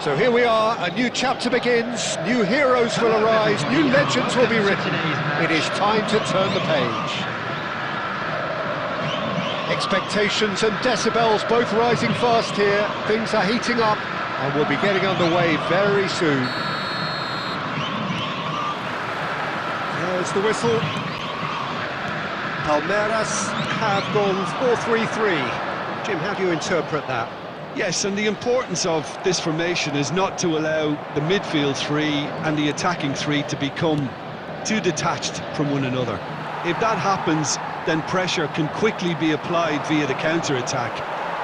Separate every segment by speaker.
Speaker 1: So here we are, a new chapter begins, new heroes will arise, new legends will be written. It is time to turn the page. Expectations and decibels both rising fast here. Things are heating up and we'll be getting underway very soon. There's the whistle. Palmeiras have gone 4-3-3. Jim, how do you interpret that?
Speaker 2: Yes, and the importance of this formation is not to allow the midfield three and the attacking three to become too detached from one another. If that happens, then pressure can quickly be applied via the counter-attack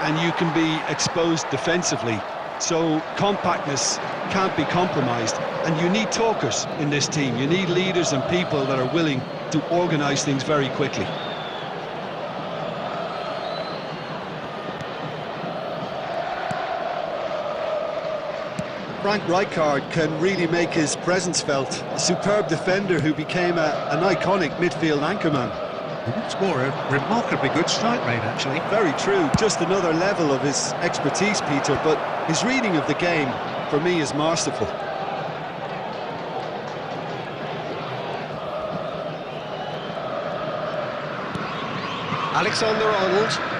Speaker 2: and you can be exposed defensively. So compactness can't be compromised, and you need talkers in this team. You need leaders and people that are willing to organise things very quickly.
Speaker 3: Frank Rijkaard can really make his presence felt. A superb defender who became an iconic midfield anchorman.
Speaker 4: It's more a remarkably good strike rate, actually.
Speaker 3: Very true, just another level of his expertise, Peter, but his reading of the game, for me, is masterful.
Speaker 1: Alexander-Arnold.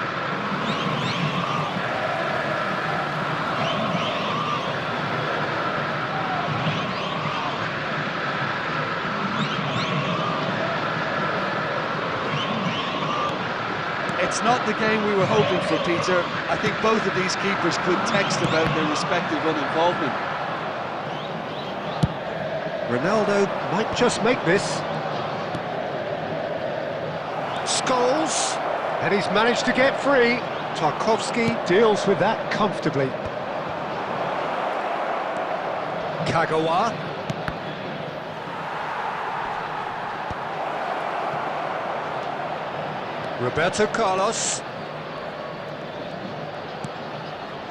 Speaker 3: It's not the game we were hoping for, Peter. I think both of these keepers could text about their respective uninvolvement.
Speaker 1: Ronaldo might just make this. Scholes, and he's managed to get free. Tarkowski deals with that comfortably. Kagawa. Roberto Carlos.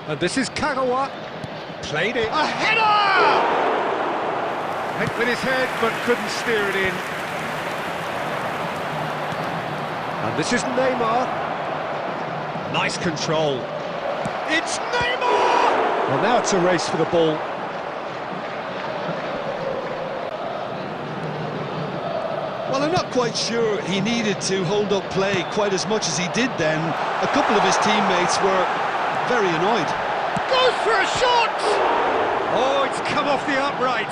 Speaker 1: And this is Kagawa. Played it. A header! Went with his head, but couldn't steer it in. And this is Neymar. Nice control. It's Neymar! Well, now it's a race for the ball.
Speaker 2: Well, I'm not quite sure he needed to hold up play quite as much as he did then. A couple of his teammates were very annoyed.
Speaker 1: Goes for a shot! Oh, it's come off the upright.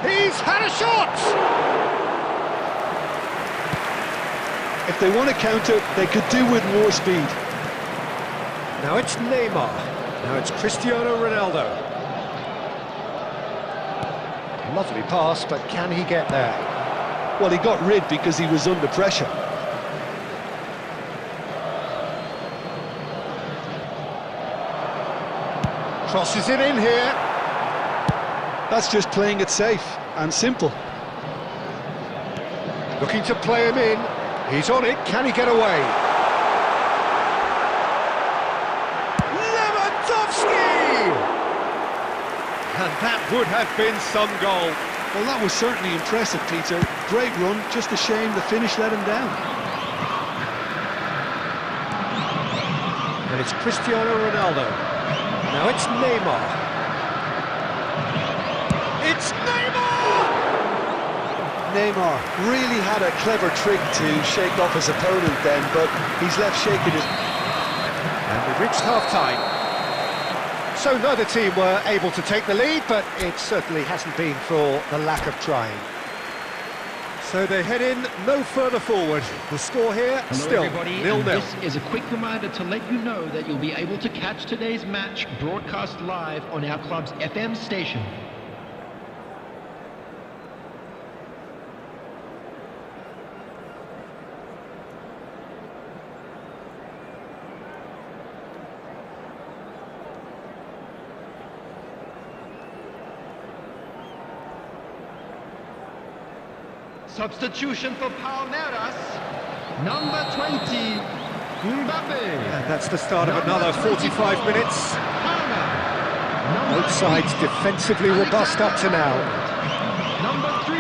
Speaker 1: He's had a shot!
Speaker 2: If they want to counter, they could do with more speed.
Speaker 1: Now it's Neymar. Now it's Cristiano Ronaldo. Lovely pass, but can he get there?
Speaker 2: Well, he got rid because he was under pressure.
Speaker 1: Crosses it in here.
Speaker 2: That's just playing it safe and simple.
Speaker 1: Looking to play him in. He's on it. Can he get away? Lewandowski! And that would have been some goal.
Speaker 2: Well, that was certainly impressive, Peter. Great run, just a shame the finish let him down.
Speaker 1: And it's Cristiano Ronaldo. Now it's Neymar. It's Neymar!
Speaker 2: Neymar really had a clever trick to shake off his opponent then, but he's left shaking his...
Speaker 1: And we've reached half-time. So neither team were able to take the lead, but it certainly hasn't been for the lack of trying. So they head in no further forward. The score here,
Speaker 5: Hello
Speaker 1: still
Speaker 5: everybody,
Speaker 1: 0-0.
Speaker 5: and this is a quick reminder to let you know that you'll be able to catch today's match broadcast live on our club's FM station. Substitution for Palmeiras, number 20, Mbappe.
Speaker 1: And that's the start of another 45 minutes.
Speaker 5: Palmer.
Speaker 1: Both sides defensively robust up to now.
Speaker 5: Number 3,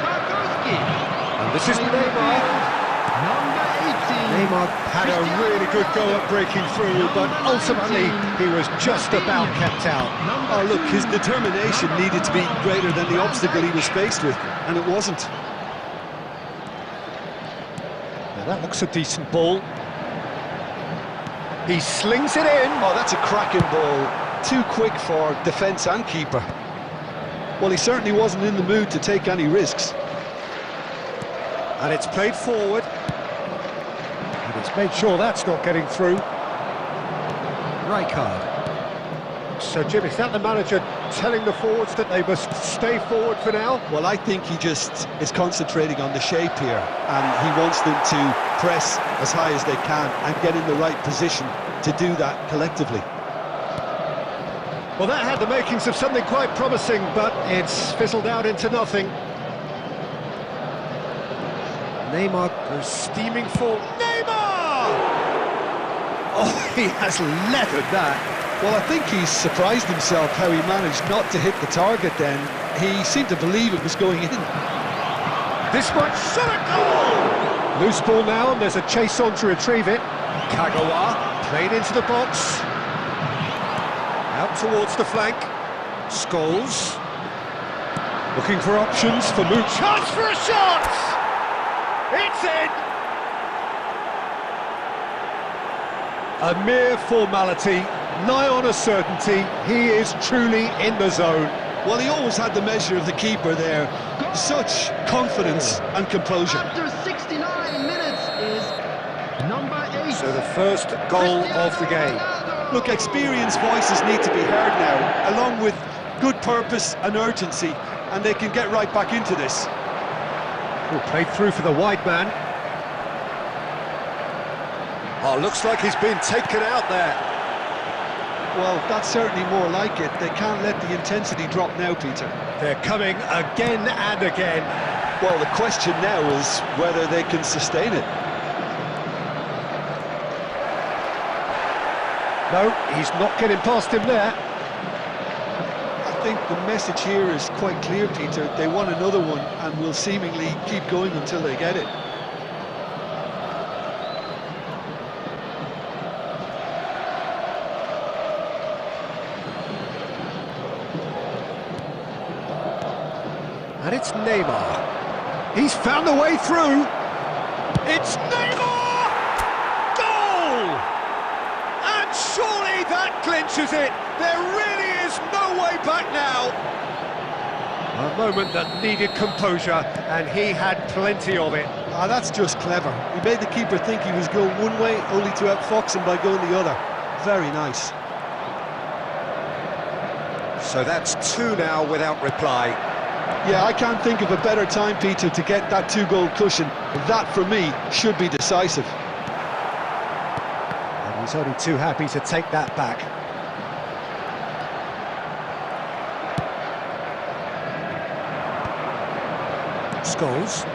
Speaker 5: Tarkowski.
Speaker 1: And this is Neymar.
Speaker 5: Number 18.
Speaker 1: Neymar had a really good go at breaking through, but ultimately he was just about kept out.
Speaker 2: Oh, look, his determination needed to be greater than the obstacle he was faced with, and it wasn't.
Speaker 1: Now that looks a decent ball. He slings it in.
Speaker 2: Oh, that's a cracking ball. Too quick for defence and keeper. Well, he certainly wasn't in the mood to take any risks.
Speaker 1: And it's played forward. And it's made sure that's not getting through. Right card. So, Jim, is that the manager telling the forwards that they must stay forward for now?
Speaker 2: Well, I think he just is concentrating on the shape here, and he wants them to press as high as they can and get in the right position to do that collectively.
Speaker 1: Well, that had the makings of something quite promising, but it's fizzled out into nothing. Neymar goes steaming forward. Neymar! Oh, he has leathered that.
Speaker 2: Well, I think he's surprised himself how he managed not to hit the target then. He seemed to believe it was going in.
Speaker 1: This might shot a goal! Loose ball now, and there's a chase on to retrieve it. Kagawa played into the box. Out towards the flank. Scholes. Looking for options for Mooch. Chance for a shot! It's in! A mere formality, nigh on a certainty. He is truly in the zone.
Speaker 2: Well, he always had the measure of the keeper there. Such confidence and composure.
Speaker 5: After 69 minutes is number 8.
Speaker 1: So the first goal of the game.
Speaker 2: Look, experienced voices need to be heard now, along with good purpose and urgency, and they can get right back into this.
Speaker 1: Oh, played through for the wide man. Oh, looks like he's been taken out there.
Speaker 2: Well, that's certainly more like it. They can't let the intensity drop now, Peter.
Speaker 1: They're coming again and again.
Speaker 2: Well, the question now is whether they can sustain it.
Speaker 1: No, he's not getting past him there.
Speaker 2: I think the message here is quite clear, Peter. They want another one and will seemingly keep going until they get it.
Speaker 1: And it's Neymar. He's found a way through. It's Neymar! Goal! And surely that clinches it. There really is no way back now. A moment that needed composure, and he had plenty of it.
Speaker 2: Ah, that's just clever. He made the keeper think he was going one way, only to outfox him by going the other. Very nice.
Speaker 1: So that's two now without reply.
Speaker 2: Yeah, I can't think of a better time, Peter, to get that two-goal cushion. That, for me, should be decisive.
Speaker 1: And he's only too happy to take that back. Scholes.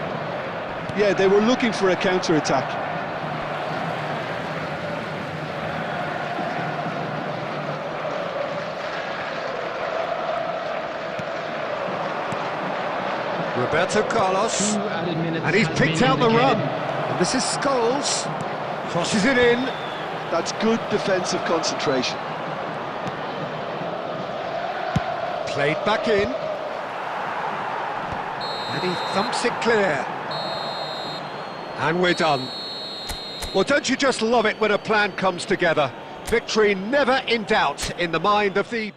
Speaker 2: Yeah, they were looking for a counter-attack.
Speaker 1: Roberto Carlos,
Speaker 5: 2 added minutes
Speaker 1: and he's
Speaker 5: has
Speaker 1: picked
Speaker 5: been
Speaker 1: out the
Speaker 5: indicated.
Speaker 1: run. And this is Scholes, crosses it in.
Speaker 2: That's good defensive concentration.
Speaker 1: Played back in. And he thumps it clear. And we're done. Well, don't you just love it when a plan comes together? Victory never in doubt in the mind of the...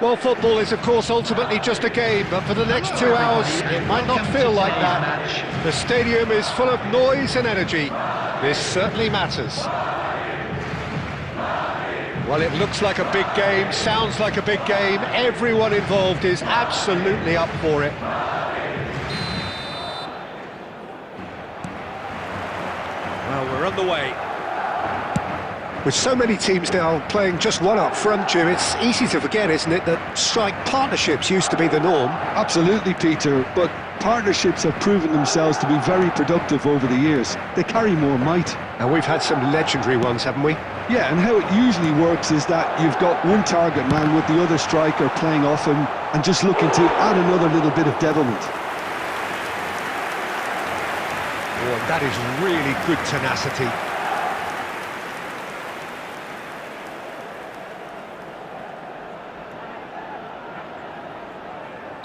Speaker 1: Well, football is, of course, ultimately just a game, but for the next 2 hours, it might not feel like that. The stadium is full of noise and energy. This certainly matters. Well, it looks like a big game, sounds like a big game. Everyone involved is absolutely up for it. Well, we're underway. With so many teams now playing just one up front, Jim, it's easy to forget, isn't it, that strike partnerships used to be the norm.
Speaker 2: Absolutely, Peter, but partnerships have proven themselves to be very productive over the years. They carry more might.
Speaker 1: And we've had some legendary ones, haven't we?
Speaker 2: Yeah, and how it usually works is that you've got one target man with the other striker playing off him and just looking to add another little bit of devilment.
Speaker 1: Oh, and that is really good tenacity.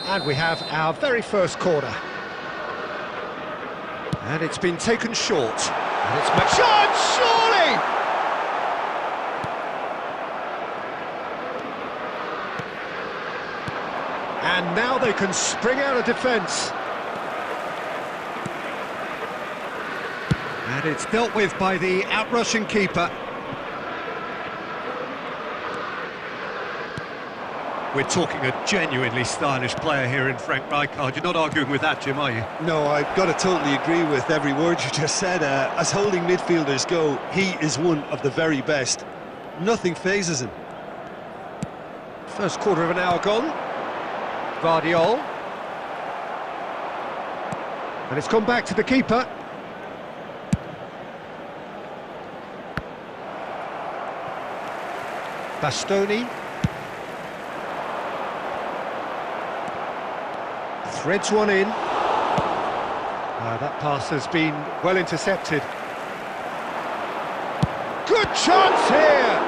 Speaker 1: And we have our very first corner. And it's been taken short. And it's McShot, surely! And now they can spring out of defence. And it's dealt with by the outrushing keeper. We're talking a genuinely stylish player here in Frank Rijkaard. You're not arguing with that, Jim, are you?
Speaker 3: No, I've got to totally agree with every word you just said. As holding midfielders go, he is one of the very best. Nothing phases him.
Speaker 1: First quarter of an hour gone. Guardiol. And it's come back to the keeper. Bastoni. Threads one in. That pass has been well intercepted. Good chance here!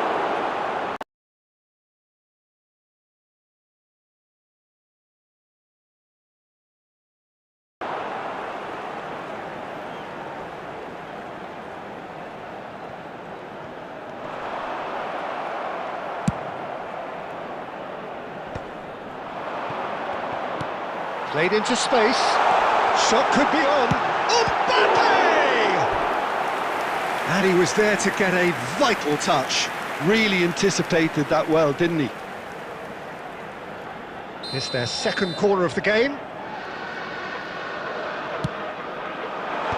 Speaker 1: Played into space. Shot could be on. Mbappe!
Speaker 3: And he was there to get a vital touch.
Speaker 2: Really anticipated that well, didn't he?
Speaker 1: It's their second corner of the game.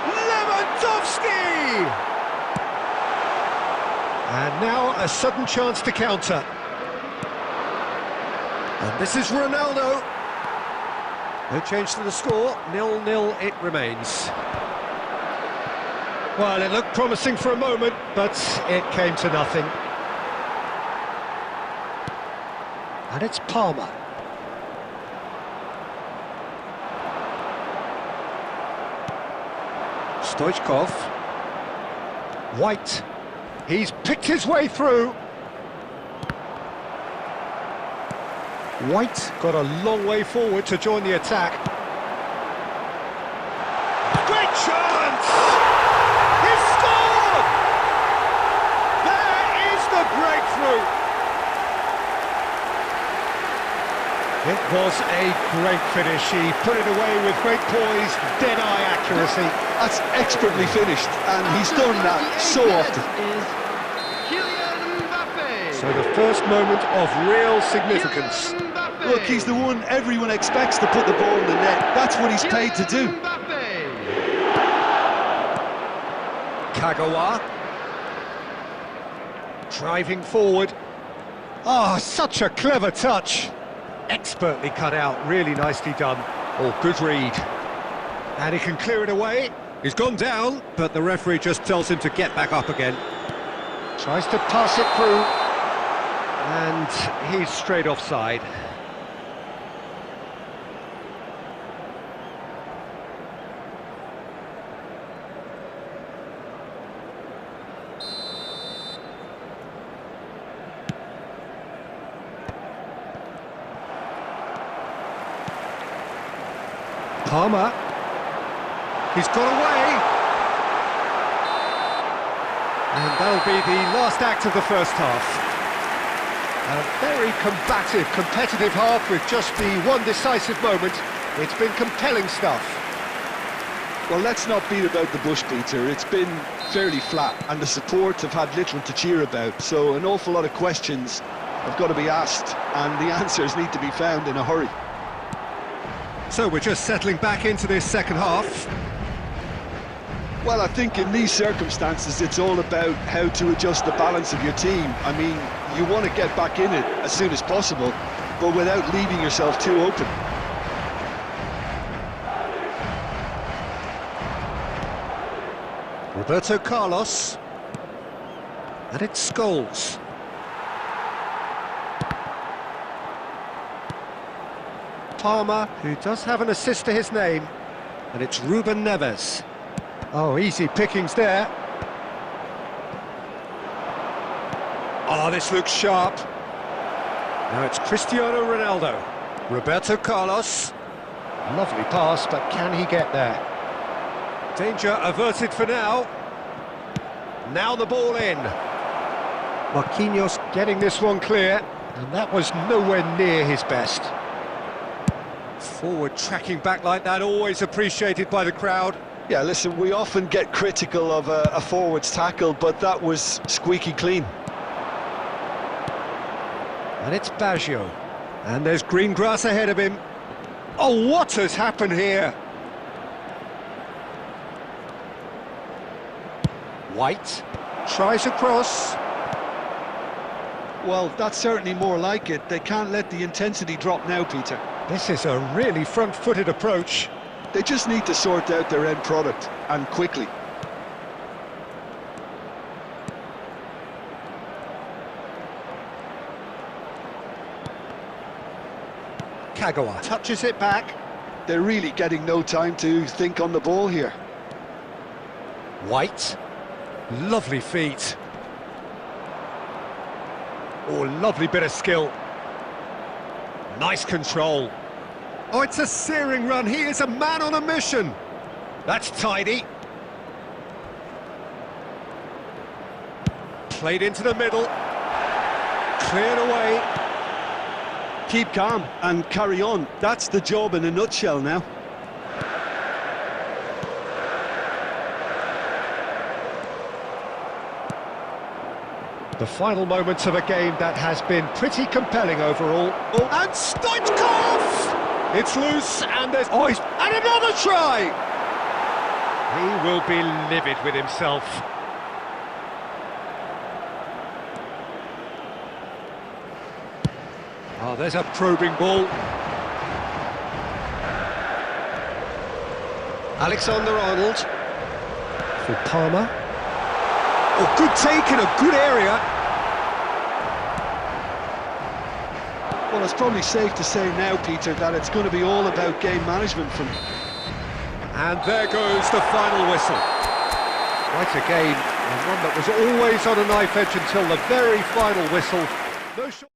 Speaker 1: Lewandowski! And now a sudden chance to counter. And this is Ronaldo. No change to the score, 0-0 it remains. Well, it looked promising for a moment, but it came to nothing. And it's Palmer. Stoichkov. White. He's picked his way through. White got a long way forward to join the attack. Great chance! He's scored! There is the breakthrough! It was a great finish. He put it away with great poise, dead-eye accuracy.
Speaker 2: That's expertly finished, and he's done that so often.
Speaker 1: So the first moment of real significance.
Speaker 2: Look, he's the one everyone expects to put the ball in the net. That's what he's paid to do.
Speaker 1: Kagawa. Driving forward. Oh, such a clever touch. Expertly cut out, really nicely done. Oh, good read. And he can clear it away. He's gone down, but the referee just tells him to get back up again. Tries to pass it through. And he's straight offside. Palmer. He's got away. And that'll be the last act of the first half. A very combative, competitive half with just the one decisive moment. It's been compelling stuff.
Speaker 2: Well, let's not beat about the bush, Peter. It's been fairly flat, and the support have had little to cheer about. So an awful lot of questions have got to be asked, and the answers need to be found in a hurry.
Speaker 1: So we're just settling back into this second half.
Speaker 2: Well, I think in these circumstances it's all about how to adjust the balance of your team. I mean, you want to get back in it as soon as possible, but without leaving yourself too open.
Speaker 1: Roberto Carlos. And it's Scholes. Palmer, who does have an assist to his name, and it's Ruben Neves. Oh, easy pickings there. Oh, this looks sharp. Now it's Cristiano Ronaldo. Roberto Carlos. Lovely pass, but can he get there? Danger averted for now. Now the ball in. Marquinhos getting this one clear, and that was nowhere near his best. Forward tracking back like that, always appreciated by the crowd.
Speaker 2: Yeah, listen, we often get critical of a forward's tackle, but that was squeaky clean.
Speaker 1: And it's Baggio. And there's green grass ahead of him. Oh, what has happened here? White tries across.
Speaker 2: Well, that's certainly more like it. They can't let the intensity drop now, Peter.
Speaker 1: This is a really front-footed approach.
Speaker 2: They just need to sort out their end product, and quickly.
Speaker 1: Kagawa touches it back.
Speaker 2: They're really getting no time to think on the ball here.
Speaker 1: White. Lovely feet. Oh, lovely bit of skill. Nice control. Oh, it's a searing run. He is a man on a mission. That's tidy. Played into the middle. Cleared away.
Speaker 2: Keep calm and carry on. That's the job in a nutshell now.
Speaker 1: The final moments of a game that has been pretty compelling overall. Oh, and Stoichkov! It's loose, and there's... Oh, and another try! He will be livid with himself. Oh, there's a probing ball. Alexander-Arnold. For Palmer. Oh, good take in a good area.
Speaker 2: Well, it's probably safe to say now, Peter, that it's going to be all about game management from...
Speaker 1: And there goes the final whistle. Quite a game, and one that was always on a knife edge until the very final whistle. No shot.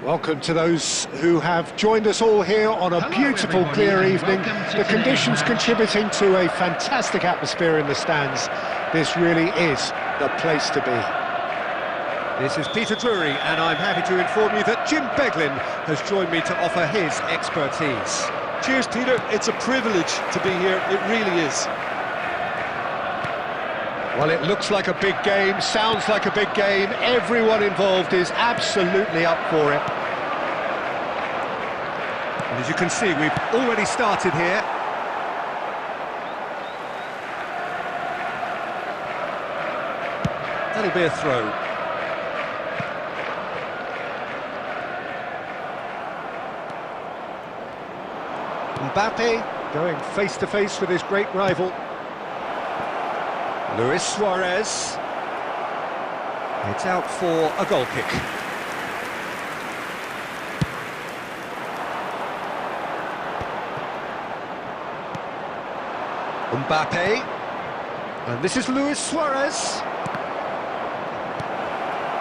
Speaker 1: Welcome to those who have joined us all here on a beautiful, clear evening. The conditions contributing to a fantastic atmosphere in the stands. This really is the place to be. This is Peter Drury, and I'm happy to inform you that Jim Beglin has joined me to offer his expertise.
Speaker 2: Cheers, Peter. It's a privilege to be here. It really is.
Speaker 1: Well, it looks like a big game, sounds like a big game. Everyone involved is absolutely up for it. And as you can see, we've already started here. That'll be a throw. Mbappe going face-to-face with his great rival. Luis Suarez. It's out for a goal kick. Mbappe. And this is Luis Suarez.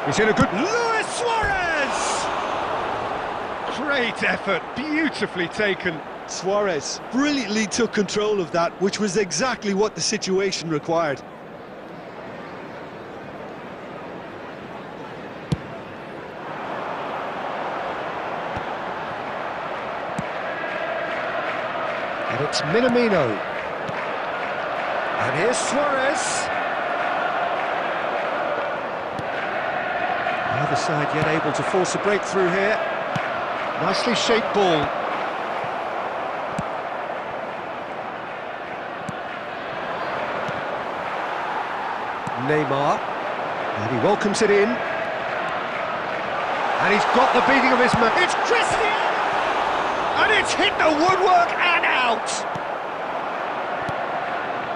Speaker 1: He's in a good... Luis Suarez! Great effort, beautifully taken.
Speaker 2: Suarez brilliantly took control of that, which was exactly what the situation required.
Speaker 1: And it's Minamino. And here's Suarez. Neither side yet able to force a breakthrough here. Nicely shaped ball. Neymar. And he welcomes it in. And he's got the beating of his man. It's Cristiano! And it's hit the woodwork and out!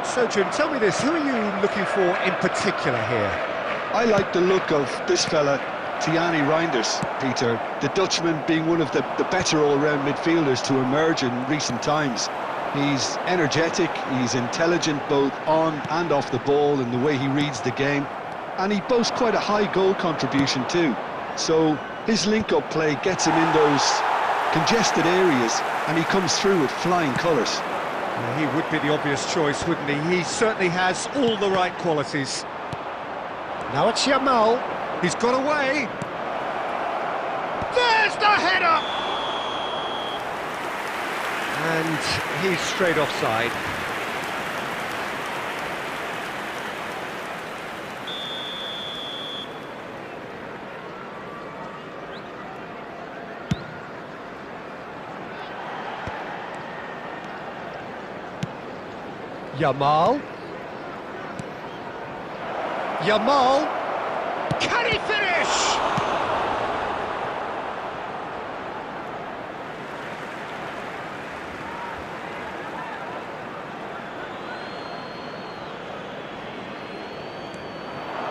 Speaker 1: So, Jim, tell me this, who are you looking for in particular here?
Speaker 2: I like the look of this fella, Thierry Reinders, Peter. The Dutchman being one of the better all-round midfielders to emerge in recent times. He's energetic, he's intelligent both on and off the ball in the way he reads the game. And he boasts quite a high goal contribution too. So his link-up play gets him in those congested areas, and he comes through with flying colours.
Speaker 1: He would be the obvious choice, wouldn't he? He certainly has all the right qualities. Now it's Yamal. He's got away. There's the header! And he's straight offside. Yamal. Yamal. Can he finish?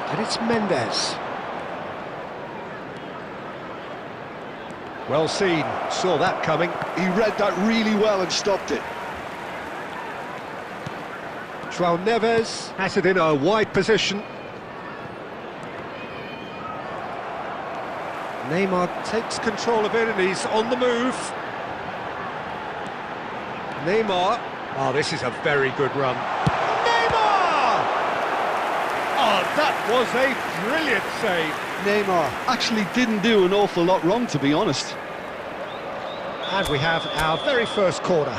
Speaker 1: And it's Mendes. Well seen, saw that coming.
Speaker 2: He read that really well and stopped it.
Speaker 1: João Neves has it in a wide position. Neymar takes control of it and he's on the move. Neymar. Oh, this is a very good run. Neymar! Oh, that was a brilliant save.
Speaker 2: Neymar actually didn't do an awful lot wrong, to be honest.
Speaker 1: And we have our very first corner.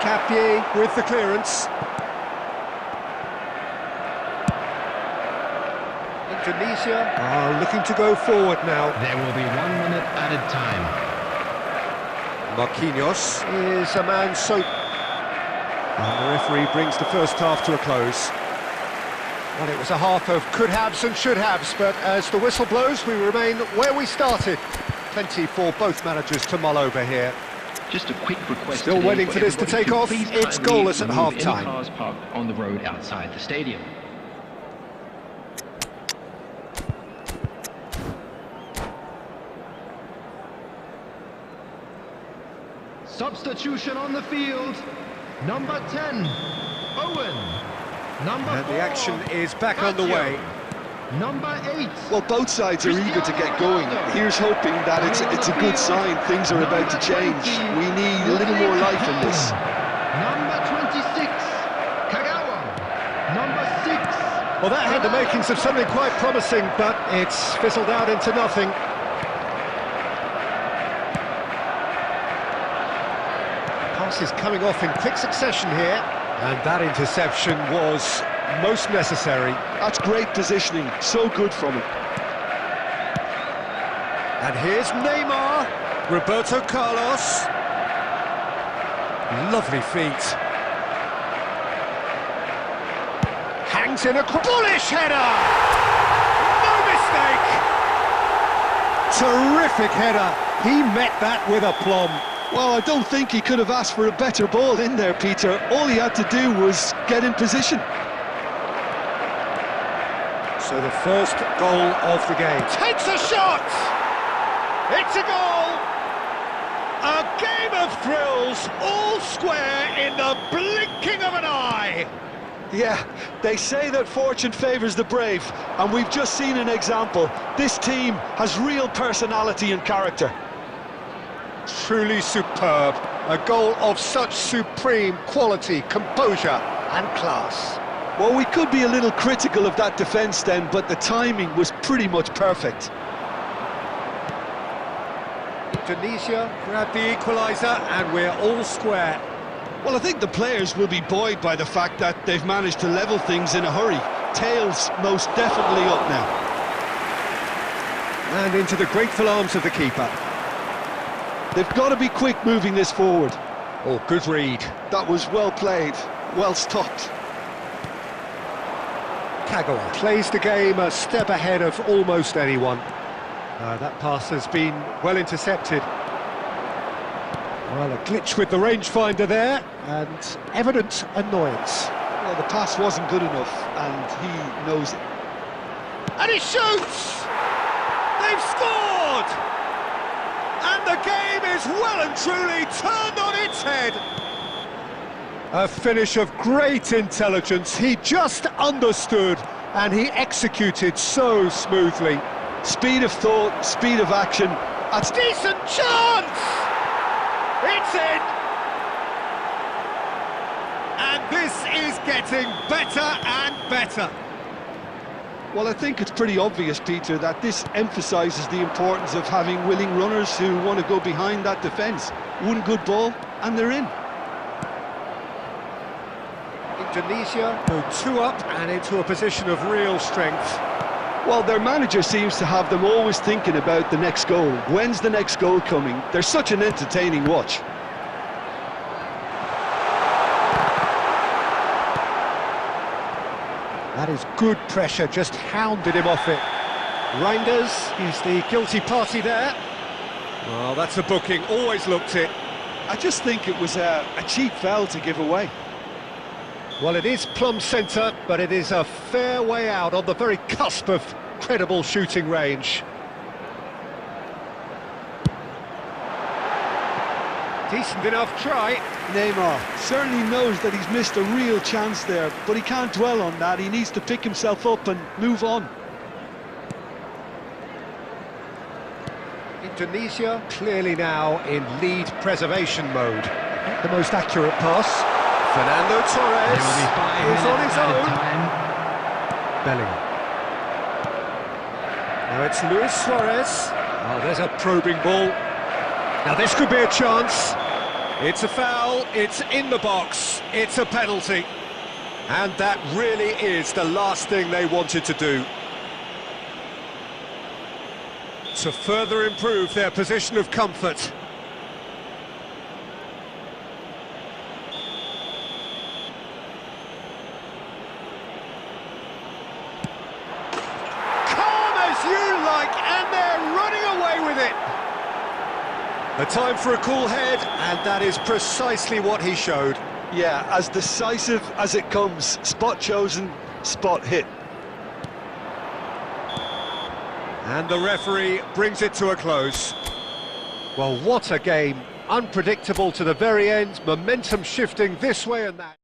Speaker 1: Capier with the clearance. Indonesia are looking to go forward now.
Speaker 5: There will be 1 minute added time.
Speaker 1: Marquinhos is a man so... And the referee brings the first half to a close. Well, it was a half of could-haves and should-haves, but as the whistle blows, we remain where we started. Plenty for both managers to mull over here.
Speaker 5: Just a quick request.
Speaker 1: Still waiting for this to take off. It's goalless at half-time.
Speaker 5: Any cars parked on the road outside the stadium. Substitution on the field. Number 10, Owen. Number 4,
Speaker 1: and the action is back
Speaker 5: Baccio.
Speaker 1: underway.
Speaker 5: Number 8.
Speaker 2: Well, both sides are eager to get going. Here's hoping that it's a good sign. Things are about to change. We need a little more life in this.
Speaker 5: Number 26, Kagawa. Number 6.
Speaker 1: Well, that had the makings of something quite promising, but it's fizzled out into nothing. Pass is coming off in quick succession here, and that interception was most necessary.
Speaker 2: That's great positioning, so good from him.
Speaker 1: And here's Neymar, Roberto Carlos. Lovely feet. Hangs in a bullish header! No mistake! Terrific header. He met that with aplomb.
Speaker 2: Well, I don't think he could have asked for a better ball in there, Peter. All he had to do was get in position.
Speaker 1: So the first goal of the game. Takes a shot! It's a goal! A game of thrills, all square in the blinking of an eye!
Speaker 2: Yeah, they say that fortune favours the brave, and we've just seen an example. This team has real personality and character.
Speaker 1: Truly superb. A goal of such supreme quality, composure and class.
Speaker 2: Well, we could be a little critical of that defence then, but the timing was pretty much perfect.
Speaker 1: Indonesia grabbed the equaliser and we're all square.
Speaker 2: Well, I think the players will be buoyed by the fact that they've managed to level things in a hurry. Tails most definitely up now.
Speaker 1: And into the grateful arms of the keeper.
Speaker 2: They've got to be quick moving this forward.
Speaker 1: Oh, good read.
Speaker 2: That was well played, well stopped.
Speaker 1: Kagawa plays the game a step ahead of almost anyone. That pass has been well intercepted. Well, a glitch with the rangefinder there, and evident annoyance.
Speaker 2: Well, the pass wasn't good enough, and he knows it.
Speaker 1: And he shoots! They've scored! And the game is well and truly turned on its head. A finish of great intelligence. He just understood, and he executed so smoothly.
Speaker 2: Speed of thought, speed of action.
Speaker 1: That's a decent chance! It's in! And this is getting better and better.
Speaker 2: Well, I think it's pretty obvious, Peter, that this emphasises the importance of having willing runners who want to go behind that defence. One good ball, and they're in.
Speaker 1: Indonesia go 2 up and into a position of real strength.
Speaker 2: Well, their manager seems to have them always thinking about the next goal. When's the next goal coming? They're such an entertaining watch.
Speaker 1: That is good pressure, just hounded him off it. Reinders is the guilty party there. Well, that's a booking, always looked it.
Speaker 2: I just think it was a cheap foul to give away.
Speaker 1: Well, it is plumb centre, but it is a fair way out on the very cusp of credible shooting range. Decent enough try.
Speaker 2: Neymar certainly knows that he's missed a real chance there, but he can't dwell on that. He needs to pick himself up and move on.
Speaker 1: Indonesia clearly now in lead preservation mode. The most accurate pass. Fernando Torres is on his own. Bellingham. Now it's Luis Suarez. Oh, there's a probing ball. Now this could be a chance. It's a foul, it's in the box, it's a penalty. And that really is the last thing they wanted to do. To further improve their position of comfort. And they're running away with it. A time for a cool head, and that is precisely what he showed.
Speaker 2: Yeah, as decisive as it comes. Spot chosen, spot hit.
Speaker 1: And the referee brings it to a close. Well, what a game. Unpredictable to the very end, momentum shifting this way and that.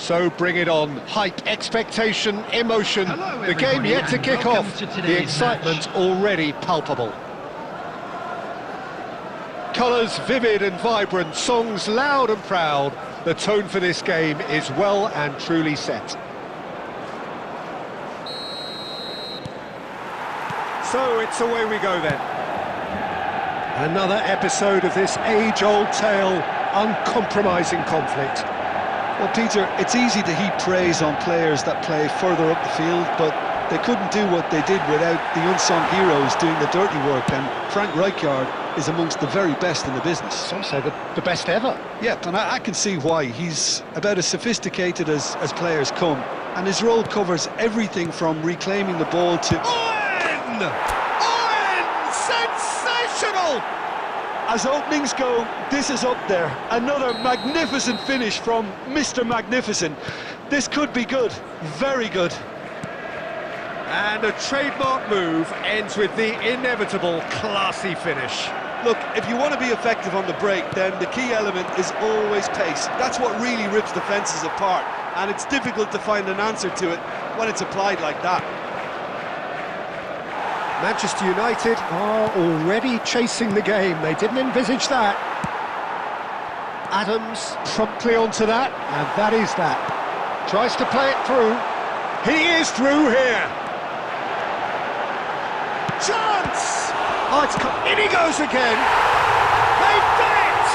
Speaker 1: So bring it on. Hype, expectation, emotion.
Speaker 5: Hello,
Speaker 1: The game
Speaker 5: everybody,
Speaker 1: yet to
Speaker 5: and
Speaker 1: kick
Speaker 5: welcome
Speaker 1: off.
Speaker 5: to
Speaker 1: The
Speaker 5: today's
Speaker 1: excitement
Speaker 5: match.
Speaker 1: already palpable. Colours vivid and vibrant, songs loud and proud. The tone for this game is well and truly set. So it's away we go then. Another episode of this age-old tale, uncompromising conflict.
Speaker 2: Well, Peter, it's easy to heap praise on players that play further up the field, but they couldn't do what they did without the unsung heroes doing the dirty work, and Frank Rijkaard is amongst the very best in the business.
Speaker 1: Some say the best ever.
Speaker 2: Yeah, and I can see why. He's about as sophisticated as players come, and his role covers everything from reclaiming the ball to...
Speaker 1: Owen! Owen! Sensational!
Speaker 2: As openings go, this is up there. Another magnificent finish from Mr. Magnificent. This could be good, very good.
Speaker 1: And a trademark move ends with the inevitable classy finish.
Speaker 2: Look, if you want to be effective on the break, then the key element is always pace. That's what really rips defences apart, and it's difficult to find an answer to it when it's applied like that.
Speaker 1: Manchester United are already chasing the game. They didn't envisage that. Adams promptly onto that, and that is that. Tries to play it through. He is through here. Chance! Oh, it's come. In he goes again. They've done it!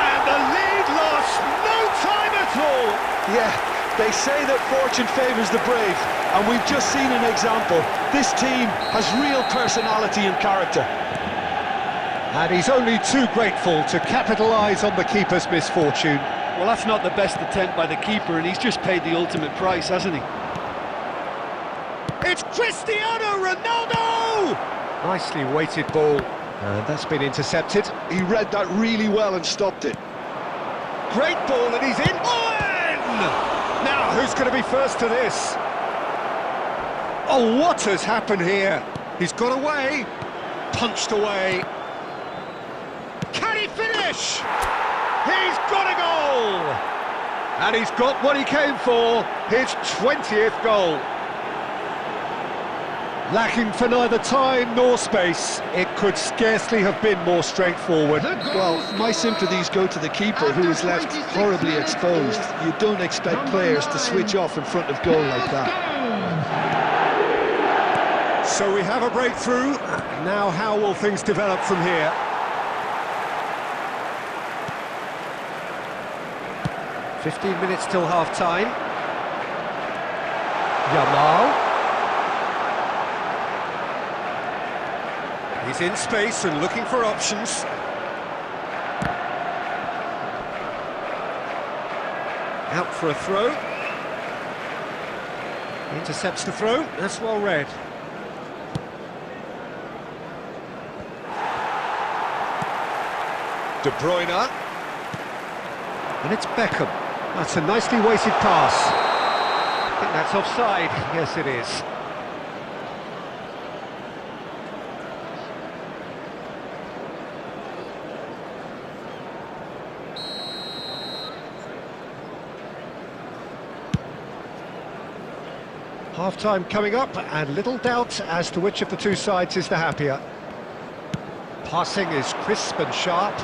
Speaker 1: And the lead lost no time at all.
Speaker 2: Yeah, they say that fortune favours the brave, and we've just seen an example. This team has real personality and character.
Speaker 1: And he's only too grateful to capitalise on the keeper's misfortune.
Speaker 2: Well, that's not the best attempt by the keeper, and he's just paid the ultimate price, hasn't he?
Speaker 1: It's Cristiano Ronaldo! Nicely weighted ball. And that's been intercepted.
Speaker 2: He read that really well and stopped it.
Speaker 1: Great ball, and he's in. Owen! Now, who's going to be first to this? Oh, what has happened here? He's got away. Punched away. Can he finish? He's got a goal! And he's got what he came for, his 20th goal. Lacking for neither time nor space, it could scarcely have been more straightforward.
Speaker 2: Well, my sympathies go to the keeper, who is left horribly exposed. You don't expect players to switch off in front of goal like that.
Speaker 1: So we have a breakthrough. Now how will things develop from here? "15 minutes till half-time. Yamal. He's in space and looking for options. Out for a throw. Intercepts the throw. That's well read. De Bruyne. And it's Beckham. That's a nicely weighted pass. I think that's offside. Yes, it is. Half-time coming up, and little doubt as to which of the two sides is the happier. Passing is crisp and sharp.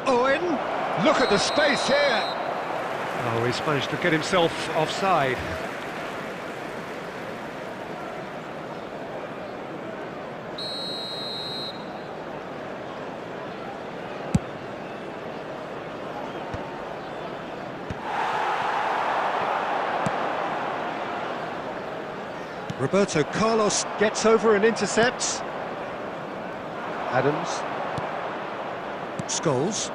Speaker 1: Owen, look at the space here. Oh, he's managed to get himself offside. Roberto Carlos gets over and intercepts. Adams. Scholes.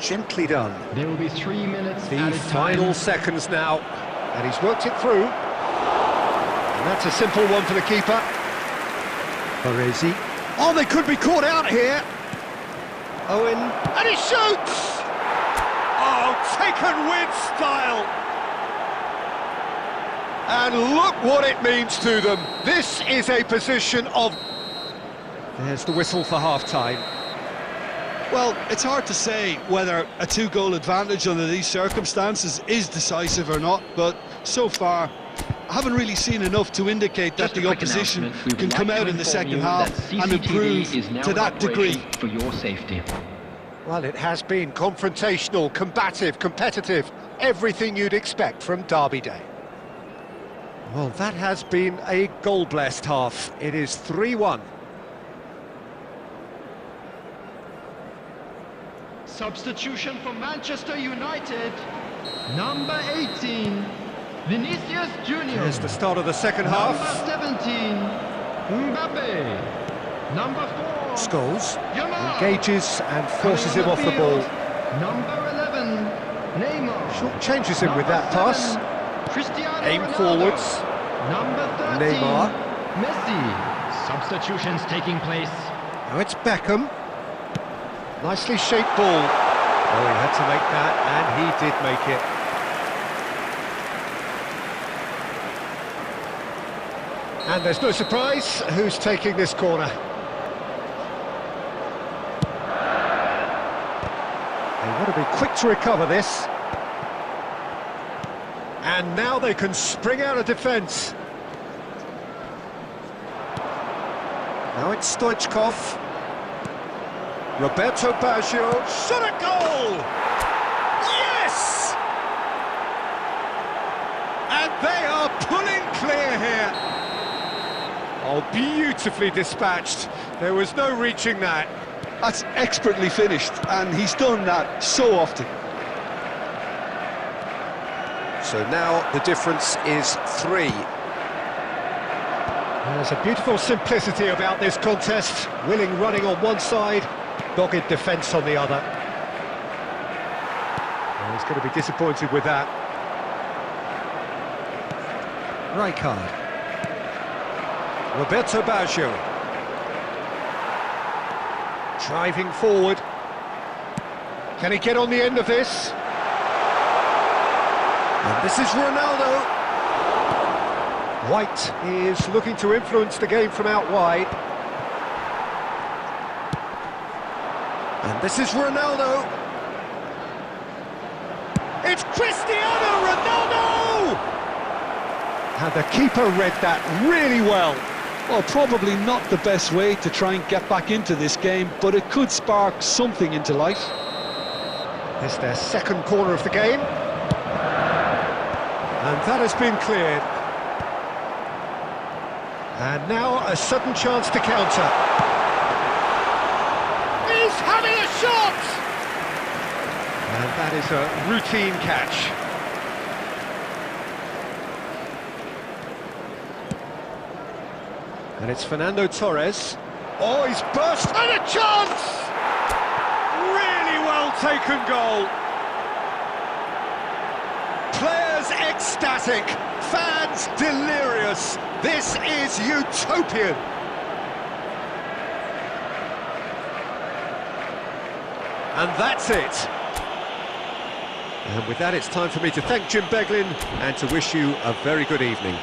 Speaker 1: Gently done.
Speaker 5: There will be 3 minutes
Speaker 1: The
Speaker 5: added
Speaker 1: final
Speaker 5: time.
Speaker 1: seconds now. And he's worked it through. And that's a simple one for the keeper. Baresi. Oh, they could be caught out here. Owen. And he shoots! Oh, taken with style. And look what it means to them. This is a position of... There's the whistle for half-time.
Speaker 2: Well, it's hard to say whether a two-goal advantage under these circumstances is decisive or not, but so far I haven't really seen enough to indicate that the opposition can come out in the second half and improve to that degree.
Speaker 5: For your safety.
Speaker 1: Well, it has been confrontational, combative, competitive, everything you'd expect from Derby Day. Well, that has been a goal-blessed half. It is 3-1.
Speaker 5: Substitution for Manchester United. Number 18, Vinicius Junior.
Speaker 1: Here's the start of the second half.
Speaker 5: Number 17, Mbappe. Number 4,
Speaker 1: Scholes
Speaker 5: Yamal.
Speaker 1: engages and forces him off the ball.
Speaker 5: Number 11, Neymar.
Speaker 1: Short changes him with that pass.
Speaker 5: Cristiano
Speaker 1: Aim
Speaker 5: Ronaldo.
Speaker 1: forwards.
Speaker 5: Number 13,
Speaker 1: Neymar.
Speaker 5: Messi. Substitutions taking place.
Speaker 1: Now it's Beckham. Nicely shaped ball. Oh, he had to make that, and he did make it. And there's no surprise who's taking this corner. They want to be quick to recover this. And now they can spring out of defence. Now it's Stoichkov. Roberto Baggio, shot a goal! Yes! And they are pulling clear here. Oh, beautifully dispatched. There was no reaching that.
Speaker 2: That's expertly finished, and he's done that so often.
Speaker 1: So now the difference is 3. There's a beautiful simplicity about this contest. Willing running on one side, dogged defence on the other. Well, he's going to be disappointed with that. Rijkaard. Roberto Baggio. Driving forward. Can he get on the end of this? And this is Ronaldo. White is looking to influence the game from out wide. And this is Ronaldo. It's Cristiano Ronaldo! And the keeper read that really well.
Speaker 2: Well, probably not the best way to try and get back into this game, but it could spark something into life.
Speaker 1: It's their second corner of the game. And that has been cleared. And now a sudden chance to counter. He's having a shot! And that is a routine catch. And it's Fernando Torres. Oh, he's burst, and a chance! Really well taken goal. Players ecstatic, fans delirious. This is utopian. And that's it. And with that, it's time for me to thank Jim Beglin and to wish you a very good evening.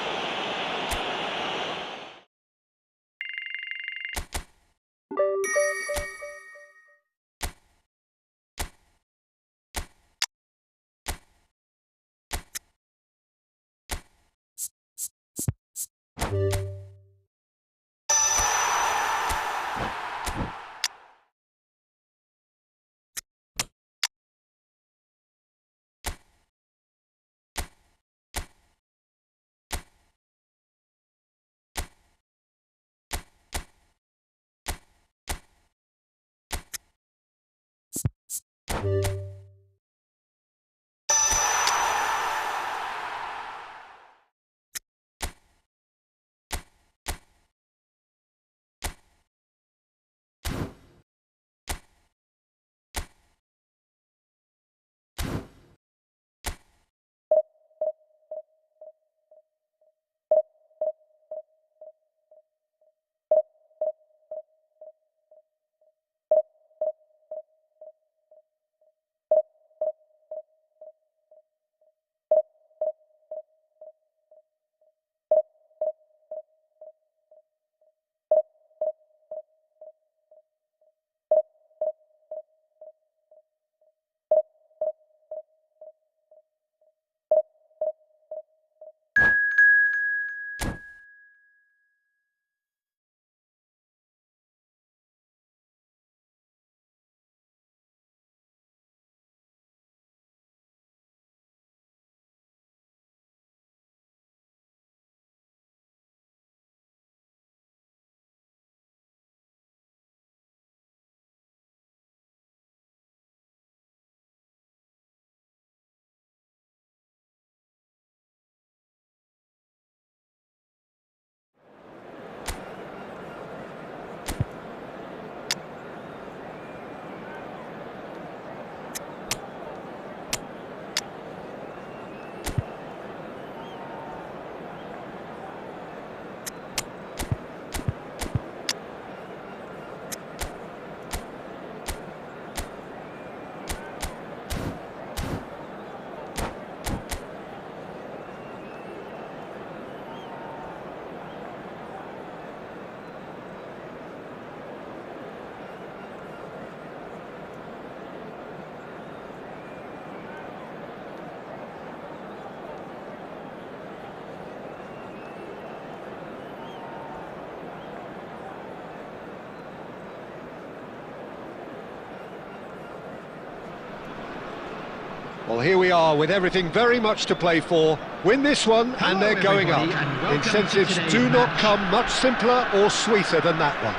Speaker 1: Well, here we are with everything very much to play for. Win this one and they're going up.
Speaker 5: Everybody, and welcome to
Speaker 1: Incentives
Speaker 5: today's
Speaker 1: do not
Speaker 5: match.
Speaker 1: come much simpler or sweeter than that one.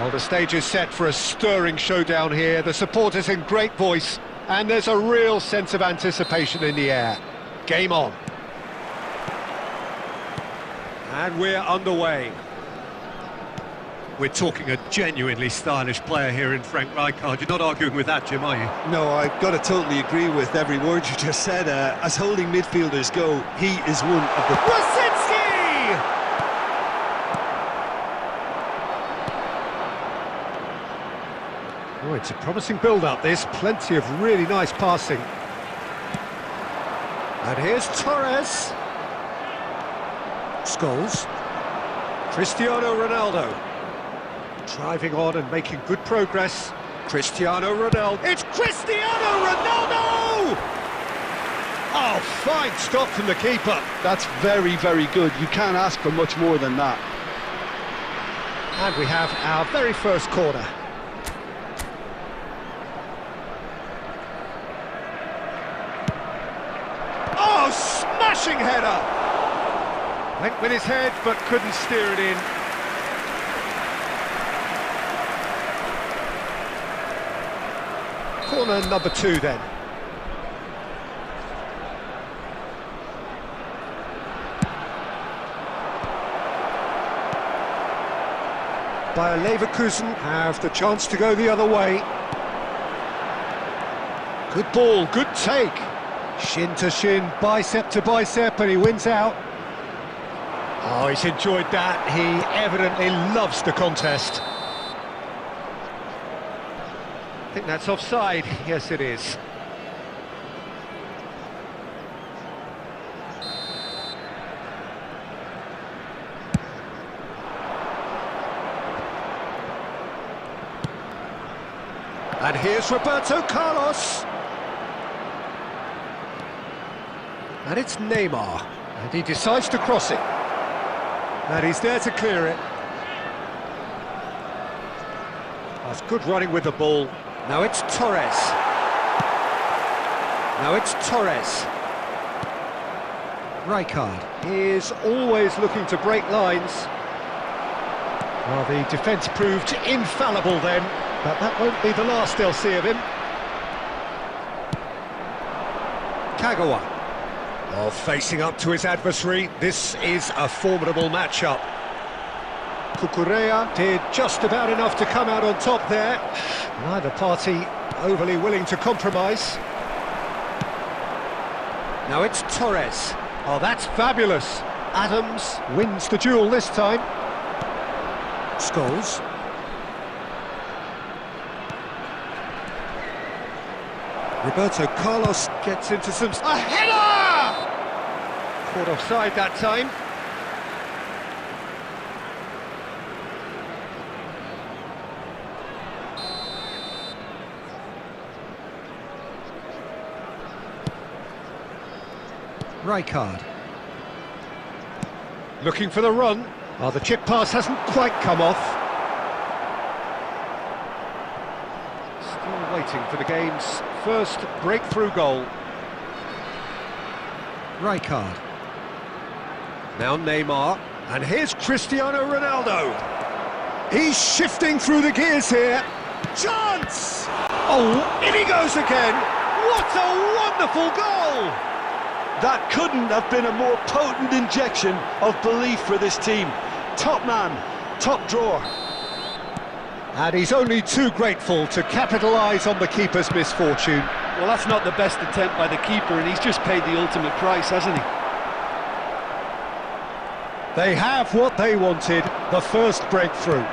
Speaker 1: Well, the stage is set for a stirring showdown here. The supporters in great voice, and there's a real sense of anticipation in the air. Game on. And we're underway.
Speaker 3: We're talking a genuinely stylish player here in Frank Rijkaard. You're not arguing with that, Jim, are you? No, I've got to totally agree with every word you just said. As holding midfielders go, he is one of the...
Speaker 1: Rosicki! Oh, it's a promising build-up, this. Plenty of really nice passing. And here's Torres. Scholes. Cristiano Ronaldo. Driving on and making good progress. Cristiano Ronaldo. It's Cristiano Ronaldo! Oh, fine stop from the keeper.
Speaker 2: That's very, very good. You can't ask for much more than that.
Speaker 1: And we have our very first corner. Oh, smashing header! Went with his head, but couldn't steer it in. Corner number 2 then. Bayer Leverkusen have the chance to go the other way. Good ball, good take. Shin to shin, bicep to bicep, and he wins out. Oh, he's enjoyed that. He evidently loves the contest. I think that's offside. Yes, it is. And here's Roberto Carlos. And it's Neymar. And he decides to cross it. And he's there to clear it. That's good running with the ball. Now it's Torres. Now it's Torres. Rijkaard is always looking to break lines. Well, the defence proved infallible then, but that won't be the last they'll see of him. Kagawa. Oh, facing up to his adversary, this is a formidable matchup. Cucurella did just about enough to come out on top there. Neither party overly willing to compromise. Now it's Torres. Oh, that's fabulous. Adams wins the duel this time. Scholes. Roberto Carlos gets into some... A header! Caught offside that time. Rijkaard. Looking for the run. Oh, the chip pass hasn't quite come off. Still waiting for the game's first breakthrough goal. Rijkaard. Now Neymar. And here's Cristiano Ronaldo. He's shifting through the gears here. Chance! Oh, in he goes again. What a wonderful goal!
Speaker 2: That couldn't have been a more potent injection of belief for this team. Top man, top drawer.
Speaker 1: And he's only too grateful to capitalise on the keeper's misfortune.
Speaker 2: Well, that's not the best attempt by the keeper, and he's just paid the ultimate price, hasn't he?
Speaker 1: They have what they wanted, the first breakthrough.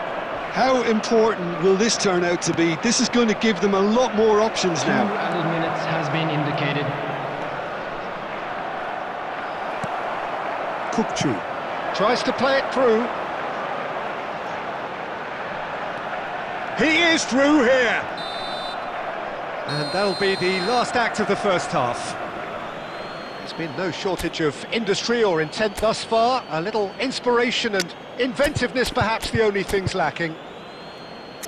Speaker 2: How important will this turn out to be? This is going to give them a lot more options
Speaker 5: 2
Speaker 2: now.
Speaker 5: added minutes has been indicated.
Speaker 1: Kukcu tries to play it through. He is through here. And that'll be the last act of the first half. There's been no shortage of industry or intent thus far. A little inspiration and inventiveness perhaps the only things lacking.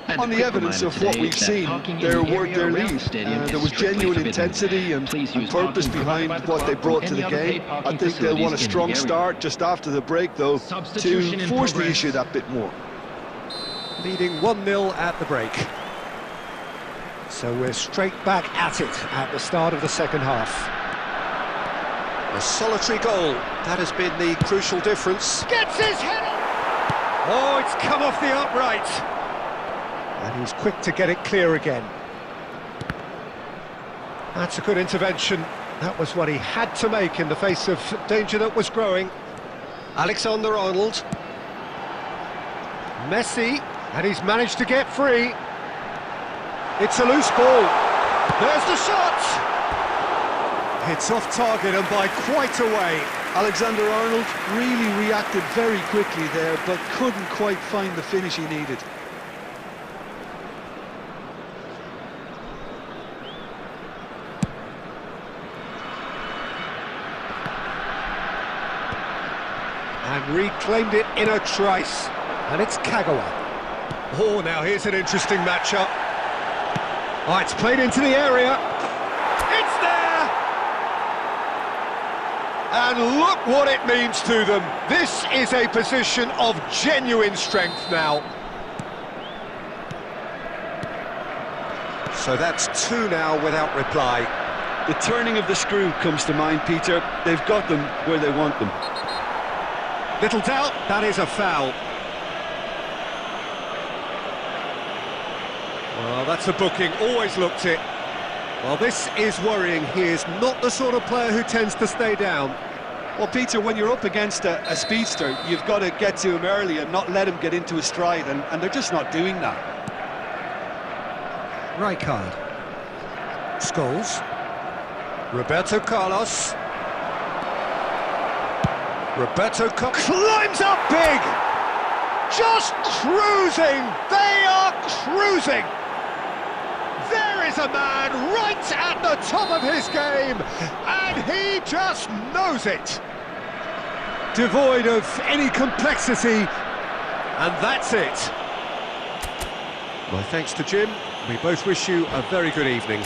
Speaker 5: And
Speaker 2: On the evidence of what we've seen, they're worth their lead. There was genuine intensity and purpose behind what they brought to the game. I think they'll want a strong start just after the break, though, to force the issue that bit more.
Speaker 1: Leading 1-0 at the break. So we're straight back at it at the start of the second half. A solitary goal, that has been the crucial difference. Gets his head on! Oh, it's come off the upright. And he's quick to get it clear again. That's a good intervention. That was what he had to make in the face of danger that was growing. Alexander-Arnold. Messi, and he's managed to get free. It's a loose ball. There's the shot! It's off target and by quite a way.
Speaker 2: Alexander-Arnold really reacted very quickly there, but couldn't quite find the finish he needed.
Speaker 1: And reclaimed it in a trice. And it's Kagawa. Oh, now here's an interesting matchup. Oh, it's played into the area. It's there! And look what it means to them. This is a position of genuine strength now. So that's 2 now without reply.
Speaker 2: The turning of the screw comes to mind, Peter. They've got them where they want them.
Speaker 1: Little doubt, that is a foul. Well, that's a booking, always looked it. Well, this is worrying. He is not the sort of player who tends to stay down.
Speaker 2: Well, Peter, when you're up against a speedster, you've got to get to him early and not let him get into a stride, and they're just not doing that.
Speaker 1: Rijkaard. Scholes. Roberto Carlos. Roberto climbs up big! Just cruising! They are cruising! There is a man right at the top of his game, and he just knows it! Devoid of any complexity, and that's it. My thanks to Jim. We both wish you a very good evening.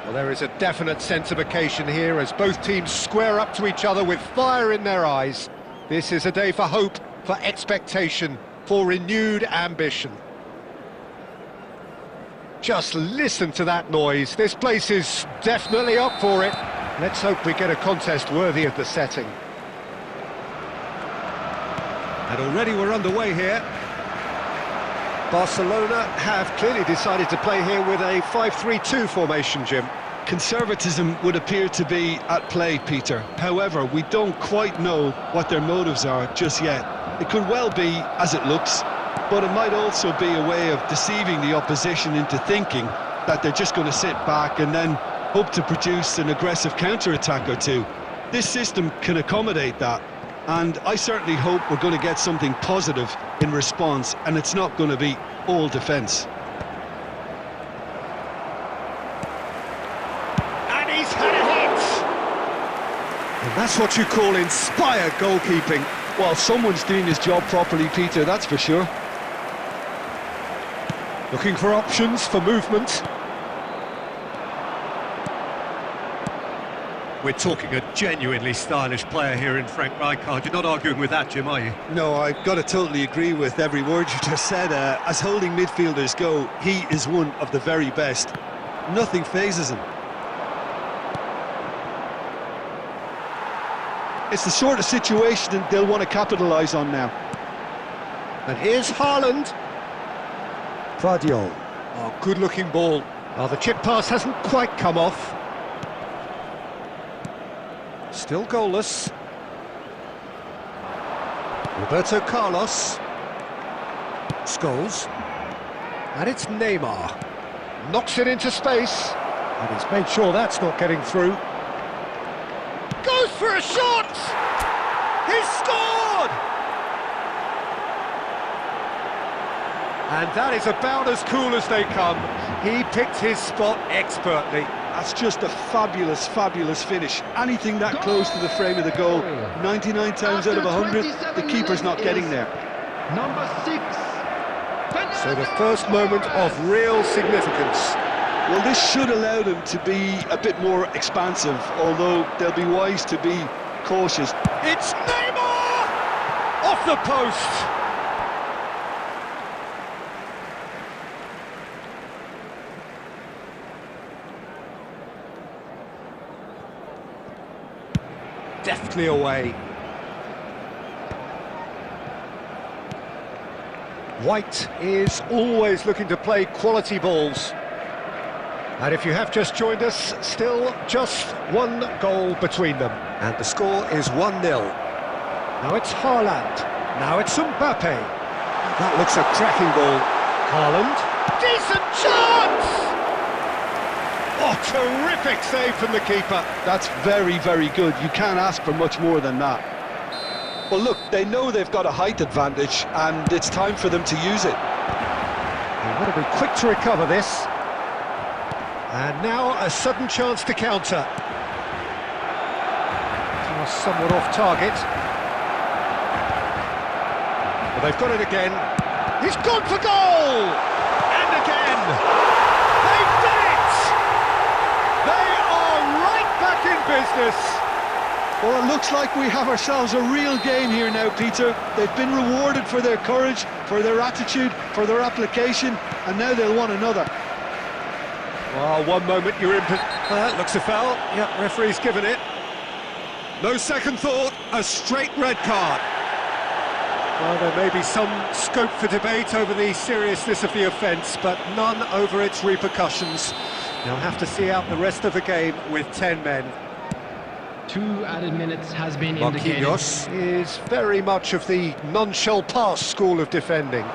Speaker 1: Well, there is a definite sense of occasion here as both teams square up to each other with fire in their eyes. This is a day for hope, for expectation, for renewed ambition. Just listen to that noise. This place is definitely up for it. Let's hope we get a contest worthy of the setting. And already we're underway here. Barcelona have clearly decided to play here with a 5-3-2 formation, Jim.
Speaker 2: Conservatism would appear to be at play, Peter. However, we don't quite know what their motives are just yet. It could well be as it looks, but it might also be a way of deceiving the opposition into thinking that they're just going to sit back and then hope to produce an aggressive counter-attack or two. This system can accommodate that, and I certainly hope we're going to get something positive in response, and it's not going to be all defence.
Speaker 1: And he's had a hit! And that's what you call inspired goalkeeping.
Speaker 2: Well, someone's doing his job properly, Peter, that's for sure.
Speaker 1: Looking for options for movement.
Speaker 3: We're talking a genuinely stylish player here in Frank Rijkaard. You're not arguing with that, Jim, are you?
Speaker 2: No, I've got to totally agree with every word you just said. As holding midfielders go, he is one of the very best. Nothing phases him. It's the sort of situation that they'll want to capitalise on now.
Speaker 1: And here's Haaland. Vardiol. Oh, good-looking ball. Oh, the chip pass hasn't quite come off. Still goalless. Roberto Carlos. Scholes. And it's Neymar. Knocks it into space. And he's made sure that's not getting through. Goes for a shot! He's scored! And that is about as cool as they come. He picked his spot expertly.
Speaker 2: That's just a fabulous, fabulous finish. Anything that close to the frame of the goal, 99 times out of 100, the keeper's not getting there.
Speaker 5: Number 6.
Speaker 1: So the first moment of real significance.
Speaker 2: Well, this should allow them to be a bit more expansive, although they'll be wise to be cautious.
Speaker 1: It's Neymar! Off the post! Deftly away. White is always looking to play quality balls. And if you have just joined us, still just one goal between them. And the score is 1-0. Now it's Haaland. Now it's Mbappe. That looks a cracking ball. Haaland. Decent chance! Oh, terrific save from the keeper.
Speaker 2: That's very, very good. You can't ask for much more than that. Well, look, they know they've got a height advantage, and it's time for them to use it.
Speaker 1: They want to be quick to recover this. And now a sudden chance to counter. Just somewhat off target. But they've got it again. He's gone for goal! And again! They've done it! They are right back in business!
Speaker 2: Well, it looks like we have ourselves a real game here now, Peter. They've been rewarded for their courage, for their attitude, for their application, and now they'll want another.
Speaker 1: Well, one moment you're in... looks a foul. Yeah, referee's given it. No second thought, a straight red card. Well, there may be some scope for debate over the seriousness of the offence, but none over its repercussions. They'll have to see out the rest of the game with 10 men.
Speaker 5: 2 added minutes has been indicated.
Speaker 1: Marquinhos is very much of the non-shall pass school of defending.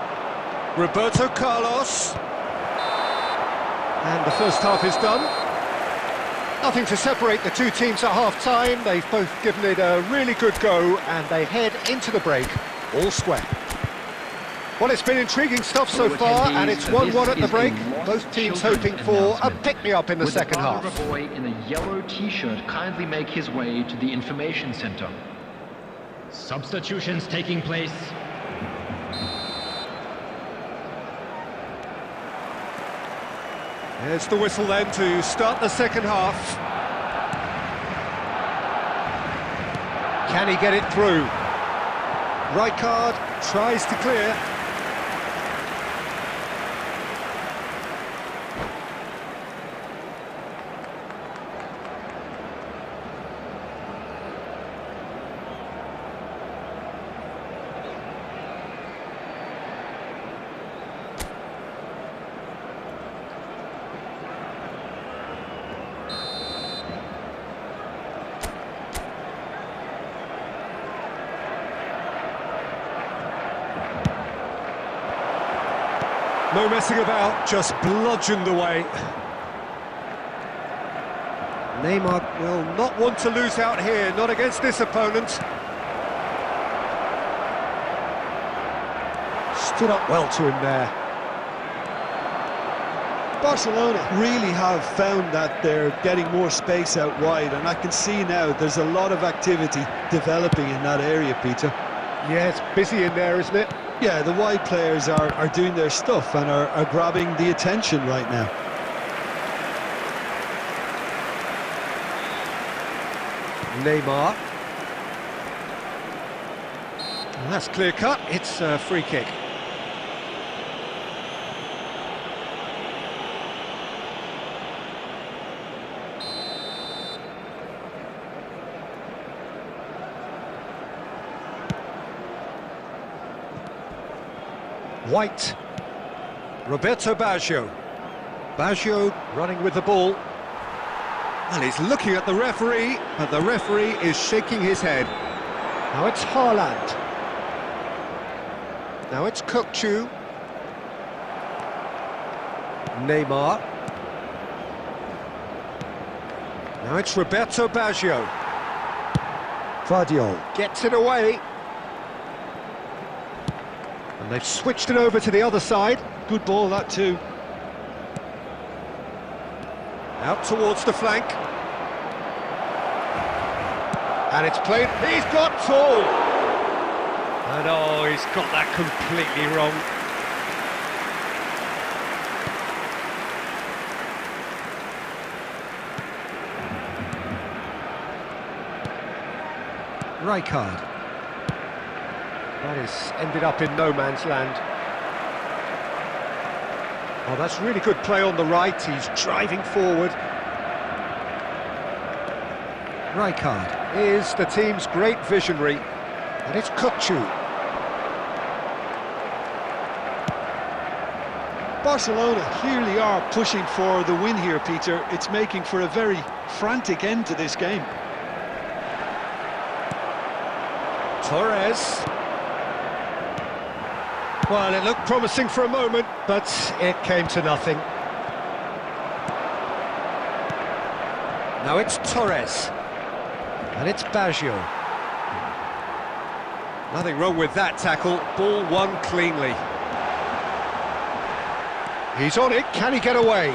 Speaker 1: Roberto Carlos. And the first half is done. Nothing to separate the two teams at half-time. They've both given it a really good go, and they head into the break all square. Well, it's been intriguing stuff so far, and it's 1-1 at the break. Both teams hoping for a pick-me-up in the second half.
Speaker 5: Would the father of a boy in a yellow T-shirt kindly make his way to the information center? Substitutions taking place.
Speaker 1: There's the whistle then to start the second half. Can he get it through? Rijkaard tries to clear. No messing about, just bludgeoned away. Neymar will not want to lose out here, not against this opponent. Stood up well to him there.
Speaker 2: Barcelona really have found that they're getting more space out wide, and I can see now there's a lot of activity developing in that area, Peter.
Speaker 1: Yeah, it's busy in there, isn't it?
Speaker 2: Yeah, the wide players are doing their stuff and are grabbing the attention right now.
Speaker 1: Neymar. And that's clear cut, it's a free kick. White. Roberto Baggio. Baggio running with the ball. And he's looking at the referee, and the referee is shaking his head. Now it's Haaland. Now it's Kökçü. Neymar. Now it's Roberto Baggio. Vardiol gets it away. And they've switched it over to the other side.
Speaker 2: Good ball, that too.
Speaker 1: Out towards the flank. And it's played. He's got tall. And oh, he's got that completely wrong. Rijkaard. That is ended up in no man's land. Oh, that's really good play on the right. He's driving forward. Rijkaard is the team's great visionary. And it's Kökçü.
Speaker 2: Barcelona clearly are pushing for the win here, Peter. It's making for a very frantic end to this game.
Speaker 1: Torres. Well, it looked promising for a moment, but it came to nothing. Now it's Torres. And it's Baggio. Nothing wrong with that tackle. Ball won cleanly. He's on it. Can he get away?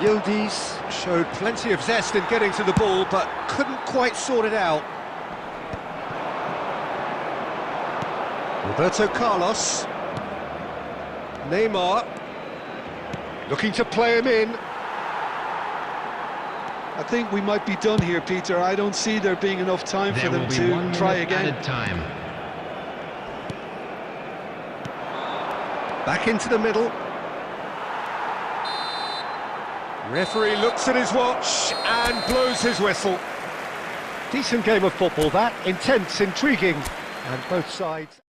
Speaker 1: Yildiz showed plenty of zest in getting to the ball, but couldn't quite sort it out. Roberto Carlos. Neymar. Looking to play him in.
Speaker 2: I think we might be done here, Peter. I don't see there being enough time for them to try again.
Speaker 5: Time.
Speaker 1: Back into the middle. Referee looks at his watch and blows his whistle. Decent game of football, that. Intense, intriguing, and both sides...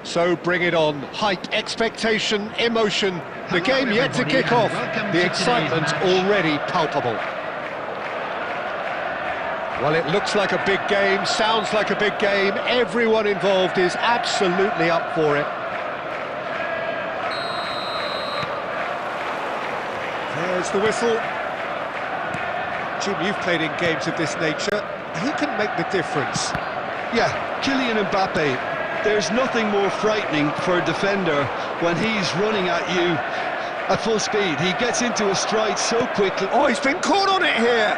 Speaker 1: So bring it on. Hype, expectation, emotion. The game yet to kick off. The excitement already palpable. Well, it looks like a big game, sounds like a big game. Everyone involved is absolutely up for it. There's the whistle. Jim, you've played in games of this nature. Who can make the difference?
Speaker 2: Yeah, Kylian Mbappe. There's nothing more frightening for a defender when he's running at you at full speed. He gets into a stride so quickly.
Speaker 1: Oh, he's been caught on it here!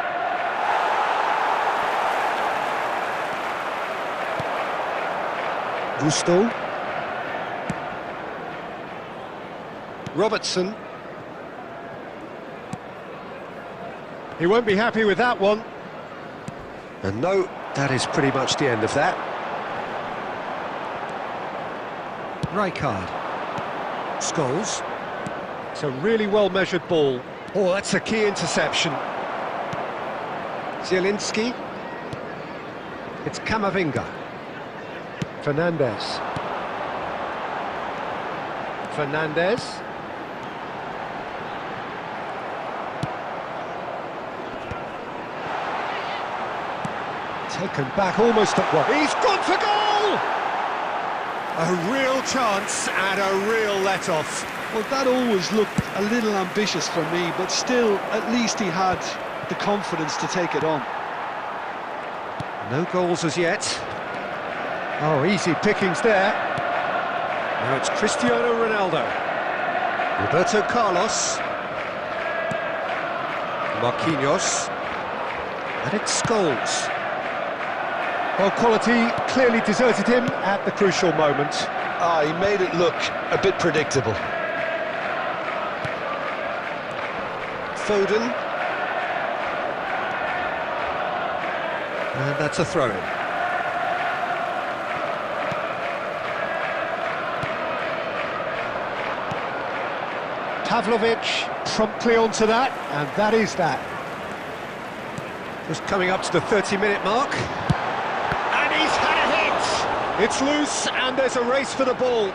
Speaker 1: Gusto. Robertson. He won't be happy with that one. And no, that is pretty much the end of that. Rijkaard. Scholes. It's a really well-measured ball. Oh, that's a key interception. Zielinski. It's Camavinga. Fernandez. Fernandez. Taken back almost at one. He's gone for goal! A real chance and a real let-off.
Speaker 2: Well, that always looked a little ambitious for me, but still, at least he had the confidence to take it on.
Speaker 1: No goals as yet. Oh, easy pickings there. Now it's Cristiano Ronaldo. Roberto Carlos. Marquinhos. And it's Scholes. Well, quality clearly deserted him at the crucial moment.
Speaker 2: He made it look a bit predictable.
Speaker 1: Foden. And that's a throw-in. Pavlovic promptly onto that, and that is that. Just coming up to the 30-minute mark. And he's had a hit! It's loose, and there's a race for the ball.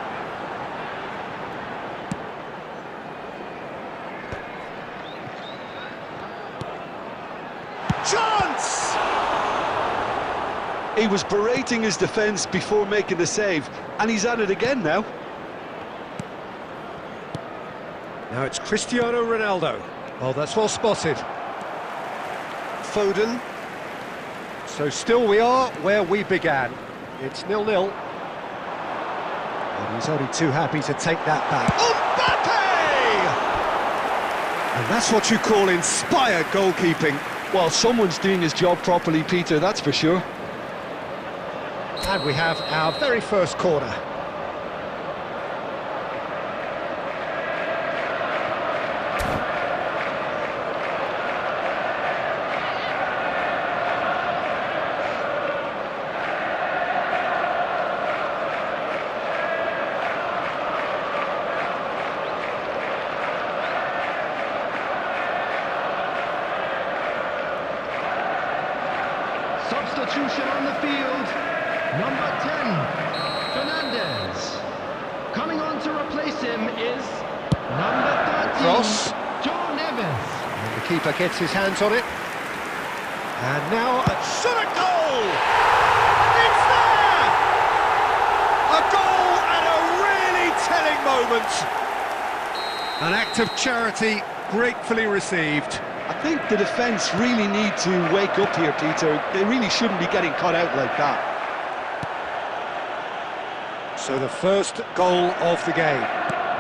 Speaker 1: Chance!
Speaker 2: He was berating his defence before making the save, and he's at it again now.
Speaker 1: Now it's Cristiano Ronaldo. Oh, that's well spotted. Foden. So still we are where we began. It's 0-0. And he's only too happy to take that back. Mbappe! And that's what you call inspired goalkeeping.
Speaker 2: Well, someone's doing his job properly, Peter, that's for sure.
Speaker 1: And we have our very first corner.
Speaker 5: Substitution on the field, number 10, Fernandez. Coming on to replace him is number 13,
Speaker 1: Cross.
Speaker 5: Joe Neves.
Speaker 1: And the keeper gets his hands on it. And now a shot at goal! It's there! A goal and a really telling moment. An act of charity gratefully received.
Speaker 2: I think the defence really need to wake up here, Peter. They really shouldn't be getting caught out like that.
Speaker 1: So the first goal of the game.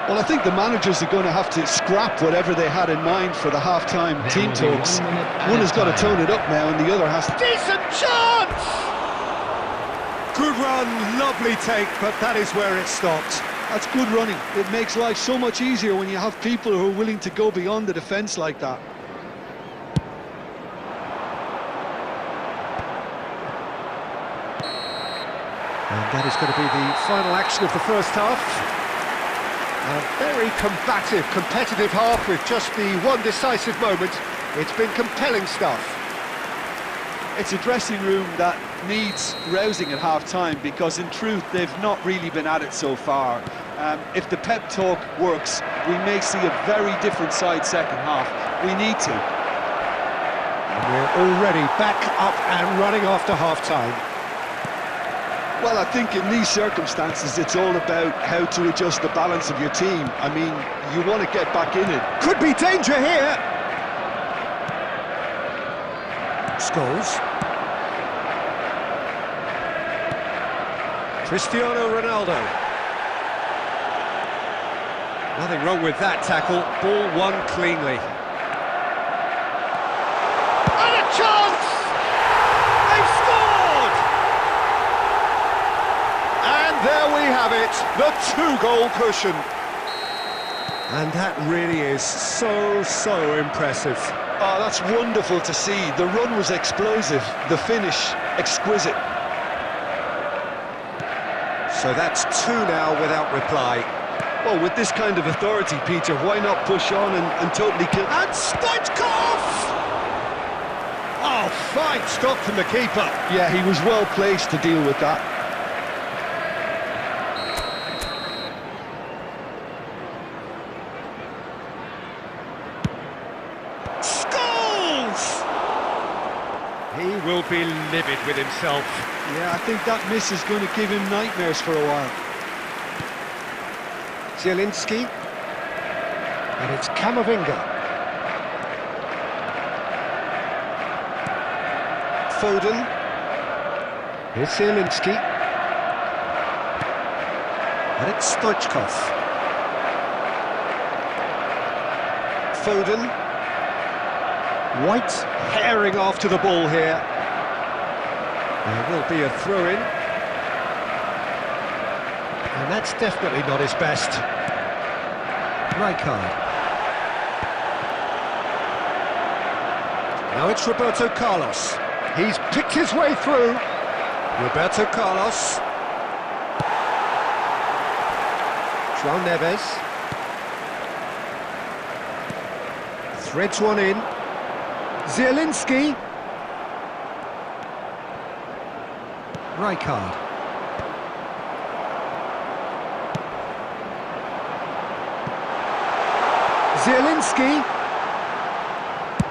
Speaker 2: Well, I think the managers are going to have to scrap whatever they had in mind for the half-time team talks. One has got to tone it up now, and the other has to...
Speaker 1: Decent chance! Good run, lovely take, but that is where it stopped.
Speaker 2: That's good running. It makes life so much easier when you have people who are willing to go beyond the defence like that.
Speaker 1: And that is going to be the final action of the first half. A very combative, competitive half with just the one decisive moment. It's been compelling stuff.
Speaker 2: It's a dressing room that needs rousing at half-time, because in truth they've not really been at it so far. If the pep talk works, we may see a very different side second half. We need to.
Speaker 1: And we're already back up and running after half-time.
Speaker 2: Well, I think in these circumstances it's all about how to adjust the balance of your team. I mean, you want to get back in it.
Speaker 1: Could be danger here. Scholes. Cristiano Ronaldo. Nothing wrong with that tackle. Ball won cleanly. And a chance! They've scored! And there we have it, the two-goal cushion. And that really is so impressive.
Speaker 2: Oh, that's wonderful to see. The run was explosive, the finish exquisite.
Speaker 1: So that's 2 now without reply.
Speaker 2: Well, with this kind of authority, Peter, why not push on and totally kill...
Speaker 1: And Stoichkov! Oh, fine stop from the keeper.
Speaker 2: Yeah, he was well placed to deal with that.
Speaker 1: Scholes! He will be livid with himself.
Speaker 2: Yeah, I think that miss is going to give him nightmares for a while.
Speaker 1: Zielinski. And it's Camavinga. Foden. Here's Zielinski. And it's Stoichkov. Foden. White herring after the ball here. There will be a throw-in. And that's definitely not his best. Rijkaard. Now it's Roberto Carlos. He's picked his way through. Roberto Carlos. João Neves. Threads one in. Zielinski. Rijkaard. Zielinski.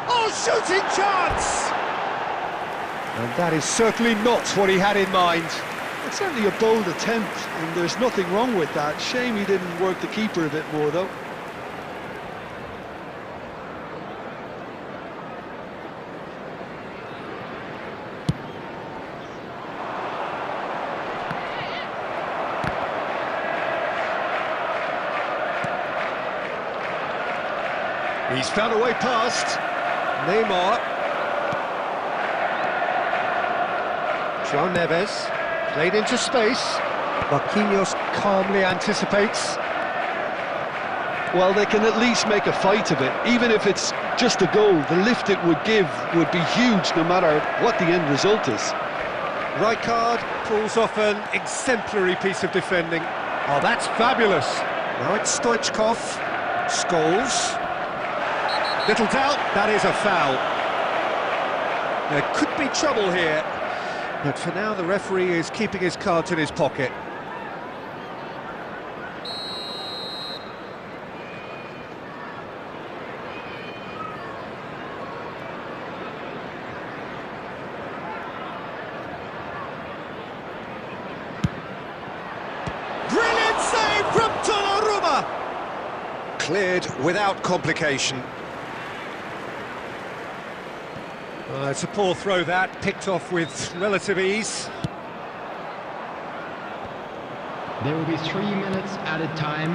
Speaker 1: Oh, shooting chance! And that is certainly not what he had in mind.
Speaker 2: It's certainly a bold attempt, and there's nothing wrong with that. Shame he didn't work the keeper a bit more, though.
Speaker 1: He's found a way past. Neymar. João Neves. Played into space. Marquinhos calmly anticipates.
Speaker 2: Well, they can at least make a fight of it. Even if it's just a goal, the lift it would give would be huge no matter what the end result is.
Speaker 1: Rijkaard pulls off an exemplary piece of defending. Oh, that's fabulous. Now it's Stoichkov. Scholes. Little doubt, that is a foul. There could be trouble here, but for now the referee is keeping his cards in his pocket. Brilliant save from Donnarumma! Cleared without complication. It's a poor throw that, picked off with relative ease.
Speaker 5: There will be 3 minutes added time.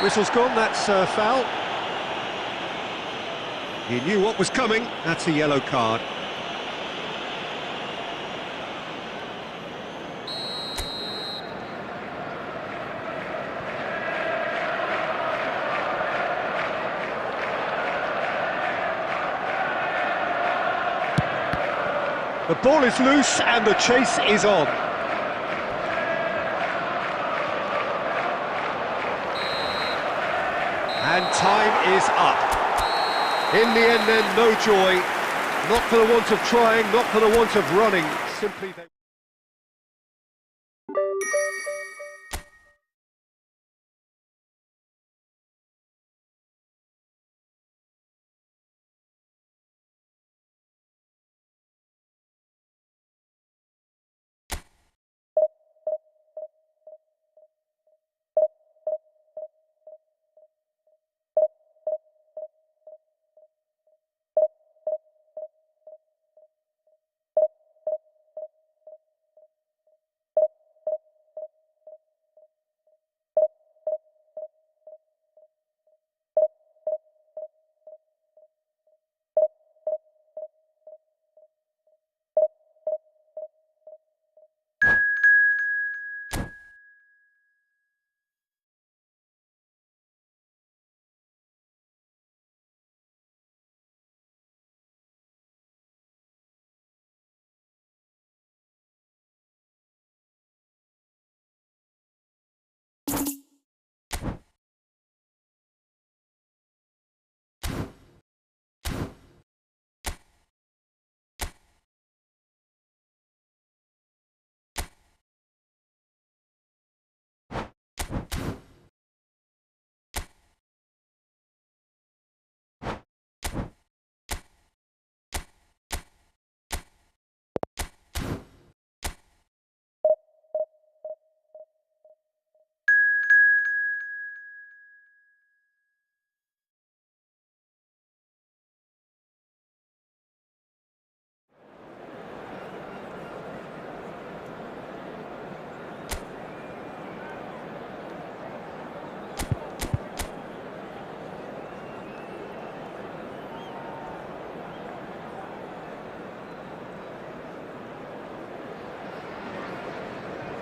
Speaker 1: Whistle's gone, that's a foul. He knew what was coming, that's a yellow card. The ball is loose and the chase is on. And time is up. In the end then, no joy. Not for the want of trying, not for the want of running, simply they...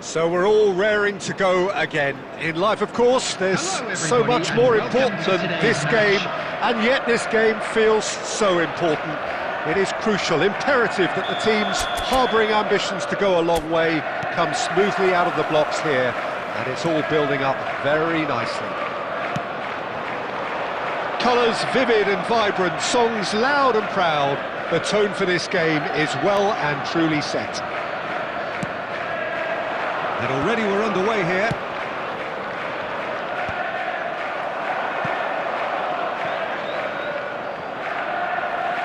Speaker 1: So we're all raring to go again. In life, of course, there's so much more important than this game, and yet this game feels so important. It is crucial, imperative that the teams harbouring ambitions to go a long way come smoothly out of the blocks here, and it's all building up very nicely. Colours vivid and vibrant, songs loud and proud. The tone for this game is well and truly set.
Speaker 3: And already we're underway here.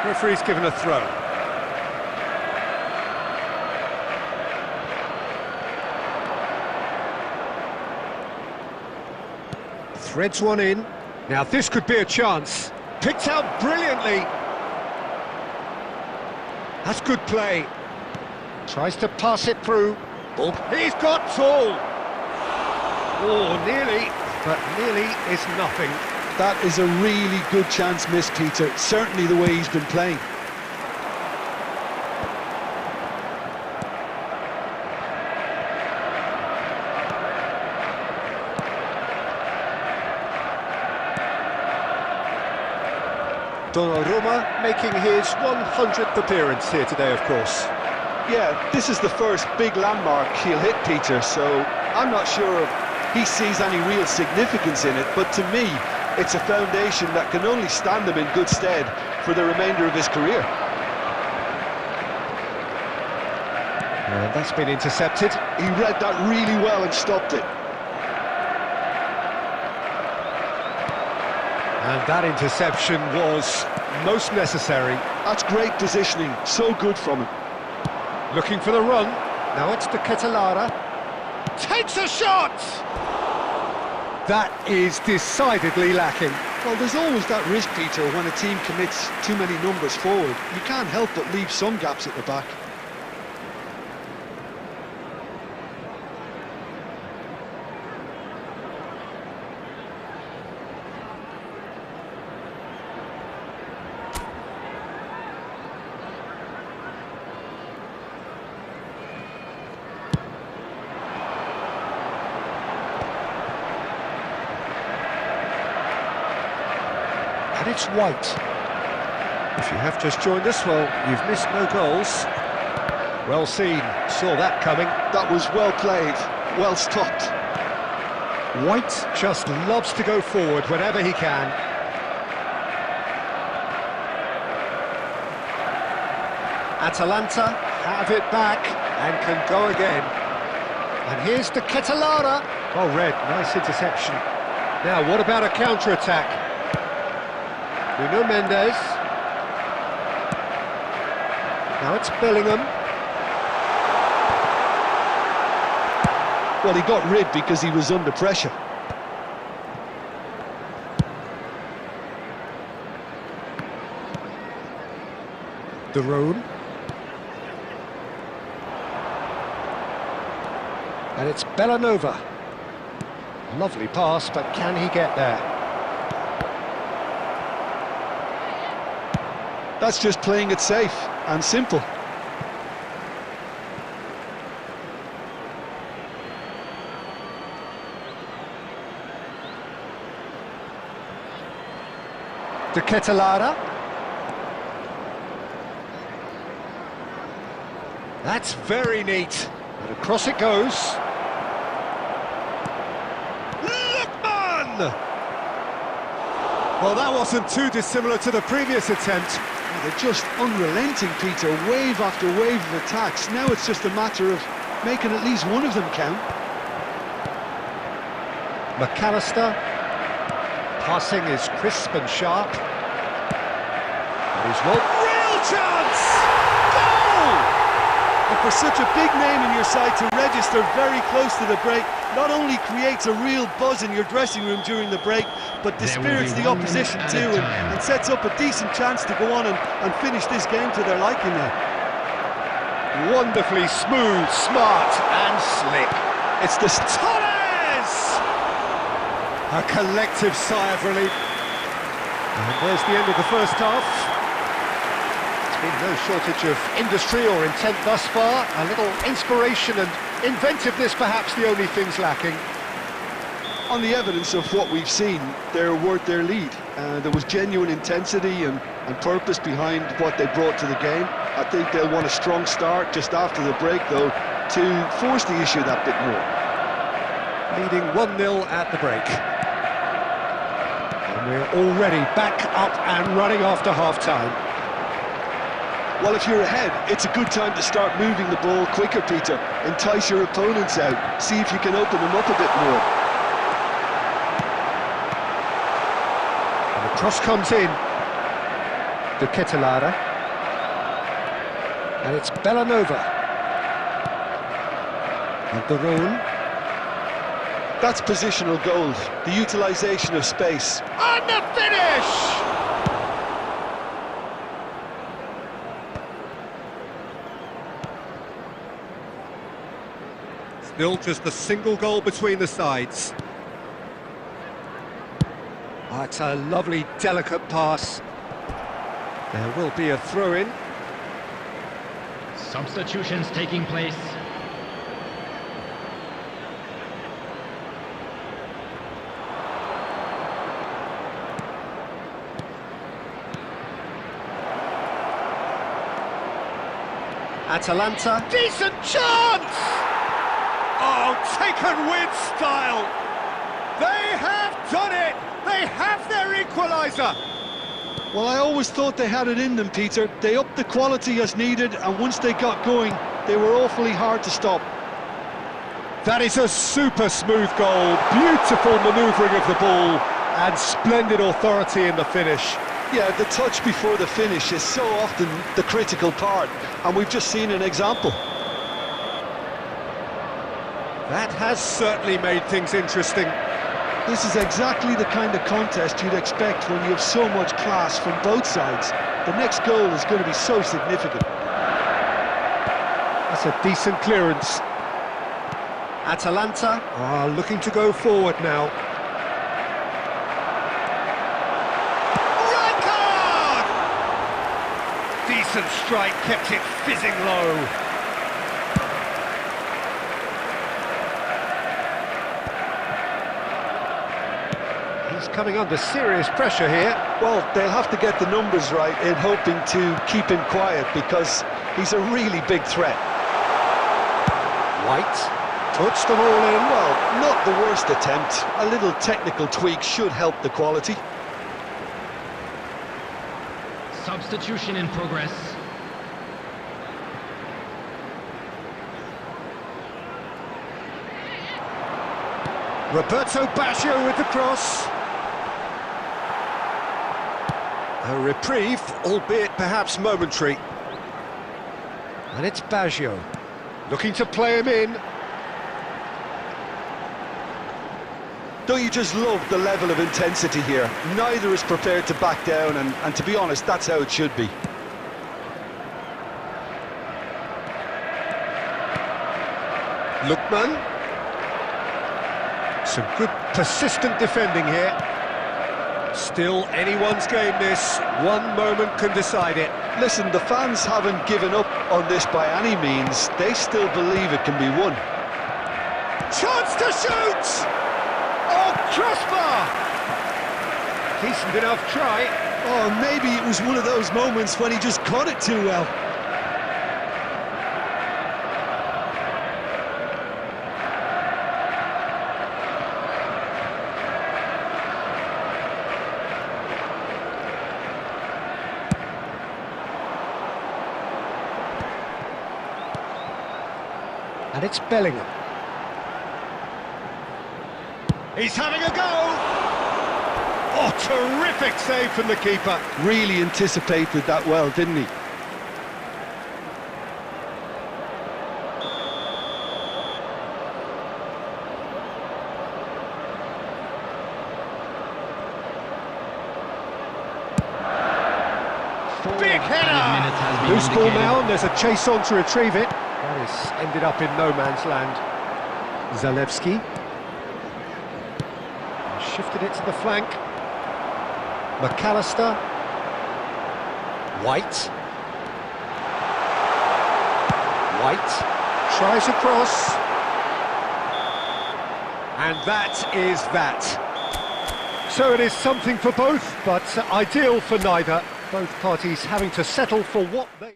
Speaker 1: Referee's given a throw. Threads one in. Now this could be a chance. Picked out brilliantly. That's good play. Tries to pass it through. Ball. He's got tall. Oh, nearly, but nearly is nothing.
Speaker 2: That is a really good chance missed, Peter. Certainly the way he's been playing.
Speaker 1: Donnarumma making his 100th appearance here today, of course.
Speaker 2: Yeah, this is the first big landmark he'll hit, Peter, so I'm not sure if he sees any real significance in it, but to me, it's a foundation that can only stand him in good stead for the remainder of his career.
Speaker 1: And that's been intercepted.
Speaker 2: He read that really well and stopped it.
Speaker 1: And that interception was most necessary.
Speaker 2: That's great positioning, so good from him.
Speaker 1: Looking for the run. Now it's to Catalara. Takes a shot! That is decidedly lacking.
Speaker 2: Well, there's always that risk, Peter, when a team commits too many numbers forward. You can't help but leave some gaps at the back.
Speaker 1: And it's White. If you have just joined us, well, you've missed no goals. Well seen, saw that coming.
Speaker 2: That was well played, well stopped.
Speaker 1: White just loves to go forward whenever he can. Atalanta have it back and can go again. And here's the Ketelada. Oh, Red, nice interception. Now, what about a counter-attack? Nuno Mendes. Now it's Bellingham.
Speaker 2: Well, he got rid because he was under pressure.
Speaker 1: De Roon. And it's Bellanova. Lovely pass, but can he get there?
Speaker 2: That's just playing it safe and simple.
Speaker 1: De Ketelada. That's very neat. And across it goes. Lookman! Well, that wasn't too dissimilar to the previous attempt.
Speaker 2: They're just unrelenting, Peter. Wave after wave of attacks. Now it's just a matter of making at least one of them count.
Speaker 1: McAllister. Passing is crisp and sharp. He's well. Real chance! Goal!
Speaker 2: And for such a big name in your side to register very close to the break, not only creates a real buzz in your dressing room during the break, but dispirits the opposition too, and sets up a decent chance to go on and finish this game to their liking now.
Speaker 1: Wonderfully smooth, smart and slick.
Speaker 2: It's the
Speaker 1: Torres! A collective sigh of relief. And there's the end of the first half. There's been no shortage of industry or intent thus far. A little inspiration and inventiveness perhaps the only things lacking.
Speaker 2: On the evidence of what we've seen, they're worth their lead. There was genuine intensity and purpose behind what they brought to the game. I think they'll want a strong start just after the break, though, to force the issue that bit more.
Speaker 1: Leading 1-0 at the break. And we're already back up and running after half-time.
Speaker 2: Well, if you're ahead, it's a good time to start moving the ball quicker, Peter. Entice your opponents out. See if you can open them up a bit more.
Speaker 1: And the cross comes in. De Ketelada. And it's Bellanova. And De Roon.
Speaker 2: That's positional gold, the utilisation of space.
Speaker 1: And the finish! Still just a single goal between the sides. Oh, it's a lovely, delicate pass. There will be a throw-in.
Speaker 5: Substitutions taking place.
Speaker 1: Atalanta. Decent chance! Oh, taken with style! They have done it! They have their equaliser!
Speaker 2: Well, I always thought they had it in them, Peter. They upped the quality as needed, and once they got going, they were awfully hard to stop.
Speaker 1: That is a super smooth goal, beautiful manoeuvring of the ball, and splendid authority in the finish.
Speaker 2: Yeah, the touch before the finish is so often the critical part, and we've just seen an example.
Speaker 1: That has certainly made things interesting.
Speaker 2: This is exactly the kind of contest you'd expect when you have so much class from both sides. The next goal is going to be so significant.
Speaker 1: That's a decent clearance. Atalanta are looking to go forward now. Rijkaard! Decent strike, kept it fizzing low. He's coming under serious pressure here.
Speaker 2: Well, they'll have to get the numbers right in hoping to keep him quiet, because he's a really big threat.
Speaker 1: White touched them all in.
Speaker 2: Well, not the worst attempt. A little technical tweak should help the quality.
Speaker 5: Substitution in progress.
Speaker 1: Roberto Baggio with the cross. A reprieve, albeit perhaps momentary. And it's Baggio, looking to play him in.
Speaker 2: Don't you just love the level of intensity here? Neither is prepared to back down, and to be honest, that's how it should be.
Speaker 1: Lookman. Some good persistent defending here. Still anyone's game this. One moment can decide it.
Speaker 2: Listen, the fans haven't given up on this by any means. They still believe it can be won.
Speaker 1: Chance to shoot! Oh, crossbar! Decent enough try.
Speaker 2: Oh, maybe it was one of those moments when he just caught it too well.
Speaker 1: And it's Bellingham. He's having a go! Oh, terrific save from the keeper.
Speaker 2: Really anticipated that well, didn't he?
Speaker 1: Big header! Loose ball now, and there's a chase on to retrieve it. That has ended up in no man's land. Zalewski. Shifted it to the flank. McAllister. White. White. Tries across. And that is that. So it is something for both, but ideal for neither. Both parties having to settle for what they...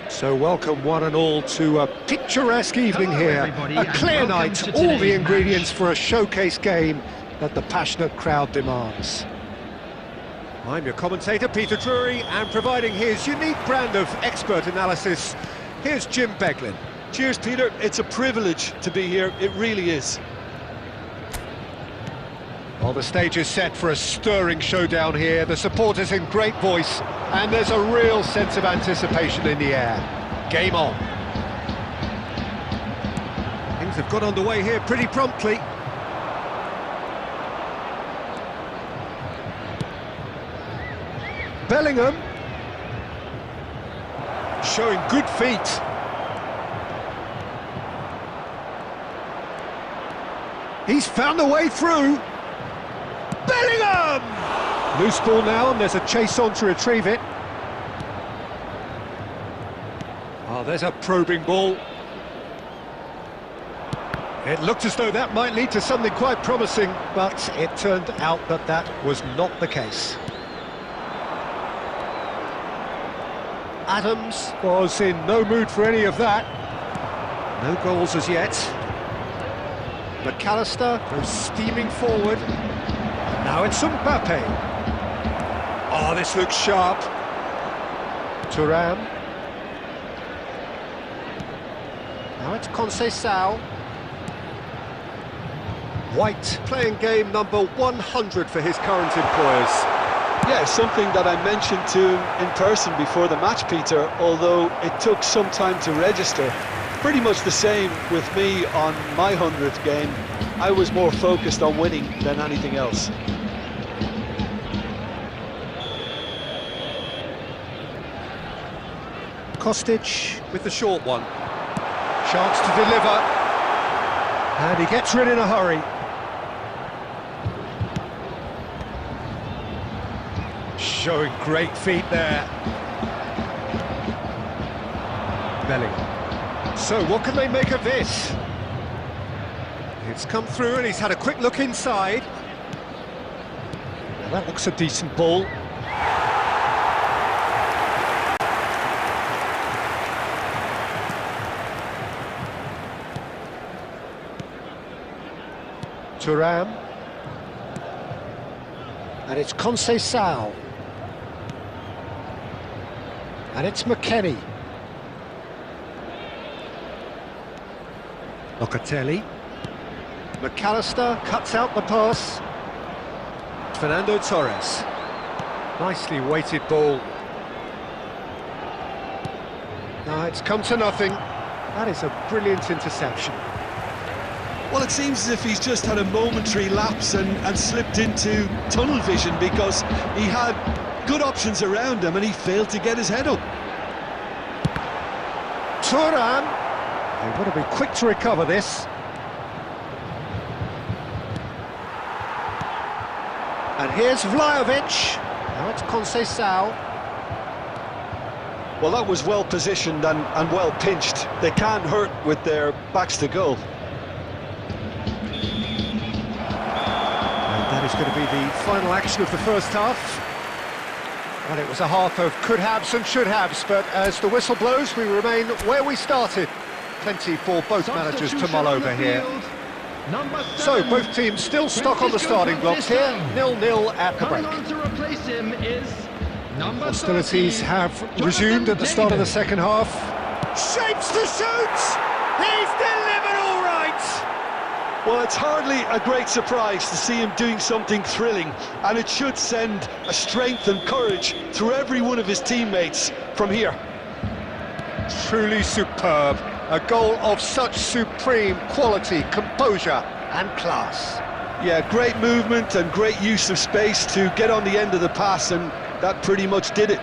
Speaker 1: So welcome one and all to a picturesque evening here, a clear night, all the ingredients for a showcase game that the passionate crowd demands. I'm your commentator, Peter Drury, and providing his unique brand of expert analysis, here's Jim Beglin.
Speaker 2: Cheers, Peter. It's a privilege to be here. It really is.
Speaker 1: Well, the stage is set for a stirring showdown here. The supporters in great voice, and there's a real sense of anticipation in the air. Game on. Things have got underway here pretty promptly. Bellingham. Showing good feet. He's found a way through. Bellingham! Loose ball now, and there's a chase on to retrieve it. Oh, there's a probing ball. It looked as though that might lead to something quite promising, but it turned out that that was not the case. Adams was in no mood for any of that. No goals as yet. McAllister goes steaming forward. Now it's Mbappe. Oh, this looks sharp. Thuram. Now it's Conceição. White playing game number 100 for his current employers.
Speaker 2: Yeah, something that I mentioned to him in person before the match, Peter, although it took some time to register. Pretty much the same with me on my 100th game. I was more focused on winning than anything else.
Speaker 1: Kostic with the short one. Chance to deliver. And he gets rid in a hurry. Showing great feet there. Bellingham. So what can they make of this? It's come through and he's had a quick look inside. Now that looks a decent ball. Thuram. And it's Conceição. And it's McKennie. Locatelli. McAllister cuts out the pass. Fernando Torres. Nicely weighted ball. No, it's come to nothing. That is a brilliant interception.
Speaker 2: Well, it seems as if he's just had a momentary lapse and slipped into tunnel vision, because he had good options around him and he failed to get his head up.
Speaker 1: Thuram. They want to be quick to recover this. And here's Vlahovic. Now it's Conceição.
Speaker 2: Well, that was well positioned and well pinched. They can't hurt with their backs to goal.
Speaker 1: And that is going to be the final action of the first half. Well, it was a half of could-haves and should-haves, but as the whistle blows, we remain where we started. Plenty for both managers to mull over here. So, both teams still stuck on the starting blocks here, 0-0 at the break.
Speaker 5: Coming on to replace him is number
Speaker 1: Hostilities have resumed at the start of the second half. Shapes to shoot! He's delivered all right!
Speaker 2: Well, it's hardly a great surprise to see him doing something thrilling, and it should send a strength and courage through every one of his teammates from here.
Speaker 1: Truly superb. A goal of such supreme quality, composure and class.
Speaker 2: Yeah, great movement and great use of space to get on the end of the pass, and that pretty much did it.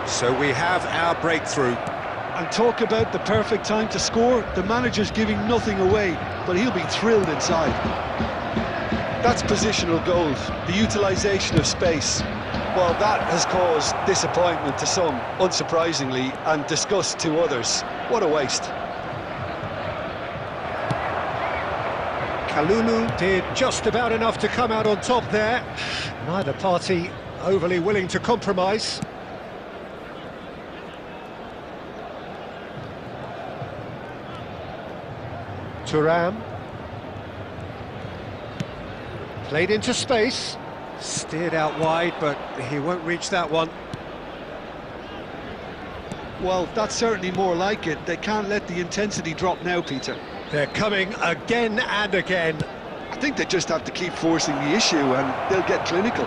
Speaker 1: So we have our breakthrough.
Speaker 2: And talk about the perfect time to score. The manager's giving nothing away, but he'll be thrilled inside. That's positional goals, the utilisation of space. Well, that has caused disappointment to some, unsurprisingly, and disgust to others. What a waste.
Speaker 1: Kalulu did just about enough to come out on top there. Neither party overly willing to compromise. Thuram. Played into space. Steered out wide, but he won't reach that one.
Speaker 2: Well, that's certainly more like it. They can't let the intensity drop now, Peter.
Speaker 1: They're coming again and again.
Speaker 2: I think they just have to keep forcing the issue and they'll get clinical.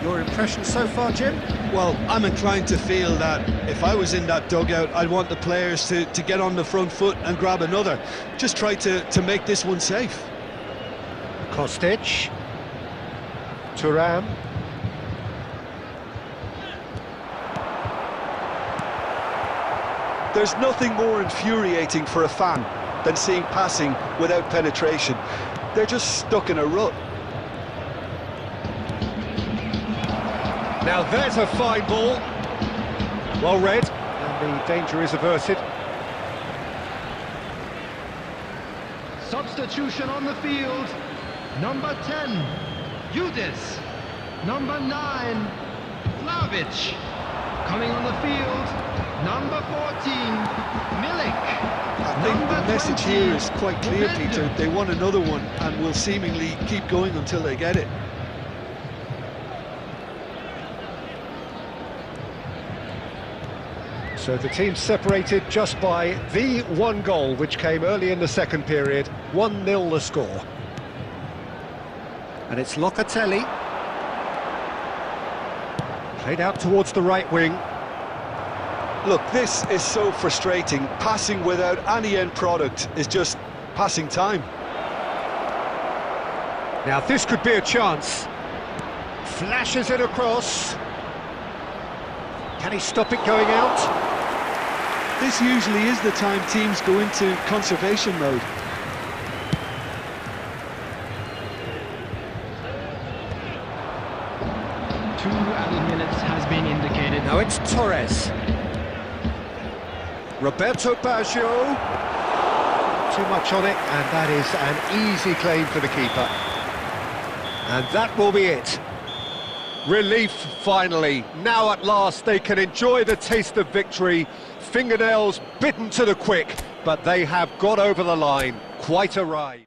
Speaker 1: Your impression so far, Jim?
Speaker 2: Well, I'm inclined to feel that if I was in that dugout, I'd want the players to get on the front foot and grab another. Just try to make this one safe.
Speaker 1: Kostic. Thuram.
Speaker 2: There's nothing more infuriating for a fan than seeing passing without penetration. They're just stuck in a rut.
Speaker 1: Now there's a fine ball. Well read, and the danger is averted.
Speaker 5: Substitution on the field. Number 10, Yudis. Number 9, Vlahovic. Coming on the field, number 14, Milik.
Speaker 2: I think the message here is quite clear, Peter. They want another one and will seemingly keep going until they get it.
Speaker 1: So the team separated just by the one goal, which came early in the second period. 1-0 the score. And it's Locatelli. Played out towards the right wing.
Speaker 2: Look, this is so frustrating. Passing without any end product is just passing time.
Speaker 1: Now this could be a chance. Flashes it across. Can he stop it going out?
Speaker 2: This usually is the time teams go into conservation mode.
Speaker 5: 15 minutes has been indicated.
Speaker 1: Now it's Torres. Roberto Baggio. Too much on it, and that is an easy claim for the keeper. And that will be it. Relief, finally. Now at last they can enjoy the taste of victory. Fingernails bitten to the quick, but they have got over the line. Quite a ride.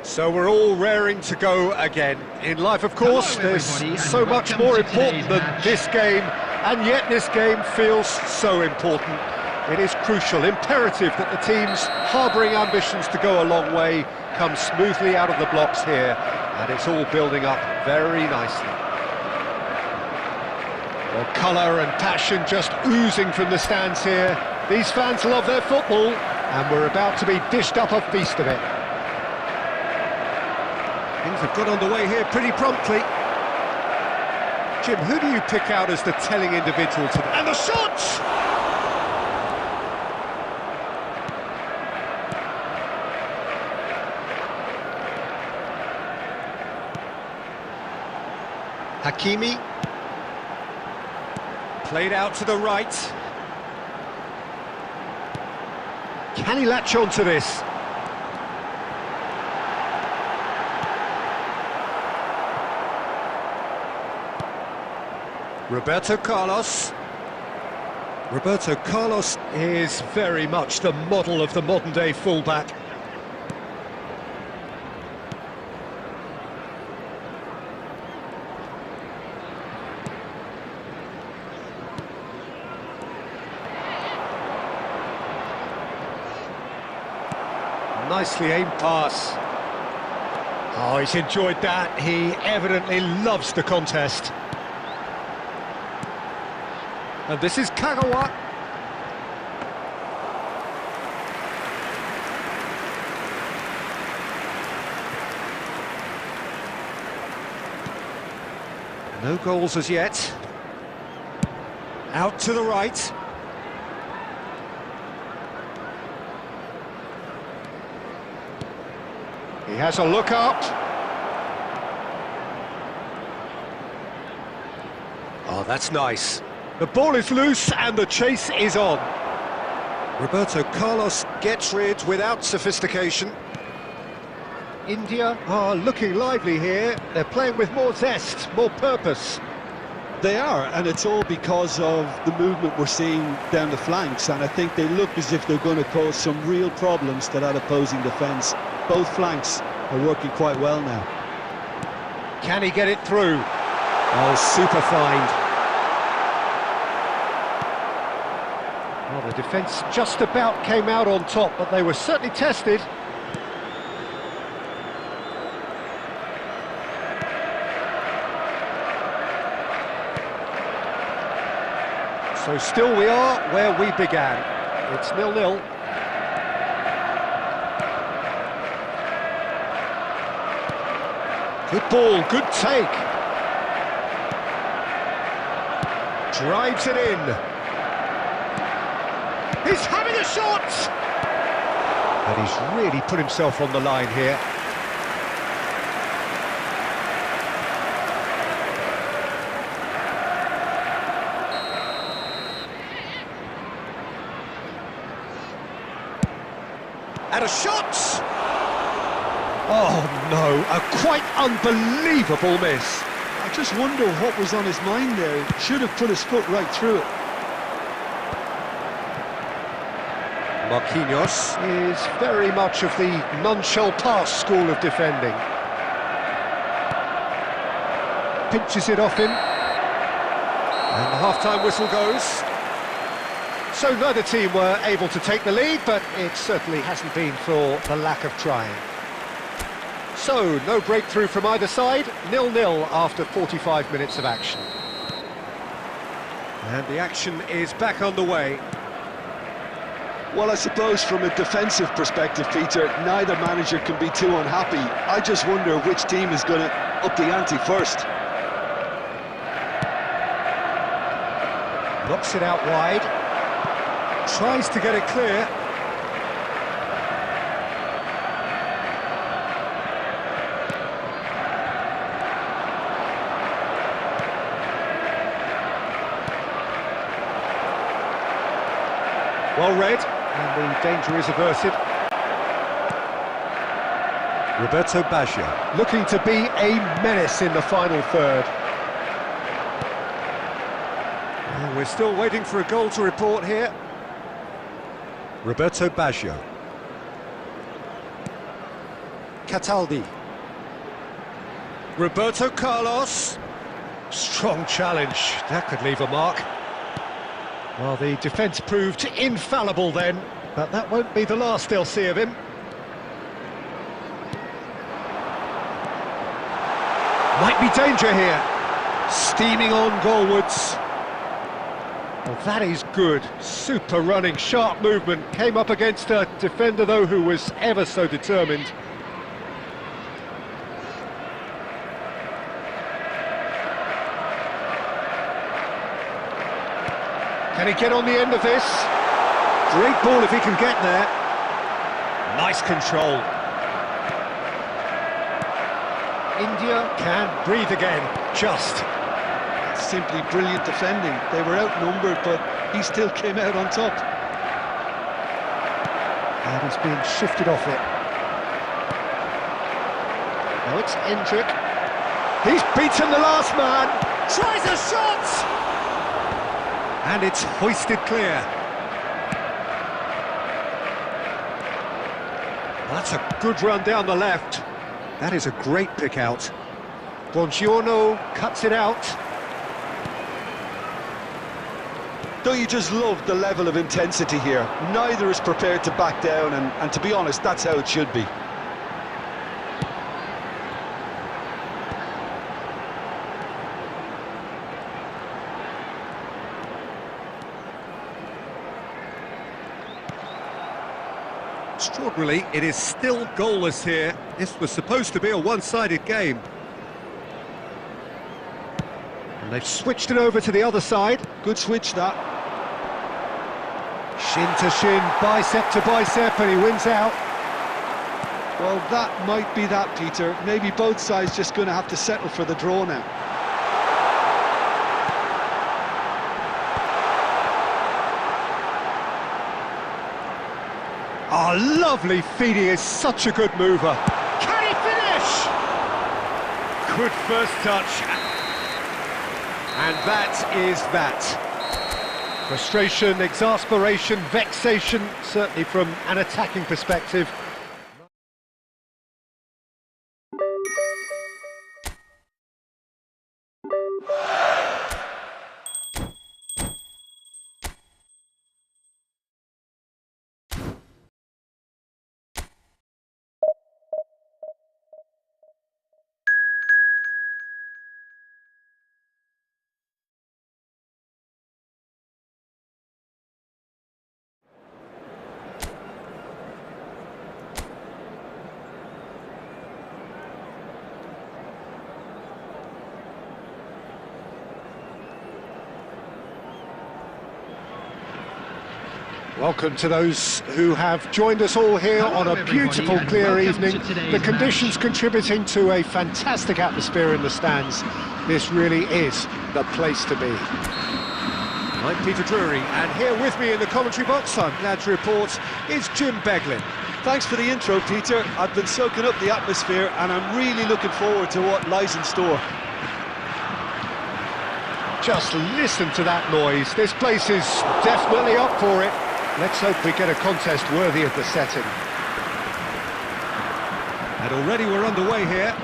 Speaker 1: So we're all raring to go again. In life, of course, there's so much more important than this game, and yet this game feels so important. It is crucial, imperative that the teams harbouring ambitions to go a long way come smoothly out of the blocks here, and it's all building up very nicely. Well, colour and passion just oozing from the stands here. These fans love their football, and we're about to be dished up a feast of it. Things have got underway here pretty promptly. Jim, who do you pick out as the telling individual today? And the shots! Hakimi. Played out to the right. Can he latch on to this? Roberto Carlos. Roberto Carlos is very much the model of the modern-day fullback. Nicely aimed pass. Oh, he's enjoyed that. He evidently loves the contest. And this is Kagawa. No goals as yet. Out to the right. He has a look up. Oh, that's nice. The ball is loose and the chase is on. Roberto Carlos gets rid without sophistication. India are looking lively here. They're playing with more zest, more purpose.
Speaker 2: They are, and it's all because of the movement we're seeing down the flanks, and I think they look as if they're going to cause some real problems to that opposing defence. Both flanks are working quite well now.
Speaker 1: Can he get it through? Oh, super find. Well, the defence just about came out on top, but they were certainly tested. So still we are where we began. It's 0-0. Good ball, good take. Drives it in. He's having a shot! But he's really put himself on the line here. And a shot! Oh no, a quite unbelievable miss.
Speaker 2: I just wonder what was on his mind there. He should have put his foot right through it.
Speaker 1: Marquinhos is very much of the none-shall-pass school of defending. Pinches it off him. And the half-time whistle goes. So neither team were able to take the lead, but it certainly hasn't been for the lack of trying. So, no breakthrough from either side, 0-0 after 45 minutes of action. And the action is back on the way.
Speaker 2: Well, I suppose from a defensive perspective, Peter, neither manager can be too unhappy. I just wonder which team is going to up the ante first.
Speaker 1: Knocks it out wide. Tries to get it clear. Well read, and the danger is averted. Roberto Baggio, looking to be a menace in the final third. Well, we're still waiting for a goal to report here. Roberto Baggio. Cataldi. Roberto Carlos. Strong challenge, that could leave a mark. Well, the defence proved infallible then, but that won't be the last they'll see of him. Might be danger here. Steaming on goalwards. Well, that is good. Super running, sharp movement. Came up against a defender, though, who was ever so determined. Can he get on the end of this? Great ball if he can get there. Nice control. India can breathe again, just.
Speaker 2: Simply brilliant defending. They were outnumbered, but he still came out on top.
Speaker 1: And he's being shifted off it. Now it's Endrick. He's beaten the last man. Tries a shot! And it's hoisted clear. That's a good run down the left. That is a great pick out. Buongiorno cuts it out.
Speaker 2: Don't you just love the level of intensity here? Neither is prepared to back down, and to be honest, that's how it should be.
Speaker 1: Extraordinarily, it is still goalless here. This was supposed to be a one-sided game. And they've switched it over to the other side.
Speaker 2: Good switch, that.
Speaker 1: Shin to shin, bicep to bicep, and he wins out.
Speaker 2: Well, that might be that, Peter. Maybe both sides just going to have to settle for the draw now.
Speaker 1: Oh, lovely feed, he is such a good mover. Can he finish? Good first touch. And that is that. Frustration, exasperation, vexation, certainly from an attacking perspective. Welcome to those who have joined us all here on a beautiful, clear evening. The conditions contributing to a fantastic atmosphere in the stands. This really is the place to be. I'm Peter Drury, and here with me in the commentary box, I'm glad to report, is Jim Beglin.
Speaker 2: Thanks for the intro, Peter. I've been soaking up the atmosphere and I'm really looking forward to what lies in store.
Speaker 1: Just listen to that noise. This place is definitely up for it. Let's hope we get a contest worthy of the setting.
Speaker 3: And already we're underway here.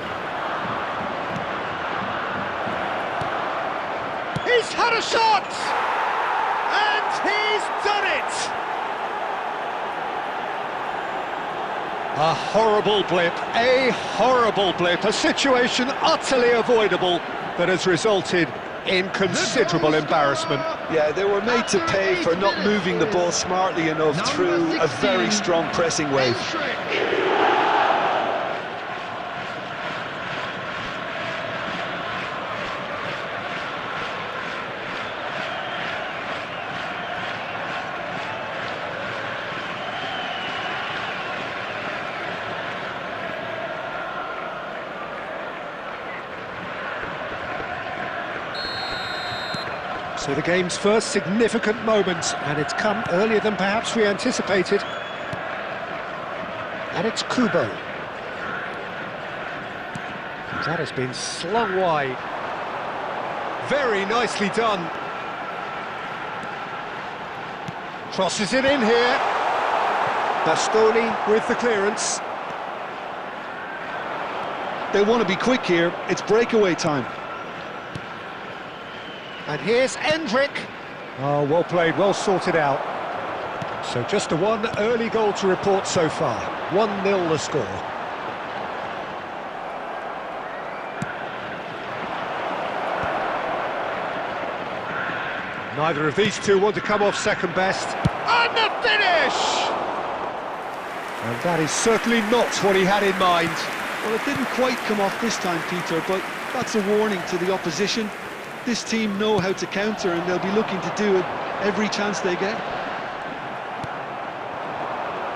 Speaker 1: He's had a shot! And he's done it! A horrible blip, a situation utterly avoidable that has resulted in considerable embarrassment.
Speaker 2: Yeah, they were made to pay for not moving the ball smartly enough through a very strong pressing wave.
Speaker 1: So the game's first significant moment, and it's come earlier than perhaps we anticipated. And it's Kubo. That has been slung wide. Very nicely done. Crosses it in here. Bastoni with the clearance.
Speaker 2: They want to be quick here, it's breakaway time.
Speaker 1: And here's Endrick. Oh, well played, well sorted out. So just the one early goal to report so far. 1-0 the score. Neither of these two want to come off second best. And the finish! And that is certainly not what he had in mind.
Speaker 2: Well, it didn't quite come off this time, Peter, but that's a warning to the opposition. This team know how to counter and they'll be looking to do it every chance they get.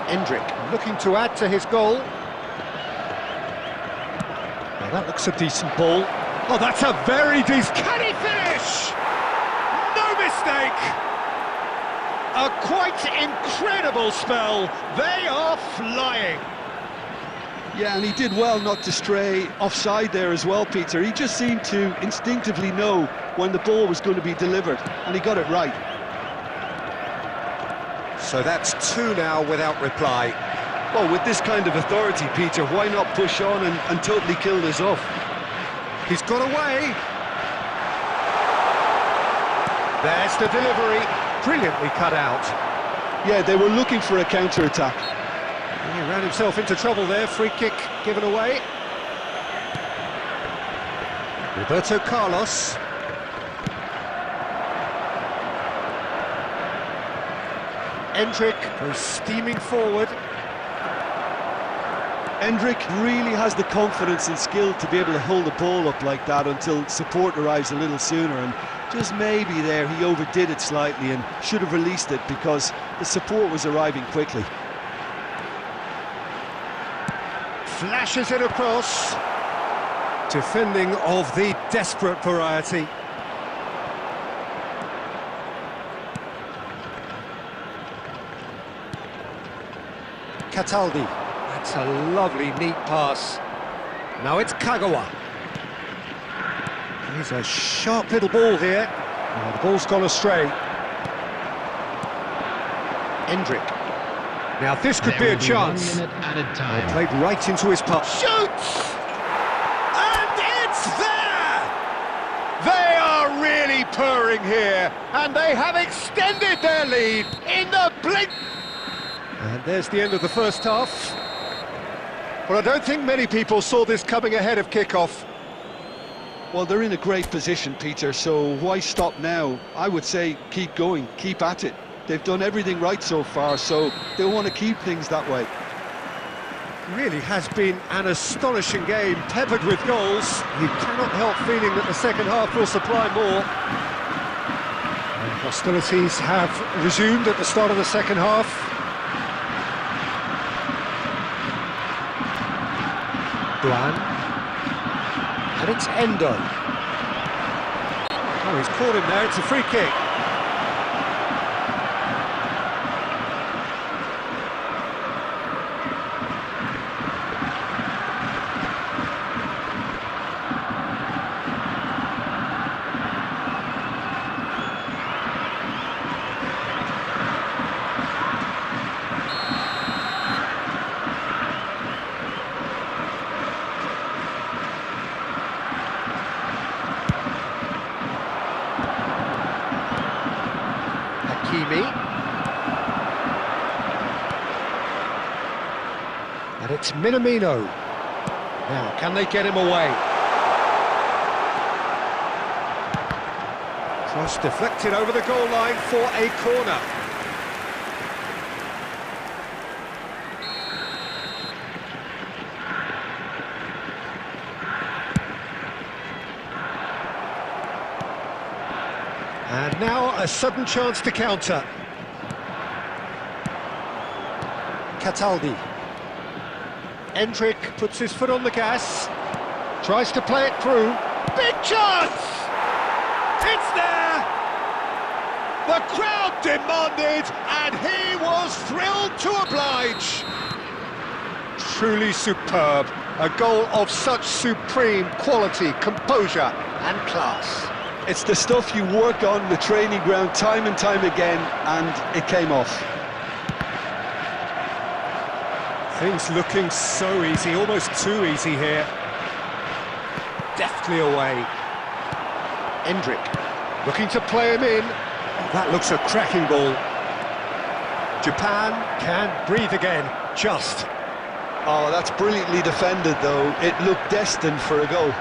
Speaker 1: Endrick looking to add to his goal. Now that looks a decent ball. Oh, that's a very decent... Can he finish? No mistake! A quite incredible spell. They are flying.
Speaker 2: Yeah, and he did well not to stray offside there as well, Peter. He just seemed to instinctively know when the ball was going to be delivered, and he got it right.
Speaker 1: So that's 2 now without reply.
Speaker 2: Well, with this kind of authority, Peter, why not push on and totally kill this off?
Speaker 1: He's got away. There's the delivery. Brilliantly cut out.
Speaker 2: Yeah, they were looking for a counter-attack.
Speaker 1: He ran himself into trouble there, free kick given away. Roberto Carlos. Endrick goes steaming forward.
Speaker 2: Endrick really has the confidence and skill to be able to hold the ball up like that until support arrives a little sooner, and just maybe there he overdid it slightly and should have released it because the support was arriving quickly.
Speaker 1: Flashes it across. Defending of the desperate variety. Cataldi. That's a lovely, neat pass. Now it's Kagawa. He's a sharp little ball here. Oh, the ball's gone astray. Endrick. Now this could be a chance. Played right into his pass. Shoots! And it's there! They are really purring here, and they have extended their lead in the blink. And there's the end of the first half. Well, I don't think many people saw this coming ahead of kickoff.
Speaker 2: Well, they're in a great position, Peter, so why stop now? I would say keep going, keep at it. They've done everything right so far, so they'll want to keep things that way.
Speaker 1: Really has been an astonishing game, peppered with goals. You cannot help feeling that the second half will supply more. And hostilities have resumed at the start of the second half. Duan. And it's Endo. Oh, he's caught him there, it's a free kick. And it's Minamino. Now, can they get him away? Cross deflected over the goal line for a corner. And now a sudden chance to counter. Cataldi. Endrick puts his foot on the gas, tries to play it through. Big chance! It's there! The crowd demanded, and he was thrilled to oblige. Truly superb. A goal of such supreme quality, composure and class.
Speaker 2: It's the stuff you work on the training ground time and time again, and it came off.
Speaker 1: Things looking so easy, almost too easy here. Deftly away. Endrick looking to play him in. Oh, that looks a cracking ball. Japan can breathe again, just.
Speaker 2: Oh, that's brilliantly defended, though. It looked destined for a goal.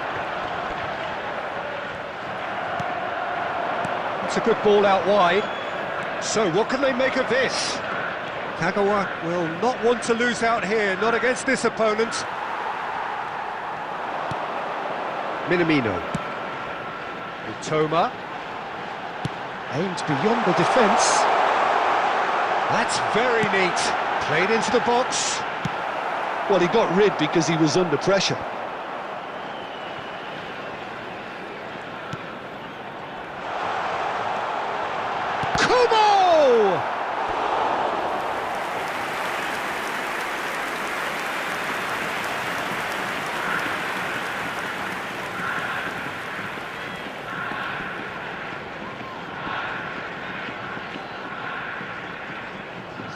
Speaker 1: It's a good ball out wide. So what can they make of this? Kagawa will not want to lose out here, not against this opponent. Minamino. Utoma. Aimed beyond the defence. That's very neat. Played into the box.
Speaker 2: Well, he got rid because he was under pressure.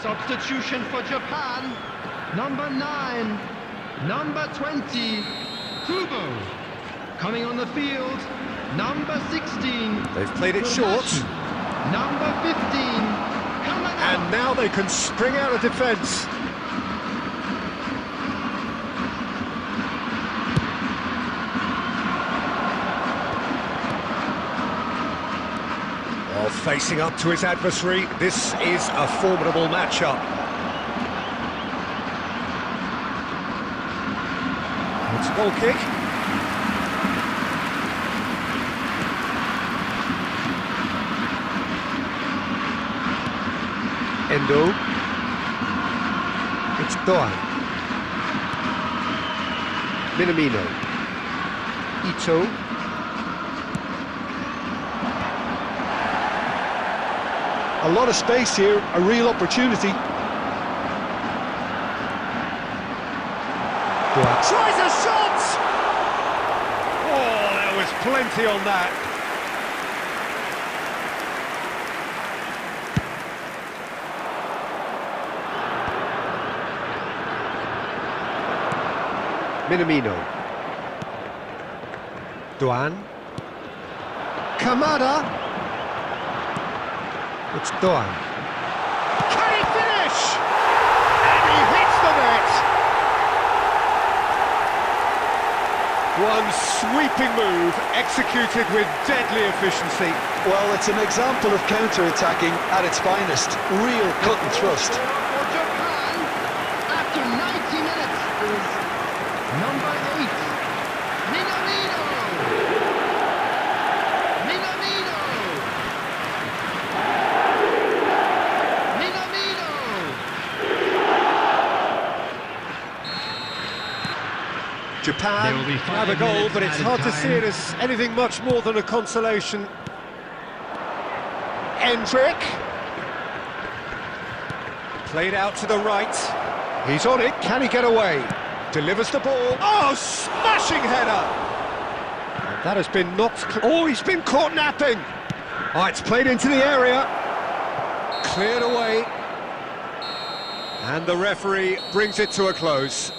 Speaker 5: Substitution for Japan, number 9, number 20, Kubo. Coming on the field, number 16.
Speaker 1: They've played it short.
Speaker 5: Number 15, coming
Speaker 1: and
Speaker 5: up.
Speaker 1: Now they can spring out of defence. Facing up to his adversary, this is a formidable matchup. It's a goal kick. Endo. It's Doan. Minamino. Ito.
Speaker 2: A lot of space here, a real opportunity.
Speaker 1: Tries a shot! Oh, there was plenty on that. Minamino. Duan. Kamada. It's Doan. Can he finish? And he hits the net! One sweeping move, executed with deadly efficiency.
Speaker 2: Well, it's an example of counter-attacking at its finest. Real cut and thrust.
Speaker 5: For Japan, after 90 minutes, is number 8, Minamino. Minamino.
Speaker 1: Japan
Speaker 5: There will be
Speaker 1: have a
Speaker 5: 5
Speaker 1: goal,
Speaker 5: minutes
Speaker 1: but it's
Speaker 5: added
Speaker 1: hard to
Speaker 5: time.
Speaker 1: see it as anything much more than a consolation. Endrick. Played out to the right. He's on it. Can he get away? Delivers the ball. Oh, smashing header! And that has been knocked... Oh, he's been caught napping. Oh, it's played into the area. Cleared away. And the referee brings it to a close.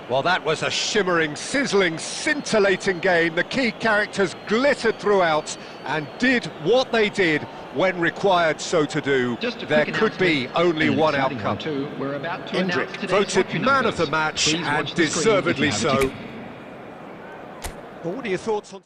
Speaker 1: Well, that was a shimmering, sizzling, scintillating game. The key characters glittered throughout and did what they did when required so to do.
Speaker 5: Just a
Speaker 1: There
Speaker 5: quick
Speaker 1: could be only
Speaker 5: announcement.
Speaker 1: one
Speaker 5: An exciting
Speaker 1: outcome.
Speaker 5: too. We're about to announce
Speaker 1: Endrick
Speaker 5: today's
Speaker 1: voted
Speaker 5: lottery
Speaker 1: man of
Speaker 5: numbers.
Speaker 1: the match,
Speaker 5: Please
Speaker 1: and
Speaker 5: watch the screen if you
Speaker 1: deservedly
Speaker 5: have a
Speaker 1: so.
Speaker 5: ticket.
Speaker 1: Well, what are your thoughts on...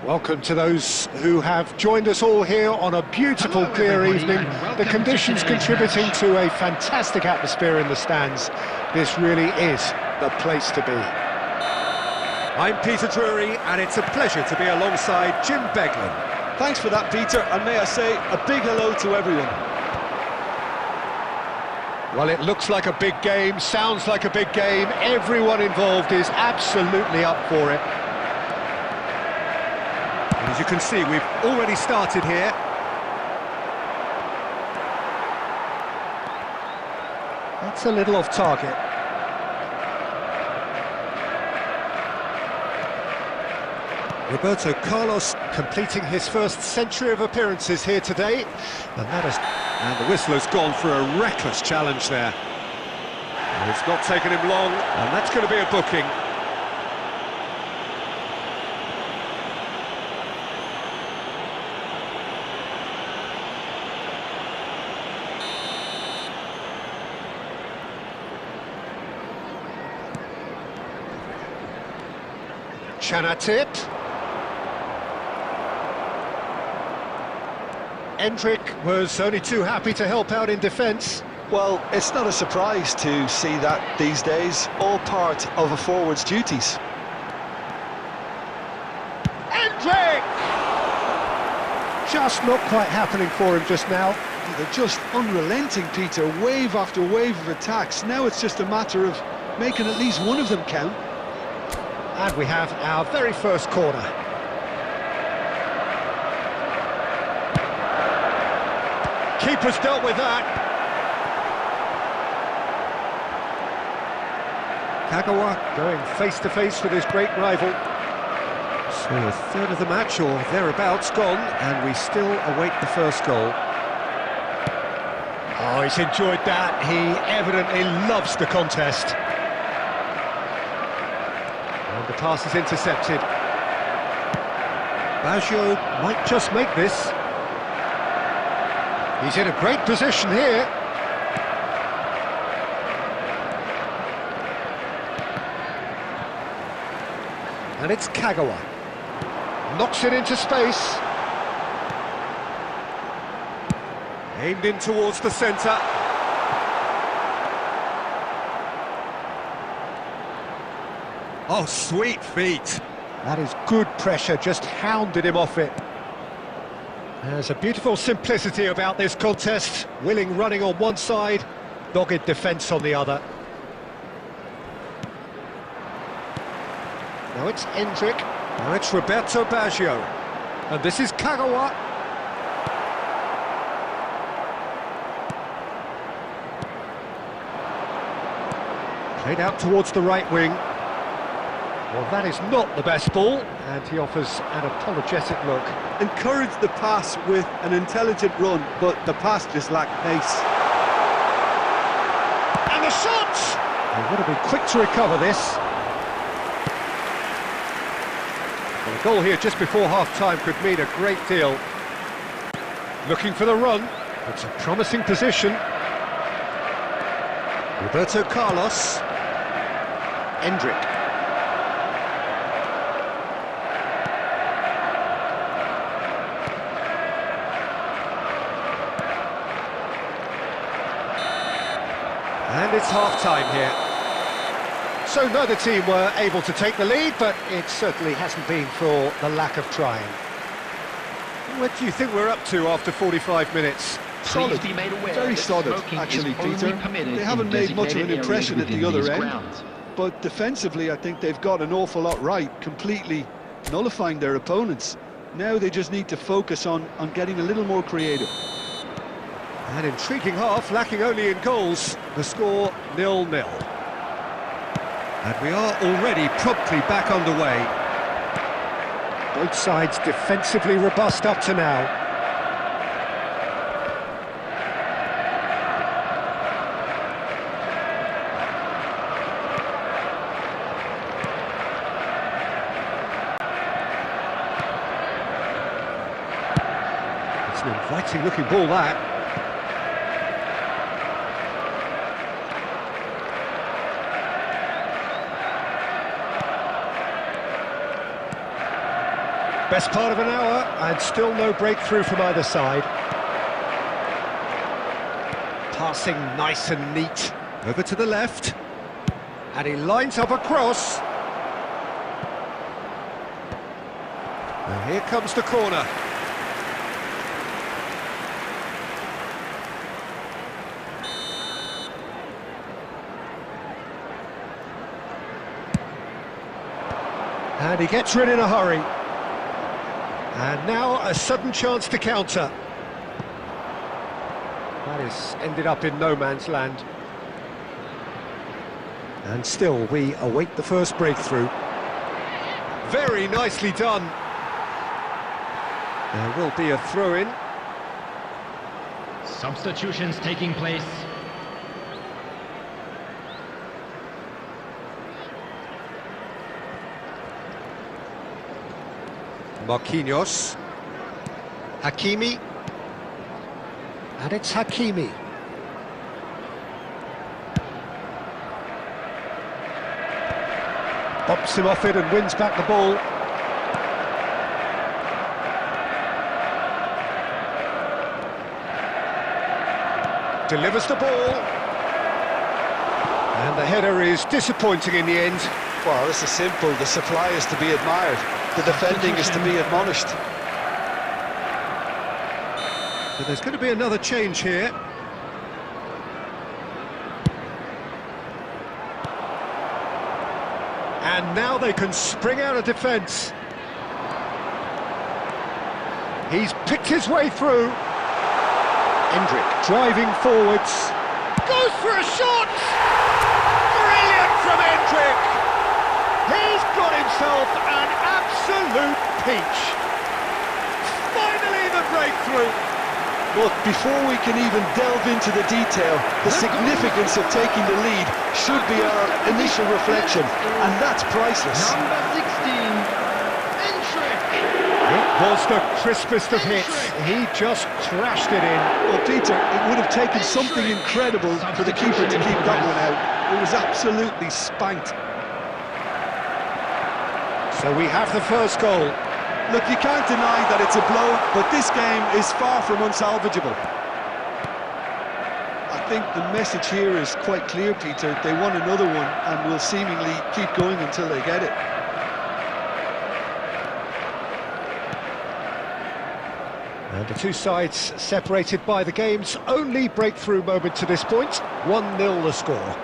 Speaker 1: Welcome to those who have joined us all here on a beautiful,
Speaker 5: Hello,
Speaker 1: clear
Speaker 5: everybody,
Speaker 1: evening.
Speaker 5: and welcome
Speaker 1: The
Speaker 5: to
Speaker 1: conditions
Speaker 5: today's
Speaker 1: contributing
Speaker 5: match.
Speaker 1: to a fantastic atmosphere in the stands. This really is the place to be. I'm Peter Drury, and it's a pleasure to be alongside Jim Beglin.
Speaker 2: Thanks for that, Peter, and may I say a big hello to everyone.
Speaker 1: Well, it looks like a big game, sounds like a big game. Everyone involved is absolutely up for it. And as you can see, we've already started here. That's a little off target. Roberto Carlos completing his first century of appearances here today. And the whistle has gone for a reckless challenge there. And it's not taken him long, and that's going to be a booking. Chanatip. Endrick was only too happy to help out in defence.
Speaker 2: Well, it's not a surprise to see that these days, all part of a forward's duties.
Speaker 1: Endrick! Just not quite happening for him just now.
Speaker 2: They're just unrelenting, Peter, wave after wave of attacks. Now it's just a matter of making at least one of them count.
Speaker 1: And we have our very first corner. Keeper's dealt with that. Kagawa going face-to-face with his great rival. So a third of the match, or thereabouts, gone, and we still await the first goal. Oh, he's enjoyed that. He evidently loves the contest. And the pass is intercepted. Baggio might just make this. He's in a great position here. And it's Kagawa. Knocks it into space. Aimed in towards the centre. Oh, sweet feet. That is good pressure, just hounded him off it. There's a beautiful simplicity about this contest. Willing running on one side, dogged defence on the other. Now it's Endrick. Now it's Roberto Baggio. And this is Kagawa. Played out towards the right wing. Well, that is not the best ball, and he offers an apologetic look.
Speaker 2: Encouraged the pass with an intelligent run, but the pass just lacked pace.
Speaker 1: And the shot! They would have been quick to recover this. Well, a goal here just before half-time could mean a great deal. Looking for the run. It's a promising position. Roberto Carlos. Endrick. And it's half-time here. So neither team were able to take the lead, but it certainly hasn't been for the lack of trying. What do you think we're up to after 45 minutes?
Speaker 2: Solid, very solid, actually, Peter. They haven't made much of an impression at the other end, but defensively I think they've got an awful lot right, completely nullifying their opponents. Now they just need to focus on getting a little more creative.
Speaker 1: An intriguing half, lacking only in goals. The score 0-0. And we are already promptly back underway. Both sides defensively robust up to now. It's an inviting looking ball, that. Best part of an hour, and still no breakthrough from either side. Passing nice and neat. Over to the left. And he lines up a cross. And here comes the corner. And he gets rid in a hurry. And now a sudden chance to counter. That has ended up in no man's land. And still we await the first breakthrough. Very nicely done. There will be a throw-in.
Speaker 5: Substitutions taking place.
Speaker 1: Marquinhos. Hakimi. And it's Hakimi. Bumps him off it and wins back the ball. Delivers the ball. And the header is disappointing in the end.
Speaker 2: Well, this is simple. The supply is to be admired. The defending is to be admonished.
Speaker 1: But there's going to be another change here. And now they can spring out of defence. He's picked his way through. Endrick driving forwards. Goes for a shot! Brilliant from Endrick! He's got himself an absolute peach. Finally the breakthrough.
Speaker 2: But before we can even delve into the detail, the significance of taking the lead should be our initial reflection, and that's priceless.
Speaker 5: Number 16, Endrick.
Speaker 1: It was the crispest of hits. He just crashed it in.
Speaker 2: Well, Peter, it would have taken something incredible for the keeper to keep that one out. It was absolutely spanked.
Speaker 1: So we have the first goal.
Speaker 2: Look, you can't deny that it's a blow, but this game is far from unsalvageable. I think the message here is quite clear, Peter. They want another one and will seemingly keep going until they get it.
Speaker 1: And the two sides separated by the game's only breakthrough moment to this point. 1-0 the score.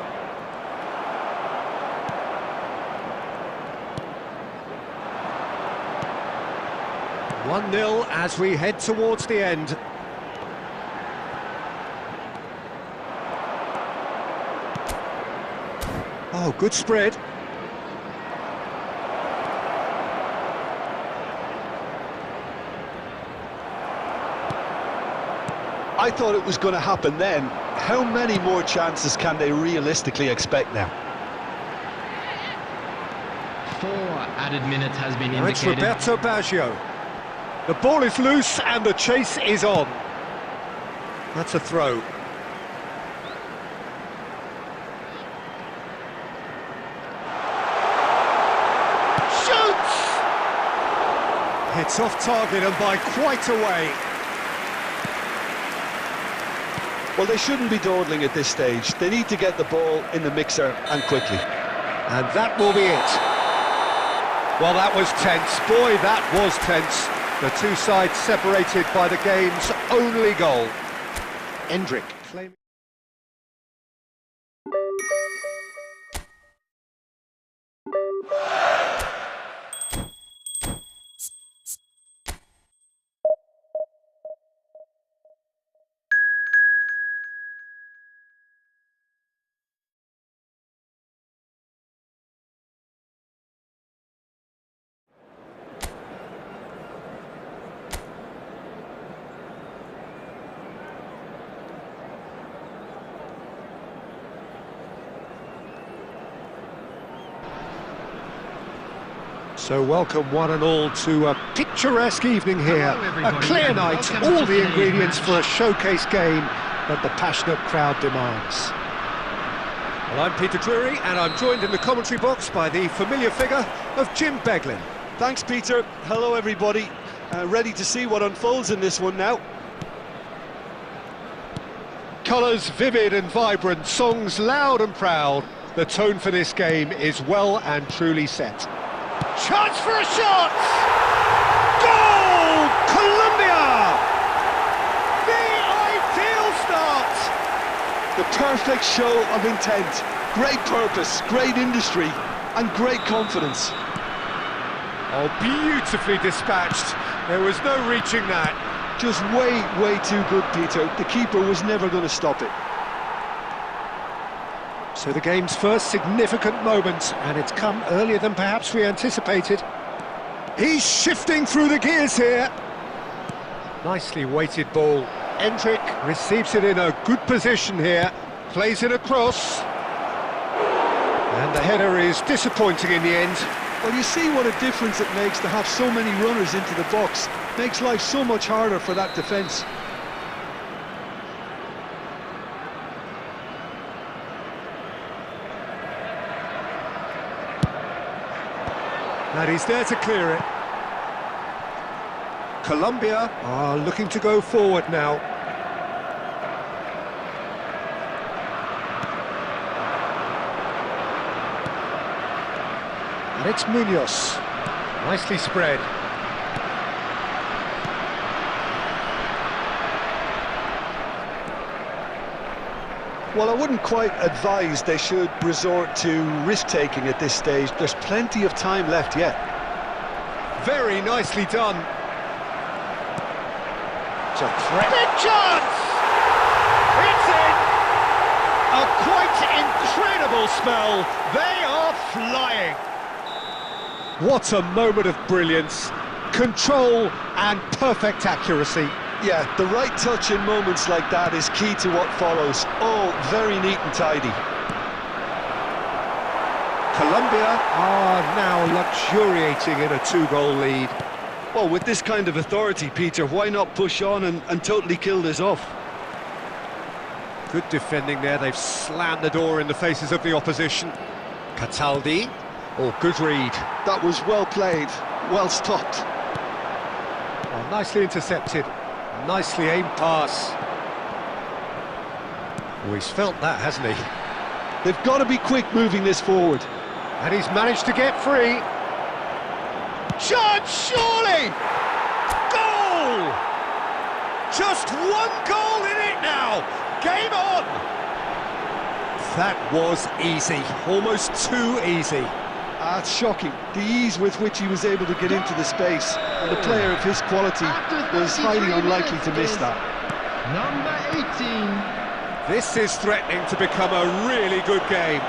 Speaker 1: One 0 as we head towards the end. Oh, good spread.
Speaker 2: I thought it was going to happen then. How many more chances can they realistically expect now?
Speaker 5: 4 added minutes has been
Speaker 1: Now it's
Speaker 5: indicated.
Speaker 1: Roberto Baggio. The ball is loose and the chase is on. That's a throw. Shoots! It's off target and by quite a way.
Speaker 2: Well, they shouldn't be dawdling at this stage. They need to get the ball in the mixer and quickly.
Speaker 1: And that will be it. Well, that was tense. Boy, that was tense. The two sides separated by the game's only goal. Endrick claiming... So welcome one and all to a picturesque evening here. A clear night, all the ingredients for a showcase game that the passionate crowd demands. Well, I'm Peter Drury and I'm joined in the commentary box by the familiar figure of Jim Beglin.
Speaker 2: Thanks, Peter. Hello, everybody. Ready to see what unfolds in this one now.
Speaker 1: Colours vivid and vibrant, songs loud and proud. The tone for this game is well and truly set. Chance for a shot! Goal! Colombia! The ideal start!
Speaker 2: The perfect show of intent, great purpose, great industry, and great confidence.
Speaker 1: Oh, beautifully dispatched. There was no reaching that.
Speaker 2: Just way too good, Peter. The keeper was never going to stop it.
Speaker 1: So the game's first significant moment, and it's come earlier than perhaps we anticipated. He's shifting through the gears here. Nicely weighted ball. Endrick receives it in a good position here. Plays it across. And the header is disappointing in the end.
Speaker 2: Well, you see what a difference it makes to have so many runners into the box. Makes life so much harder for that defence.
Speaker 1: And he's there to clear it. Colombia are looking to go forward now. And it's Munoz. Nicely spread.
Speaker 2: Well, I wouldn't quite advise they should resort to risk-taking at this stage. There's plenty of time left yet.
Speaker 1: Very nicely done. It's a threat. Big chance! It's in! A quite incredible spell. They are flying. What a moment of brilliance. Control and perfect accuracy.
Speaker 2: Yeah, the right touch in moments like that is key to what follows. Oh, very neat and tidy.
Speaker 1: Colombia are now luxuriating in a 2-goal lead.
Speaker 2: Well, with this kind of authority, Peter, why not push on and totally kill this off?
Speaker 1: Good defending there. They've slammed the door in the faces of the opposition. Cataldi. Oh, good read.
Speaker 2: That was well played, well stopped.
Speaker 1: Oh, nicely intercepted. Nicely aimed pass. Oh, he's felt that, hasn't he?
Speaker 2: They've got to be quick moving this forward.
Speaker 1: And he's managed to get free. Chance, surely! Goal! Just one goal in it now. Game on! That was easy. Almost too easy.
Speaker 2: That's shocking. The ease with which he was able to get into the space. And a player of his quality was highly unlikely to miss that.
Speaker 5: Number 18.
Speaker 1: This is threatening to become a really good game.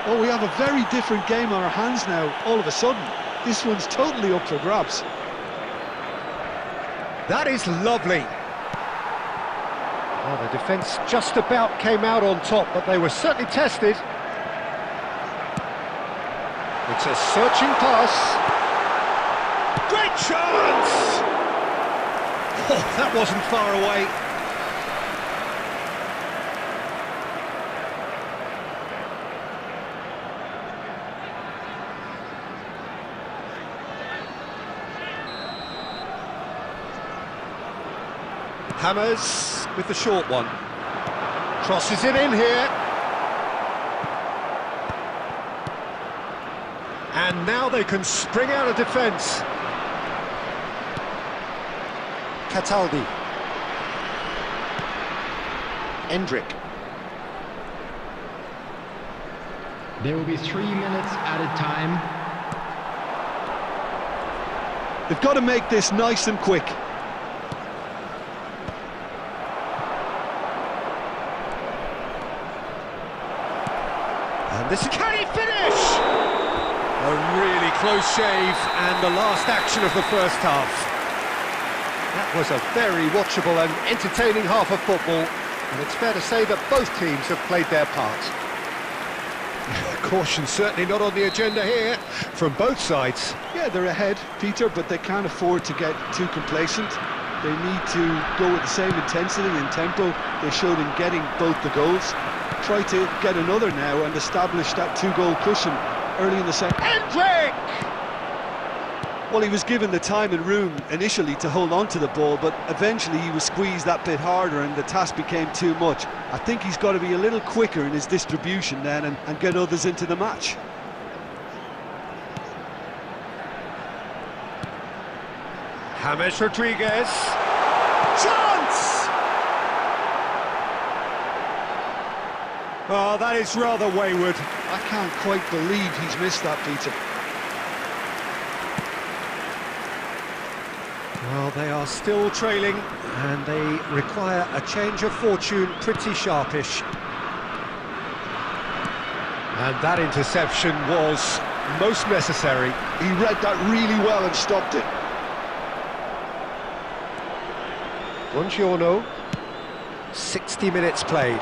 Speaker 2: Oh, we have a very different game on our hands now, all of a sudden. This one's totally up for grabs.
Speaker 1: That is lovely. Oh, the defence just about came out on top, but they were certainly tested. It's a searching pass. Great chance! Oh, that wasn't far away. Hammers with the short one. Crosses it in here. And now they can spring out of defence. Cataldi. Endrick.
Speaker 5: There will be 3 minutes added time.
Speaker 2: They've got to make this nice and quick.
Speaker 1: And this can he finish? A really close shave, and the last action of the first half. That was a very watchable and entertaining half of football, and it's fair to say that both teams have played their part. Caution certainly not on the agenda here, from both sides.
Speaker 2: Yeah, they're ahead, Peter, but they can't afford to get too complacent. They need to go with the same intensity and tempo they showed in getting both the goals. Try to get another now and establish that two-goal cushion early in the second.
Speaker 1: Endrick!
Speaker 2: Well, he was given the time and room initially to hold on to the ball, but eventually he was squeezed that bit harder and the task became too much. I think he's got to be a little quicker in his distribution then and get others into the match.
Speaker 1: James Rodriguez. Chance! Oh, that is rather wayward.
Speaker 2: I can't quite believe he's missed that, Peter.
Speaker 1: Well, they are still trailing, and they require a change of fortune pretty sharpish. And that interception was most necessary.
Speaker 2: He read that really well and stopped it.
Speaker 1: Buongiorno. 60 minutes played.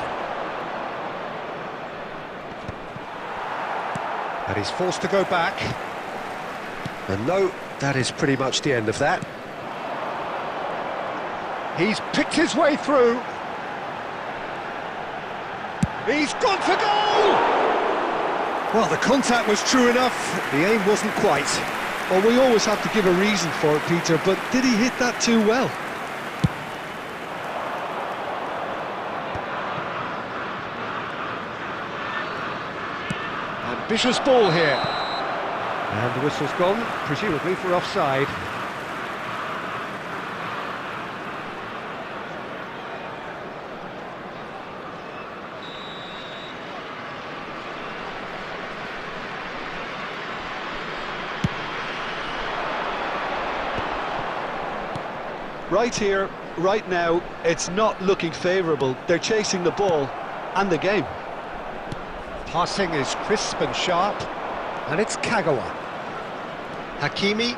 Speaker 1: And he's forced to go back. And no, that is pretty much the end of that. He's picked his way through. He's gone for goal! Well, the contact was true enough, the aim wasn't quite.
Speaker 2: Well, we always have to give a reason for it, Peter, but did he hit that too well?
Speaker 1: Ambitious ball here. And the whistle's gone, presumably for offside.
Speaker 2: Right here, right now, it's not looking favourable. They're chasing the ball and the game.
Speaker 1: Passing is crisp and sharp, and it's Kagawa. Hakimi.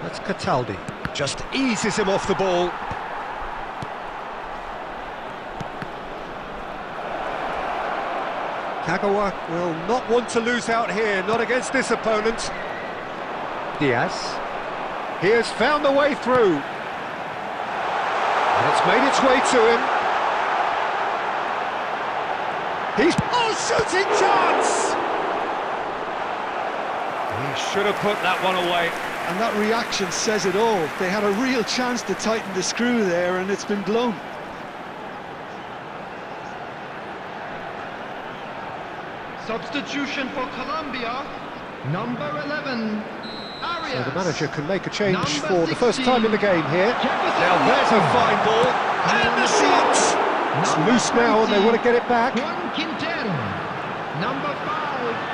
Speaker 1: That's Cataldi. Just eases him off the ball. Kagawa will not want to lose out here, not against this opponent. Diaz. He has found a way through. And it's made its way to him. He's... Oh, shooting chance! should have put that one away.
Speaker 2: And that reaction says it all. They had a real chance to tighten the screw there, and it's been blown.
Speaker 5: Substitution for Colombia, number 11, Arias.
Speaker 1: So the manager can make a change
Speaker 5: Number
Speaker 1: for the first
Speaker 5: 16,
Speaker 1: time in the game here. Now there's a fine ball, and the shots! It's loose now and they want to get it back.
Speaker 5: Juan Quintero, number 5.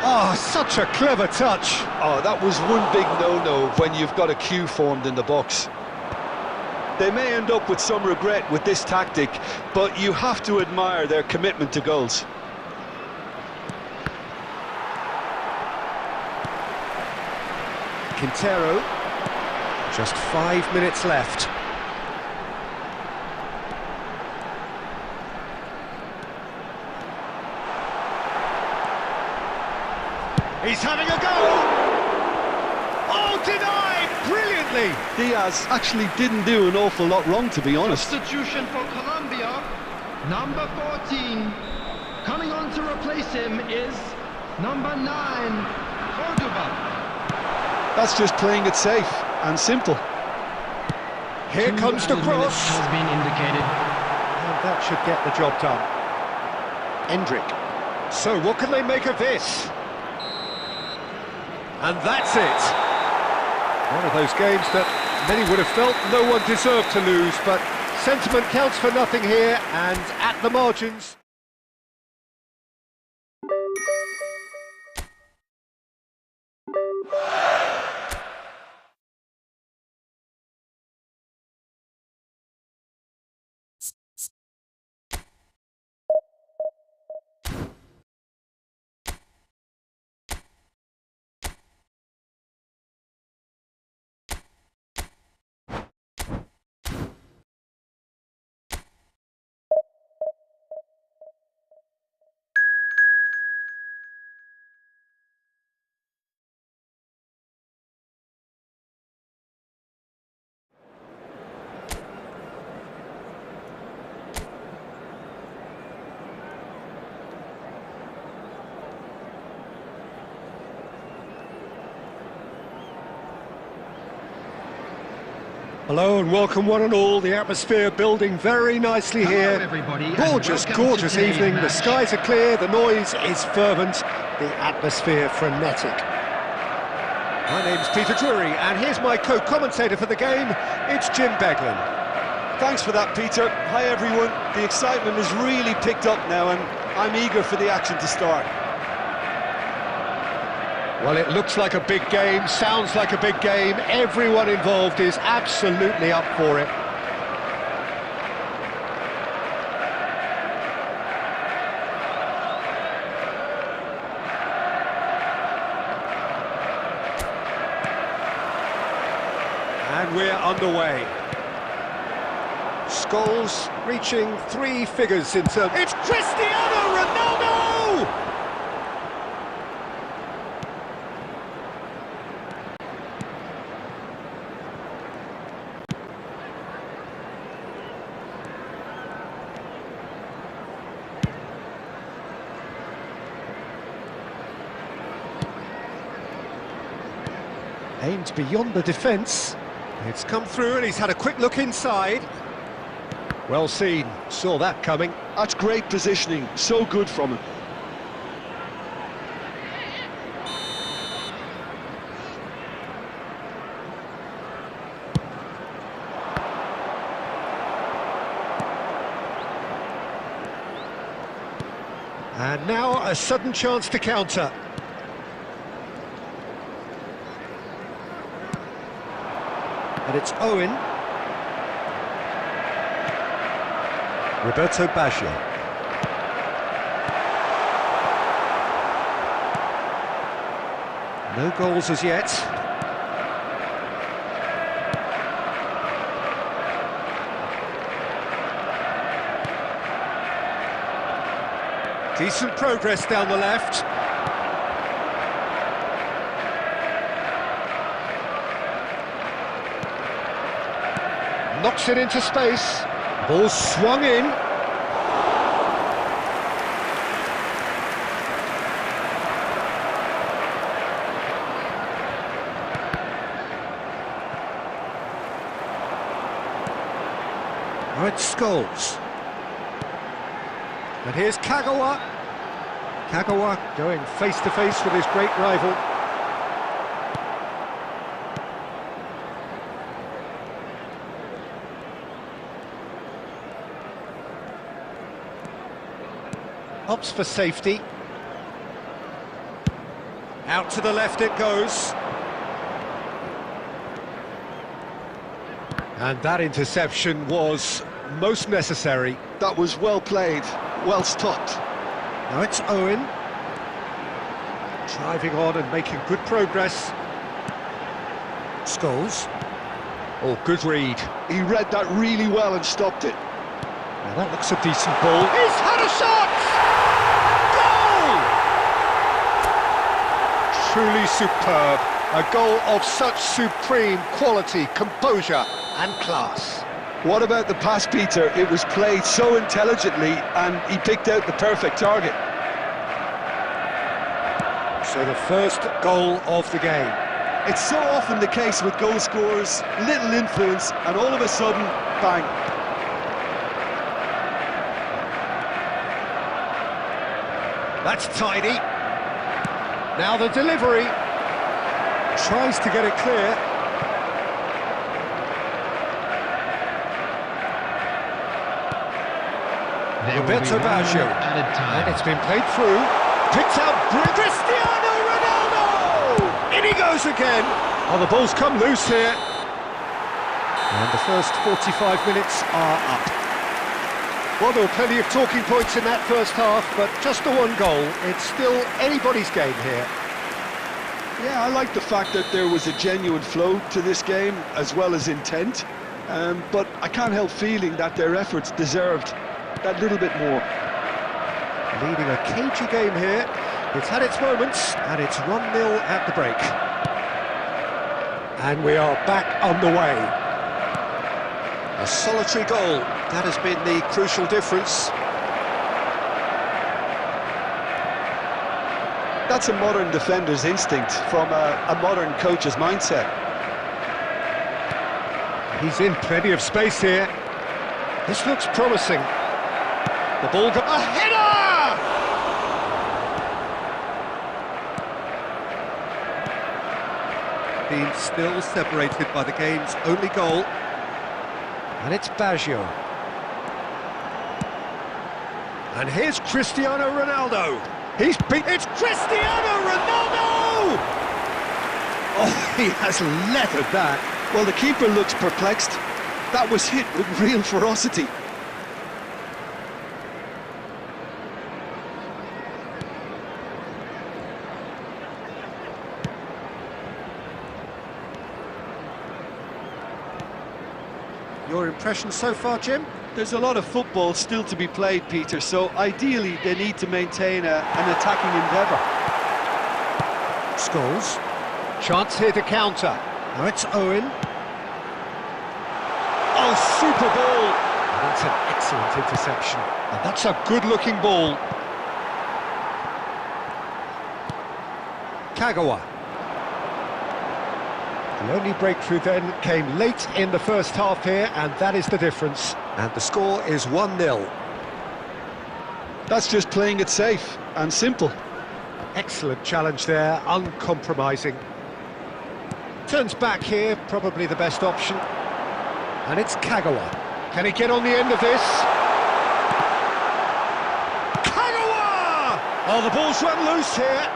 Speaker 1: Oh, such a clever touch.
Speaker 2: Oh, that was one big no-no when you've got a queue formed in the box. They may end up with some regret with this tactic, but you have to admire their commitment to goals.
Speaker 1: Quintero, just 5 minutes left. He's having a go! Oh, denied! Brilliantly!
Speaker 2: Diaz actually didn't do an awful lot wrong, to be honest.
Speaker 5: Substitution for Colombia, number 14. Coming on to replace him is number 9, Cordoba.
Speaker 2: That's just playing it safe and simple.
Speaker 1: Here comes the cross.
Speaker 5: Has been indicated.
Speaker 1: And that should get the job done. Endrick. So what can they make of this? And that's it. One of those games that many would have felt no one deserved to lose, but sentiment counts for nothing here, and at the margins. Hello and welcome one and all, the atmosphere building very nicely here.
Speaker 5: Hello everybody, and
Speaker 1: Gorgeous,
Speaker 5: welcome
Speaker 1: gorgeous
Speaker 5: to today's
Speaker 1: evening, the
Speaker 5: match.
Speaker 1: skies are clear, the noise is fervent, the atmosphere frenetic. My name's Peter Drury and here's my co-commentator for the game, it's Jim Beglin.
Speaker 2: Thanks for that, Peter. Hi, everyone. The excitement has really picked up now, and I'm eager for the action to start.
Speaker 1: Well, it looks like a big game, sounds like a big game, everyone involved is absolutely up for it. And we're underway. Goals reaching 3 figures in terms... It's Cristiano Ronaldo! Aimed beyond the defence. It's come through and he's had a quick look inside. Well seen, saw that coming.
Speaker 2: That's great positioning, so good from him.
Speaker 1: And now a sudden chance to counter. And it's Owen. Roberto Baggio. No goals as yet. Decent progress down the left. Knocks it into space. Ball swung in. Now it's Scholes. And here's Kagawa. Kagawa going face-to-face with his great rival. Opts for safety. Out to the left it goes. And that interception was most necessary.
Speaker 2: That was well played, well stopped.
Speaker 1: Now it's Owen. Driving on and making good progress. Scholes. Oh, good read.
Speaker 2: He read that really well and stopped it.
Speaker 1: Now that looks a decent ball. He's had a shot! Goal! Truly superb. A goal of such supreme quality, composure and class.
Speaker 2: What about the pass, Peter? It was played so intelligently and he picked out the perfect target.
Speaker 1: So the first goal of the game.
Speaker 2: It's so often the case with goal scorers, little influence and all of a sudden, bang.
Speaker 1: That's tidy. Now the delivery. Tries to get it clear. Roberto Baggio, and it's been played through, picked out Cristiano Ronaldo! In he goes again! Oh, the ball's come loose here. And the first 45 minutes are up. Well, there were plenty of talking points in that first half, but just the one goal. It's still anybody's game here.
Speaker 2: Yeah, I like the fact that there was a genuine flow to this game, as well as intent. But I can't help feeling that their efforts deserved that little bit more.
Speaker 1: Leading a cagey game here. It's had its moments, and it's 1-0 at the break. And we are back on the way. A solitary goal, that has been the crucial difference.
Speaker 2: That's a modern defender's instinct from a modern coach's mindset.
Speaker 1: He's in plenty of space here. This looks promising. The ball got a header! Being still separated by the game's only goal. And it's Baggio. And here's Cristiano Ronaldo. He's beat. It's Cristiano Ronaldo! Oh, he has leathered that.
Speaker 2: Well, the keeper looks perplexed. That was hit with real ferocity.
Speaker 1: Your impression so far, Jim?
Speaker 2: There's a lot of football still to be played, Peter, so ideally they need to maintain an attacking endeavour.
Speaker 1: Scholes. Chance here to counter. Now it's Owen. Oh, super ball! And that's an excellent interception. And that's a good-looking ball. Kagawa. The only breakthrough then came late in the first half here, and that is the difference. And the score is 1-0.
Speaker 2: That's just playing it safe and simple.
Speaker 1: Excellent challenge there, uncompromising. Turns back here, probably the best option. And it's Kagawa. Can he get on the end of this? Kagawa! Oh, the ball's run loose here.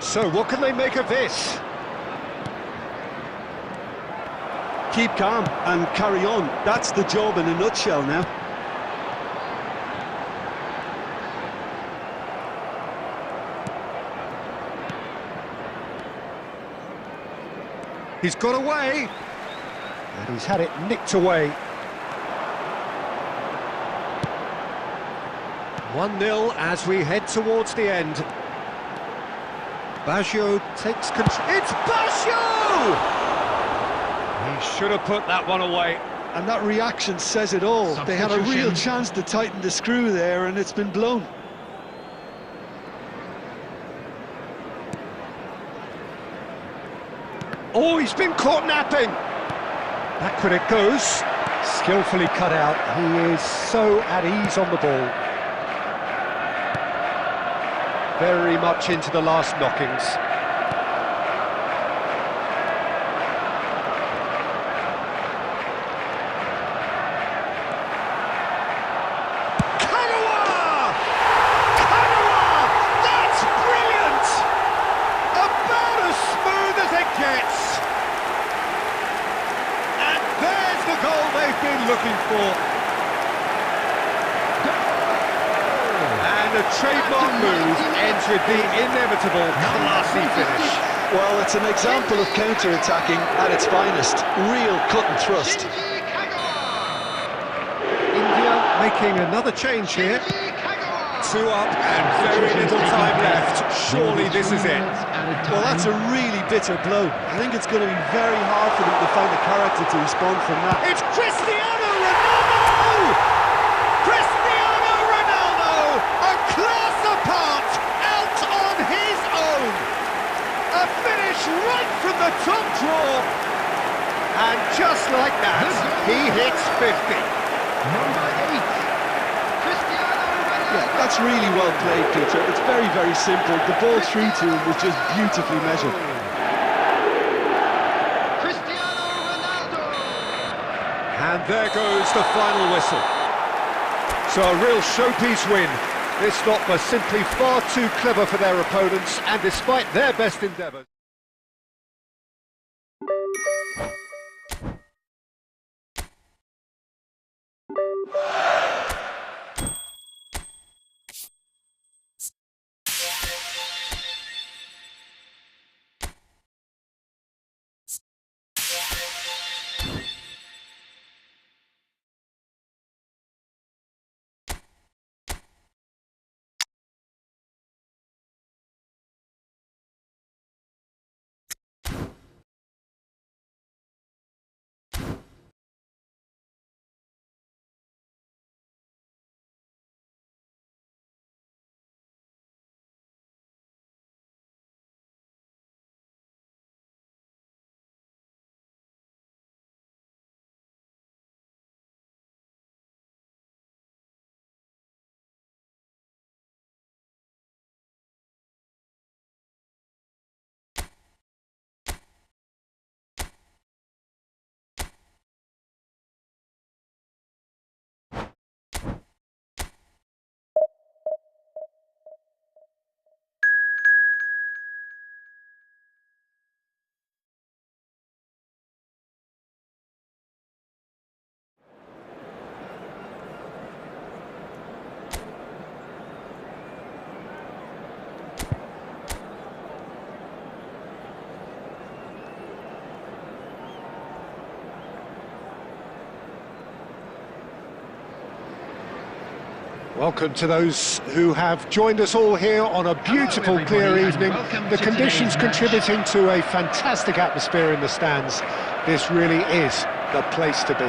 Speaker 1: So what can they make of this?
Speaker 2: Keep calm and carry on. That's the job in a nutshell now.
Speaker 1: He's got away. And he's had it nicked away. 1-0 as we head towards the end. Baggio takes control. It's Baggio! He should have put that one away.
Speaker 2: And that reaction says it all. They had a real chance to tighten the screw there, and it's been blown.
Speaker 1: Oh, he's been caught napping. Back when it goes. Skillfully cut out. He is so at ease on the ball. Very much into the last knockings. Looking for. And a trademark move ends with the inevitable classy finish.
Speaker 2: Well, it's an example of counter-attacking at its finest. Real cut and thrust.
Speaker 1: India making another change here. 2 up and very little time left. Surely this is it.
Speaker 2: Well, that's a really bitter blow. I think it's going to be very hard for them to find the character to respond from that.
Speaker 1: It's Cristiano Ronaldo! Cristiano Ronaldo! A class apart, out on his own! A finish right from the top draw. And just like that, he hits 50.
Speaker 5: Number 8.
Speaker 2: Yeah, that's really well played, Peter. It's very, very simple. The ball through to him was just beautifully measured.
Speaker 5: Cristiano Ronaldo!
Speaker 1: And there goes the final whistle. So a real showpiece win. This lot were simply far too clever for their opponents, and despite their best endeavours. Welcome to those who have joined us all here on a beautiful, clear evening. The conditions contributing to a fantastic atmosphere in the stands. This really is the place to be.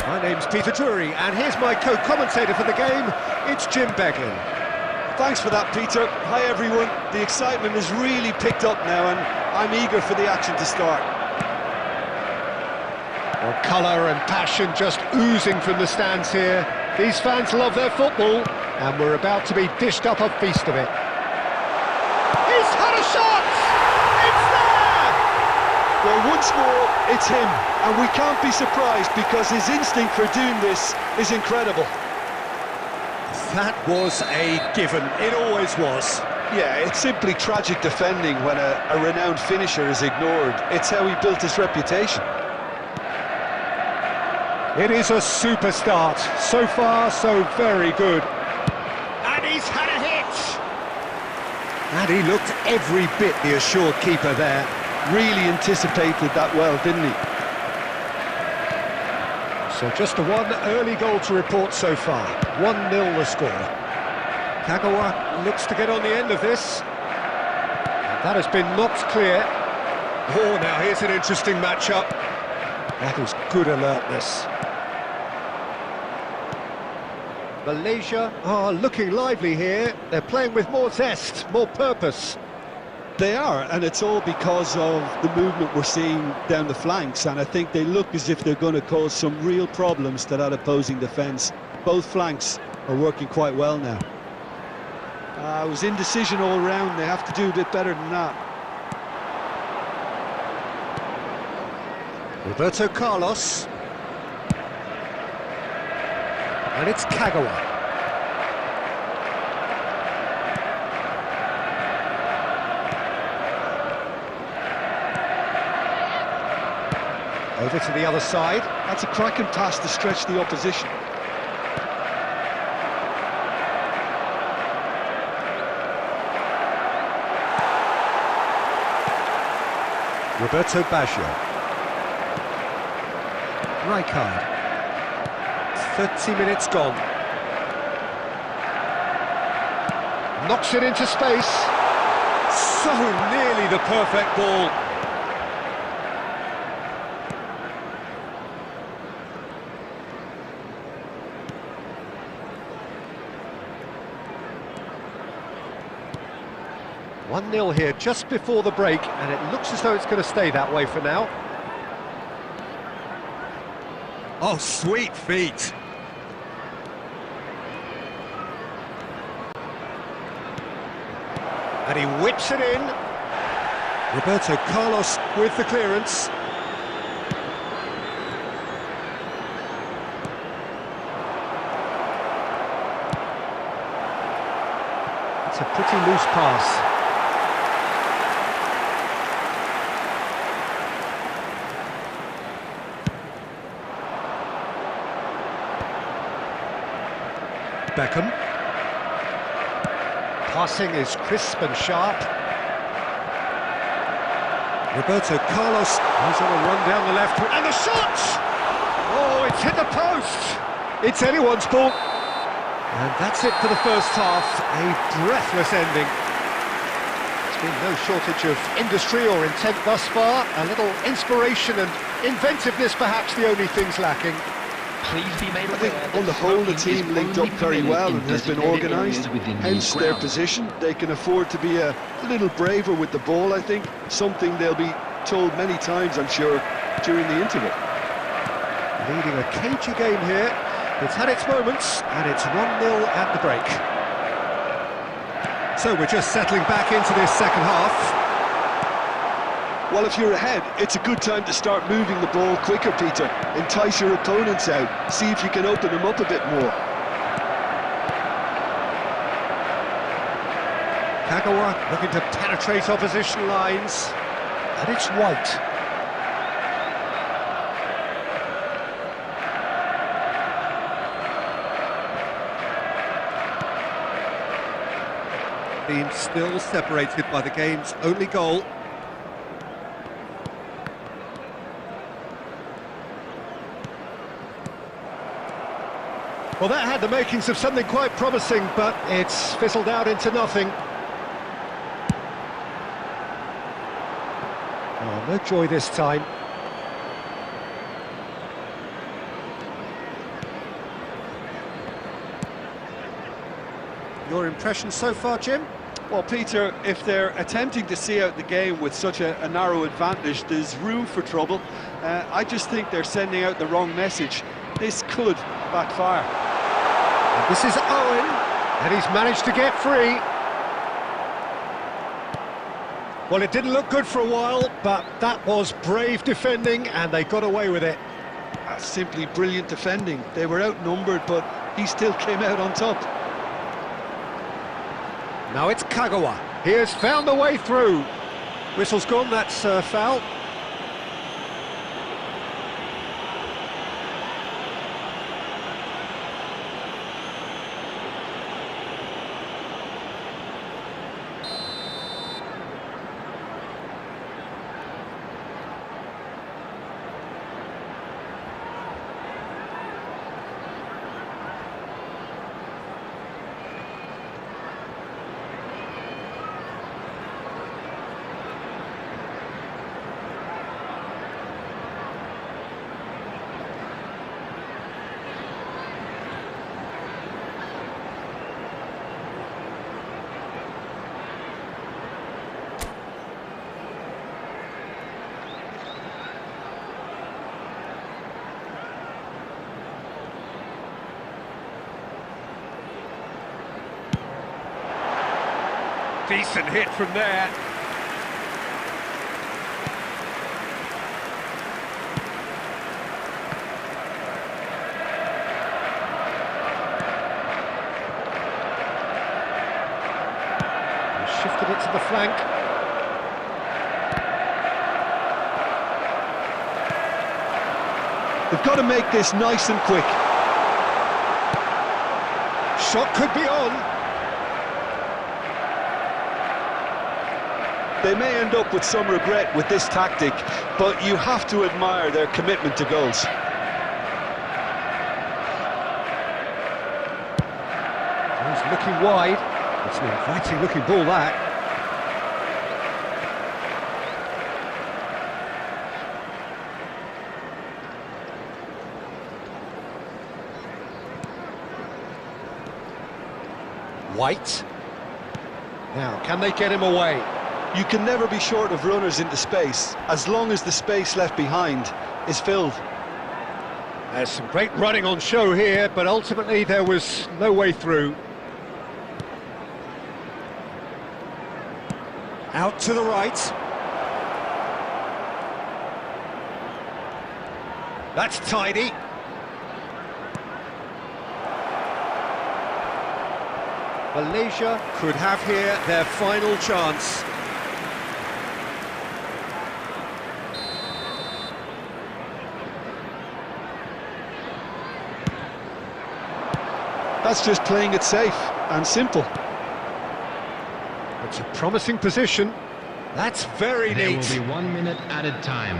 Speaker 1: My name's Peter Drury, and here's my co-commentator for the game. It's Jim Beglin.
Speaker 2: Thanks for that, Peter. Hi, everyone. The excitement has really picked up now, and I'm eager for the action to start.
Speaker 1: Well, colour and passion just oozing from the stands here. These fans love their football, and we're about to be dished up a feast of it. He's had a shot! It's there!
Speaker 2: Well, once more, it's him, and we can't be surprised because his instinct for doing this is incredible.
Speaker 1: That was a given. It always was.
Speaker 2: Yeah, it's simply tragic defending when a renowned finisher is ignored. It's how he built his reputation.
Speaker 1: It is a super start. So far, so very good. And he's had a hit! And he looked every bit the assured keeper there.
Speaker 2: Really anticipated that well, didn't he?
Speaker 1: So just the one early goal to report so far. 1-0 the score. Kagawa looks to get on the end of this. And that has been knocked clear. Oh, now here's an interesting matchup. That is good alertness. Malaysia are looking lively here. They're playing with more zest, more purpose.
Speaker 2: They are, and it's all because of the movement we're seeing down the flanks, and I think they look as if they're going to cause some real problems to that opposing defence. Both flanks are working quite well now. It was indecision all round. They have to do a bit better than that.
Speaker 1: Roberto Carlos. And it's Kagawa. Over to the other side.
Speaker 2: That's a cracking pass to stretch the opposition.
Speaker 1: Roberto Baggio. Rijkaard. 30 minutes gone. Knocks it into space. So nearly the perfect ball. One 0 here just before the break, and it looks as though it's going to stay that way for now.
Speaker 3: Oh, sweet feet.
Speaker 1: And he whips it in. Roberto Carlos with the clearance. It's a pretty loose pass. Beckham. Passing is crisp and sharp. Roberto Carlos, he's on a run down the left, and the shot! Oh, it's hit the post! It's anyone's ball. And that's it for the first half, a breathless ending. There's been no shortage of industry or intent thus far. A little inspiration and inventiveness, perhaps the only things lacking.
Speaker 6: Please be made
Speaker 2: I think
Speaker 6: aware
Speaker 2: on the whole the team linked up very well and has been organised, hence their position. They can afford to be a little braver with the ball, I think, something they'll be told many times, I'm sure, during the interval.
Speaker 1: Leading a cagey game here. It's had its moments, and it's 1-0 at the break. So we're just settling back into this second half.
Speaker 2: Well, if you're ahead, it's a good time to start moving the ball quicker, Peter. Entice your opponents out, see if you can open them up a bit more.
Speaker 1: Kagawa looking to penetrate opposition lines, and it's White. Being still separated by the game's only goal. Well, that had the makings of something quite promising, but it's fizzled out into nothing. Oh, no joy this time. Your impression so far, Jim?
Speaker 2: Well, Peter, if they're attempting to see out the game with such a narrow advantage, there's room for trouble. I just think they're sending out the wrong message. This could backfire.
Speaker 1: And this is Owen, and he's managed to get free. Well, it didn't look good for a while, but that was brave defending, and they got away with it.
Speaker 2: Simply brilliant defending. They were outnumbered, but he still came out on top.
Speaker 1: Now it's Kagawa. He has found a way through. Whistle's gone, that's foul. Decent hit from there. He shifted it to the flank.
Speaker 2: They've got to make this nice and quick.
Speaker 1: Shot could be on.
Speaker 2: They may end up with some regret with this tactic, but you have to admire their commitment to goals.
Speaker 1: He's looking wide. It's an inviting looking ball, that. White. Now, can they get him away?
Speaker 2: You can never be short of runners into space, as long as the space left behind is filled.
Speaker 1: There's some great running on show here, but ultimately there was no way through. Out to the right. That's tidy. Malaysia could have here their final chance.
Speaker 2: That's just playing it safe and simple.
Speaker 1: It's a promising position. That's very
Speaker 5: There
Speaker 1: neat.
Speaker 5: will be 1 minute added time.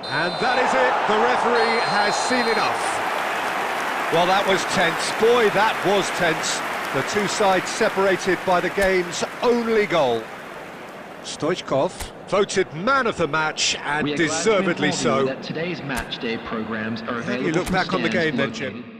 Speaker 1: And that is it. The referee has seen enough. Well, that was tense. Boy, that was tense. The two sides separated by the game's only goal. Stoichkov voted man of the match, and
Speaker 5: We are glad to
Speaker 1: deservedly
Speaker 5: inform you
Speaker 1: so.
Speaker 5: that today's match day programs are
Speaker 1: How do
Speaker 5: available
Speaker 1: you look
Speaker 5: from
Speaker 1: back on the
Speaker 5: stands
Speaker 1: game then,
Speaker 5: located
Speaker 1: Jim?